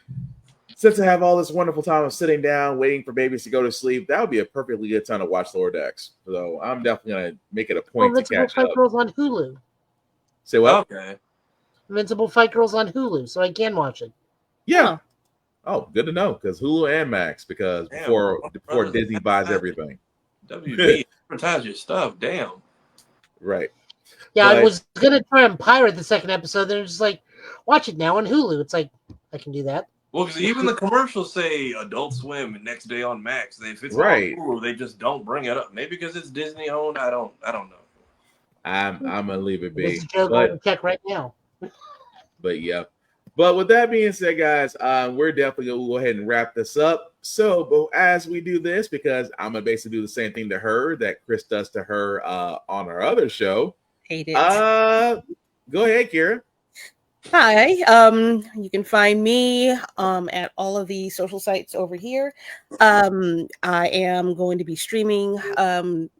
since I have all this wonderful time of sitting down waiting for babies to go to sleep, that would be a perfectly good time to watch Lower Decks. So I'm definitely gonna make it a point to catch Fight up. Girls on Hulu. Say what? Okay. Invincible Fight Girls on Hulu, so I can watch it. Yeah. Oh, good to know because Hulu and Max because before Disney buys everything. WB advertise your stuff. Damn. Right. Yeah, I was gonna try and pirate the second episode. Then it's just like, watch it now on Hulu. It's like I can do that. Well, because even the commercials say Adult Swim and next day on Max. If it's right, on Hulu, they just don't bring it up. Maybe because it's Disney owned. I don't know. I'm gonna leave it be. But check right now. But yeah. But with that being said, guys, we're definitely gonna go ahead and wrap this up. So, but as we do this, because I'm gonna basically do the same thing to her that Chris does to her on our other show. Hate it. Go ahead, Kira. Hi. You can find me at all of the social sites over here. I am going to be streaming. I'm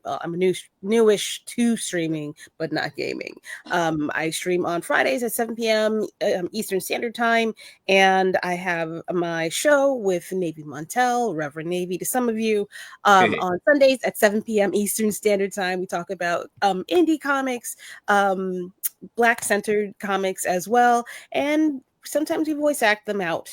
newish to streaming, but not gaming. I stream on Fridays at 7 p.m. Eastern Standard Time, and I have my show with Navy Montel, Reverend Navy to some of you, on Sundays at 7 p.m. Eastern Standard Time. We talk about indie comics, Black-centered comics as well, and sometimes we voice act them out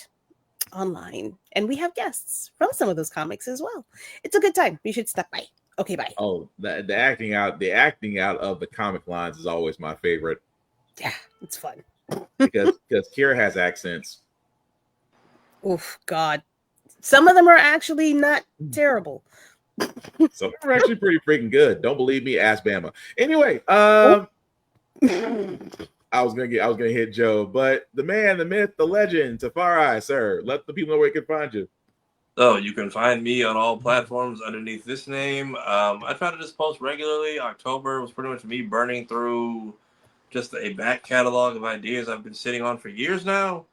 online, and we have guests from some of those comics as well. It's a good time. You should stop by. Okay, bye. Oh, the acting out of the comic lines is always my favorite. Yeah, it's fun because Kira has accents. Oof, God, some of them are actually not terrible. Some are actually pretty freaking good. Don't believe me? Ask Bama. Anyway, I was gonna hit Joe, but the man, the myth, the legend, Tafari, sir, let the people know where you can find you. So you can find me on all platforms underneath this name. I try to just post regularly. October was pretty much me burning through just a back catalog of ideas I've been sitting on for years now.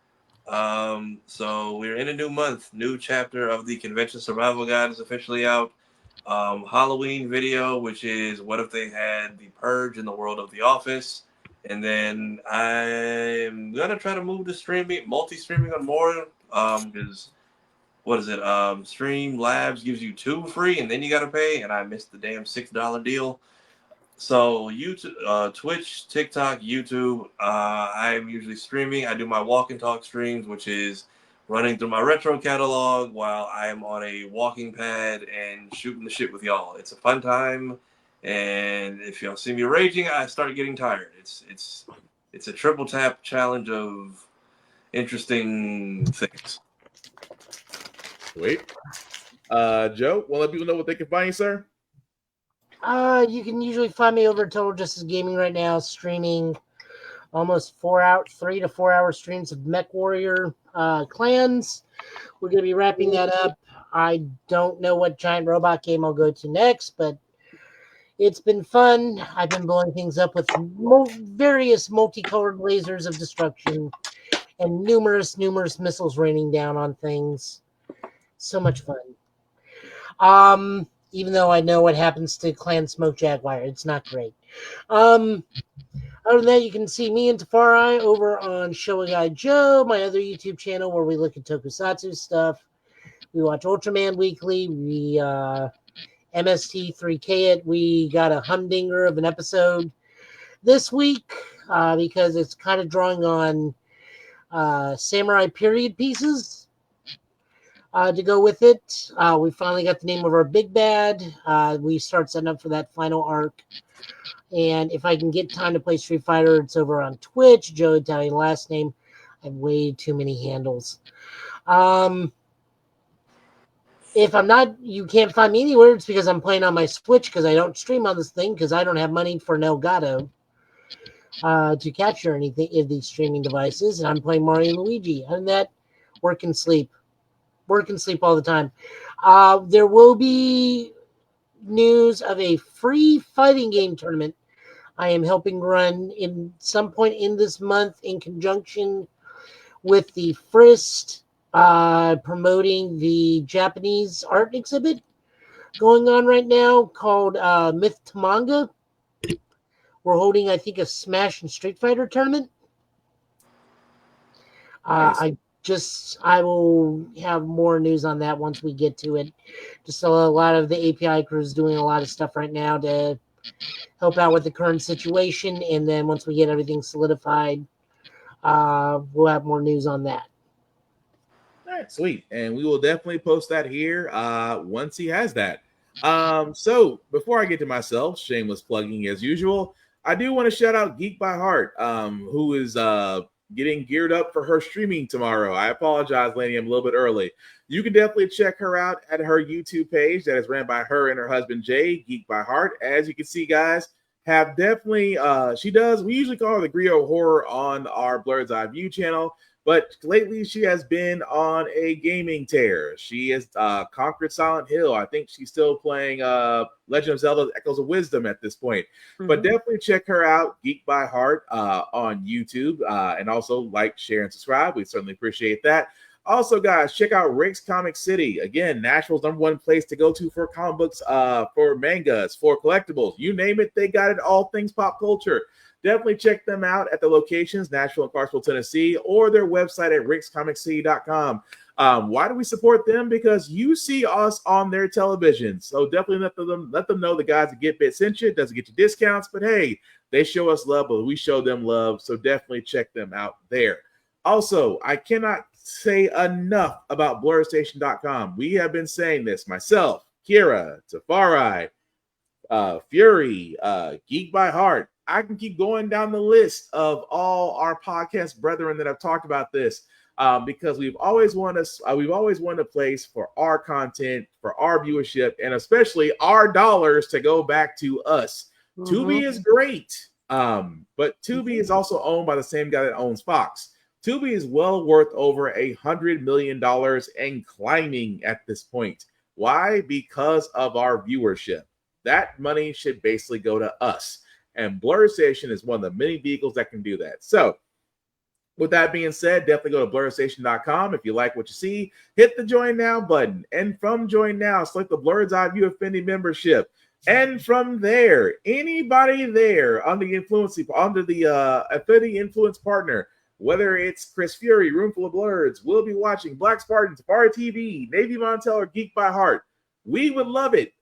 So we're in a new month. New chapter of the Convention Survival Guide is officially out. Halloween video, which is what if they had the Purge in the world of The Office. And then I'm gonna try to move to streaming, multi-streaming on more, because what is it? Stream Labs gives you 2 free, and then you gotta pay. And I missed the damn $6 deal. So YouTube, Twitch, TikTok, YouTube. I'm usually streaming. I do my walk and talk streams, which is running through my retro catalog while I am on a walking pad and shooting the shit with y'all. It's a fun time. And if y'all see me raging, I start getting tired. It's a triple tap challenge of interesting things. Wait, Joe, want to let people know what they can find you, sir? You can usually find me over at Total Justice Gaming right now, streaming almost 3 to 4 hour streams of Mech Warrior clans. We're going to be wrapping that up. I don't know what giant robot game I'll go to next, but it's been fun. I've been blowing things up with various multicolored lasers of destruction and numerous missiles raining down on things. So much fun. Even though I know what happens to Clan Smoke Jaguar, it's not great. Other than that, you can see me and Tafari over on Show a Guy Joe, my other YouTube channel where we look at tokusatsu stuff. We watch Ultraman Weekly. We MST3K it. We got a humdinger of an episode this week. because it's kind of drawing on samurai period pieces to go with it. We finally got the name of our big bad. We start setting up for that final arc. And if I can get time to play Street Fighter, it's over on Twitch. Joe Italian last name. I have way too many handles. If I'm not, you can't find me anywhere. It's because I'm playing on my Switch because I don't stream on this thing because I don't have money for an Elgato to capture anything in these streaming devices. And I'm playing Mario and Luigi. Other than that, work and sleep. Work and sleep all the time. There will be news of a free fighting game tournament I am helping run in some point in this month in conjunction with the FRIST promoting the Japanese art exhibit going on right now called Myth to Manga. We're holding, I think, a Smash and Street Fighter tournament. Nice. I will have more news on that once we get to it. Just a lot of the API crew is doing a lot of stuff right now to help out with the current situation. And then once we get everything solidified, we'll have more news on that. All right, sweet. And we will definitely post that here once he has that. So before I get to myself, shameless plugging as usual, I do want to shout out Geek by Heart, who is getting geared up for her streaming tomorrow. I apologize, Laney, I'm a little bit early. You can definitely check her out at her YouTube page that is ran by her and her husband, Jay, Geek by Heart. As you can see, guys, have definitely, we usually call her the Griot Horror on our Blurred's Eye View channel, but lately she has been on a gaming tear. She has conquered Silent Hill. I think she's still playing Legend of Zelda Echoes of Wisdom at this point. Mm-hmm. But definitely check her out, Geek by Heart, on YouTube. And also like, share, and subscribe. We certainly appreciate that. Also, guys, check out Rick's Comic City. Again, Nashville's #1 place to go to for comic books, for mangas, for collectibles. You name it, they got it, all things pop culture. Definitely check them out at the locations, Nashville and Clarksville, Tennessee, or their website at rickscomiccity.com. Why do we support them? Because you see us on their television. So definitely let them know the guys at Get Bit sent you. It doesn't get you discounts, but hey, they show us love, but we show them love. So definitely check them out there. Also, I cannot say enough about BlurStation.com. We have been saying this, myself, Kira, Tafari, Fury, Geek by Heart. I can keep going down the list of all our podcast brethren that have talked about this, because we've always wanted a place for our content, for our viewership, and especially our dollars to go back to us. Mm-hmm. Tubi is great, but Tubi is also owned by the same guy that owns Fox. Tubi is well worth over $100 million and climbing at this point. Why? Because of our viewership. That money should basically go to us. And BlurStation is one of the many vehicles that can do that. So, with that being said, definitely go to BlurStation.com. If you like what you see, hit the Join Now button. And from Join Now, select the Blurred's Eye View Affinity membership. And from there, anybody there under the Affinity Influence Partner, whether it's Chris Fury, Roomful of Blurs, we'll be watching Black Spartan, Safari TV, Navy Montel, or Geek by Heart. We would love it.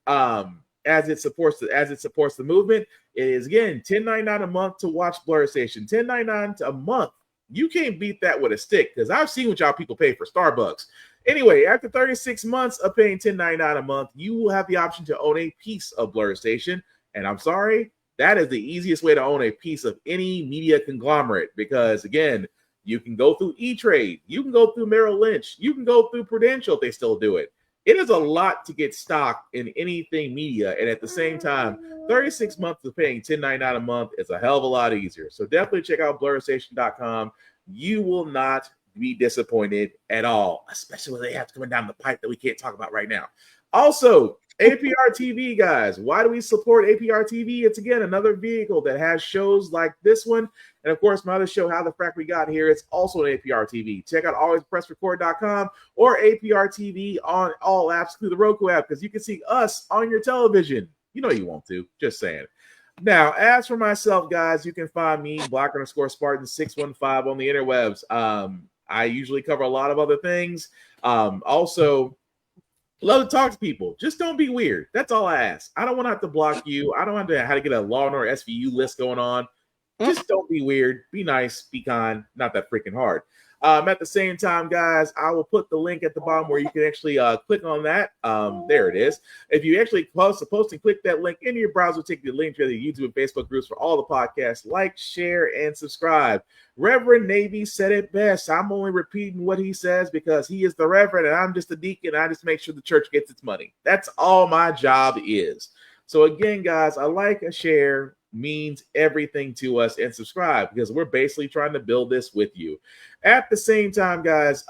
As it supports the movement. It is, again, $10.99 a month to watch BlurStation. $10.99 a month. You can't beat that with a stick, because I've seen what y'all people pay for Starbucks. Anyway, after 36 months of paying $10.99 a month, you will have the option to own a piece of BlurStation. And I'm sorry, that is the easiest way to own a piece of any media conglomerate, because, again, you can go through E-Trade, you can go through Merrill Lynch, you can go through Prudential if they still do it. It is a lot to get stock in anything media, and at the same time, 36 months of paying $10.99 a month is a hell of a lot easier. So definitely check out BlurStation.com. You will not be disappointed at all, especially when they have to come down the pipe that we can't talk about right now. Also, APR TV, guys. Why do we support APR TV? It's, again, another vehicle that has shows like this one. And, of course, my other show, How the Frack We Got Here, it's also an APR TV. Check out alwayspressrecord.com or APR TV on all apps through the Roku app, because you can see us on your television. You know you want to. Just saying. Now, as for myself, guys, you can find me, Black_Spartan615 on the interwebs. I usually cover a lot of other things. Also, love to talk to people. Just don't be weird. That's all I ask. I don't want to have to block you. I don't want to have to get a Law and Order SVU list going on. Just don't be weird. Be nice. Be kind. Not that freaking hard. At the same time, guys, I will put the link at the bottom where you can actually click on that. There it is. If you actually post and click that link in your browser, take the link to the YouTube and Facebook groups for all the podcasts. Like, share, and subscribe. Reverend Navy said it best. I'm only repeating what he says because he is the Reverend and I'm just a deacon. I just make sure the church gets its money. That's all my job is. So again, guys, a like, a share means everything to us, and subscribe because we're basically trying to build this with you. At the same time, guys,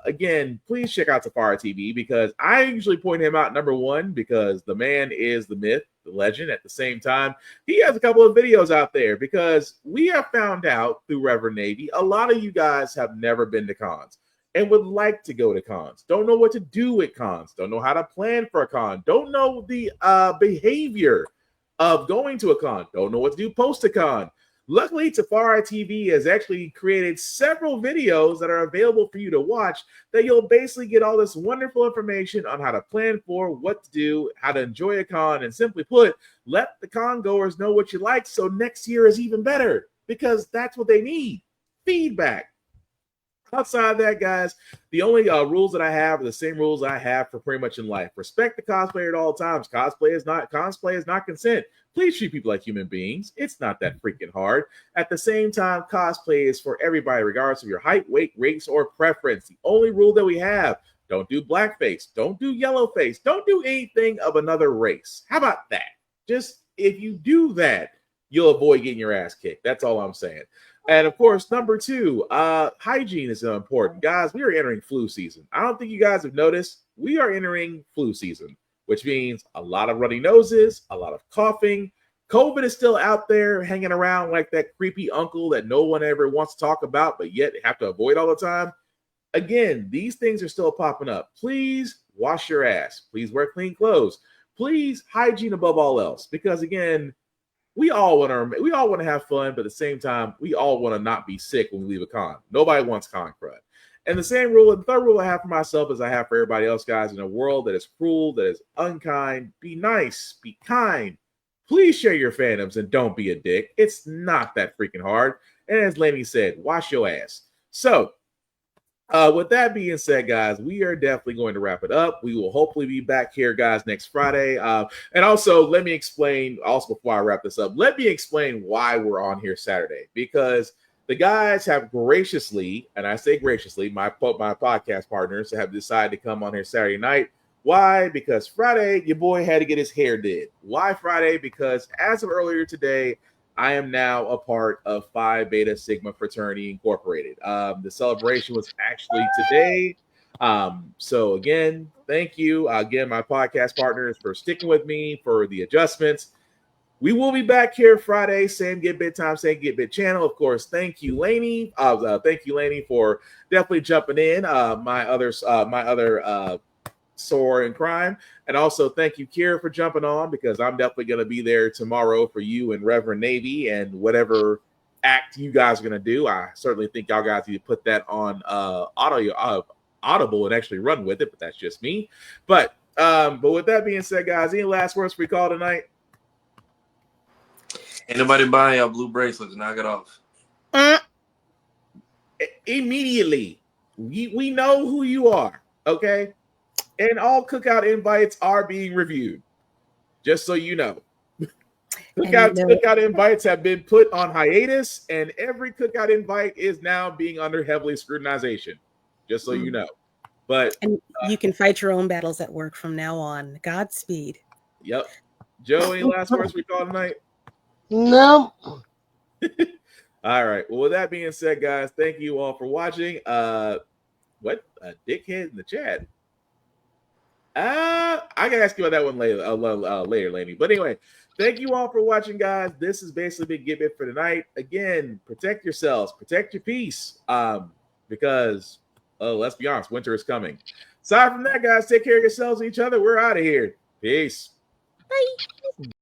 again, please check out Safari TV because I usually point him out number one because the man is the myth, the legend. At the same time, he has a couple of videos out there because we have found out through Reverend Navy, a lot of you guys have never been to cons and would like to go to cons, don't know what to do at cons, don't know how to plan for a con, don't know the behavior of going to a con, don't know what to do post a con. Luckily, Tafari TV has actually created several videos that are available for you to watch that you'll basically get all this wonderful information on how to plan for, what to do, how to enjoy a con, and simply put, let the con goers know what you like so next year is even better because that's what they need, feedback. Outside of that, guys, the only rules that I have are the same rules I have for pretty much in life. Respect the cosplayer at all times. Cosplay is not consent. Please treat people like human beings. It's not that freaking hard. At the same time, cosplay is for everybody, regardless of your height, weight, race, or preference. The only rule that we have, don't do blackface, don't do yellowface, don't do anything of another race. How about that? Just if you do that, you'll avoid getting your ass kicked. That's all I'm saying. And of course, number two, hygiene is important. Guys, we are entering flu season. I don't think you guys have noticed. We are entering flu season, which means a lot of runny noses, a lot of coughing. COVID is still out there hanging around like that creepy uncle that no one ever wants to talk about, but yet have to avoid all the time. Again, these things are still popping up. Please wash your ass. Please wear clean clothes. Please hygiene above all else, because again, we all want to have fun, but at the same time, we all want to not be sick when we leave a con. Nobody wants con crud. And the same rule, and the third rule I have for myself as I have for everybody else, guys, in a world that is cruel, that is unkind, be nice, be kind. Please share your fandoms and don't be a dick. It's not that freaking hard. And as Laney said, wash your ass. So, with that being said, guys, we are definitely going to wrap it up. We will hopefully be back here, guys, next Friday. And also, let me explain, also before I wrap this up, let me explain why we're on here Saturday. Because the guys have graciously, and I say graciously, my podcast partners have decided to come on here Saturday night. Why? Because Friday, your boy had to get his hair did. Why Friday? Because as of earlier today, I am now a part of Phi Beta Sigma Fraternity Incorporated. The celebration was actually today. So again, thank you. Again, my podcast partners for sticking with me for the adjustments. We will be back here Friday, same Get Bit time, same Get Bit channel. Of course, thank you, Laney. Thank you, Laney, for definitely jumping in. My other Soar in crime, and also thank you, Kira, for jumping on because I'm definitely going to be there tomorrow for you and Reverend Navy and whatever act you guys are going to do. I certainly think y'all guys need to put that on Audible and actually run with it, but that's just me. But with that being said, guys, any last words we call tonight? Anybody buying your blue bracelets? Knock it off. Immediately, we know who you are, okay? And all cookout invites are being reviewed, just so you know. Cookout invites have been put on hiatus, and every cookout invite is now being under heavily scrutinization, just so you know. But you can fight your own battles at work from now on. Godspeed. Yep. Joe, any last words we call tonight? No. All right. Well, with that being said, guys, thank you all for watching. What a dickhead in the chat. I can ask you about that one later, Laney. But anyway, thank you all for watching, guys. This has basically been Get Bit for tonight. Again, protect yourselves, protect your peace, because let's be honest, winter is coming. Aside from that, guys, take care of yourselves and each other. We're out of here. Peace. Bye.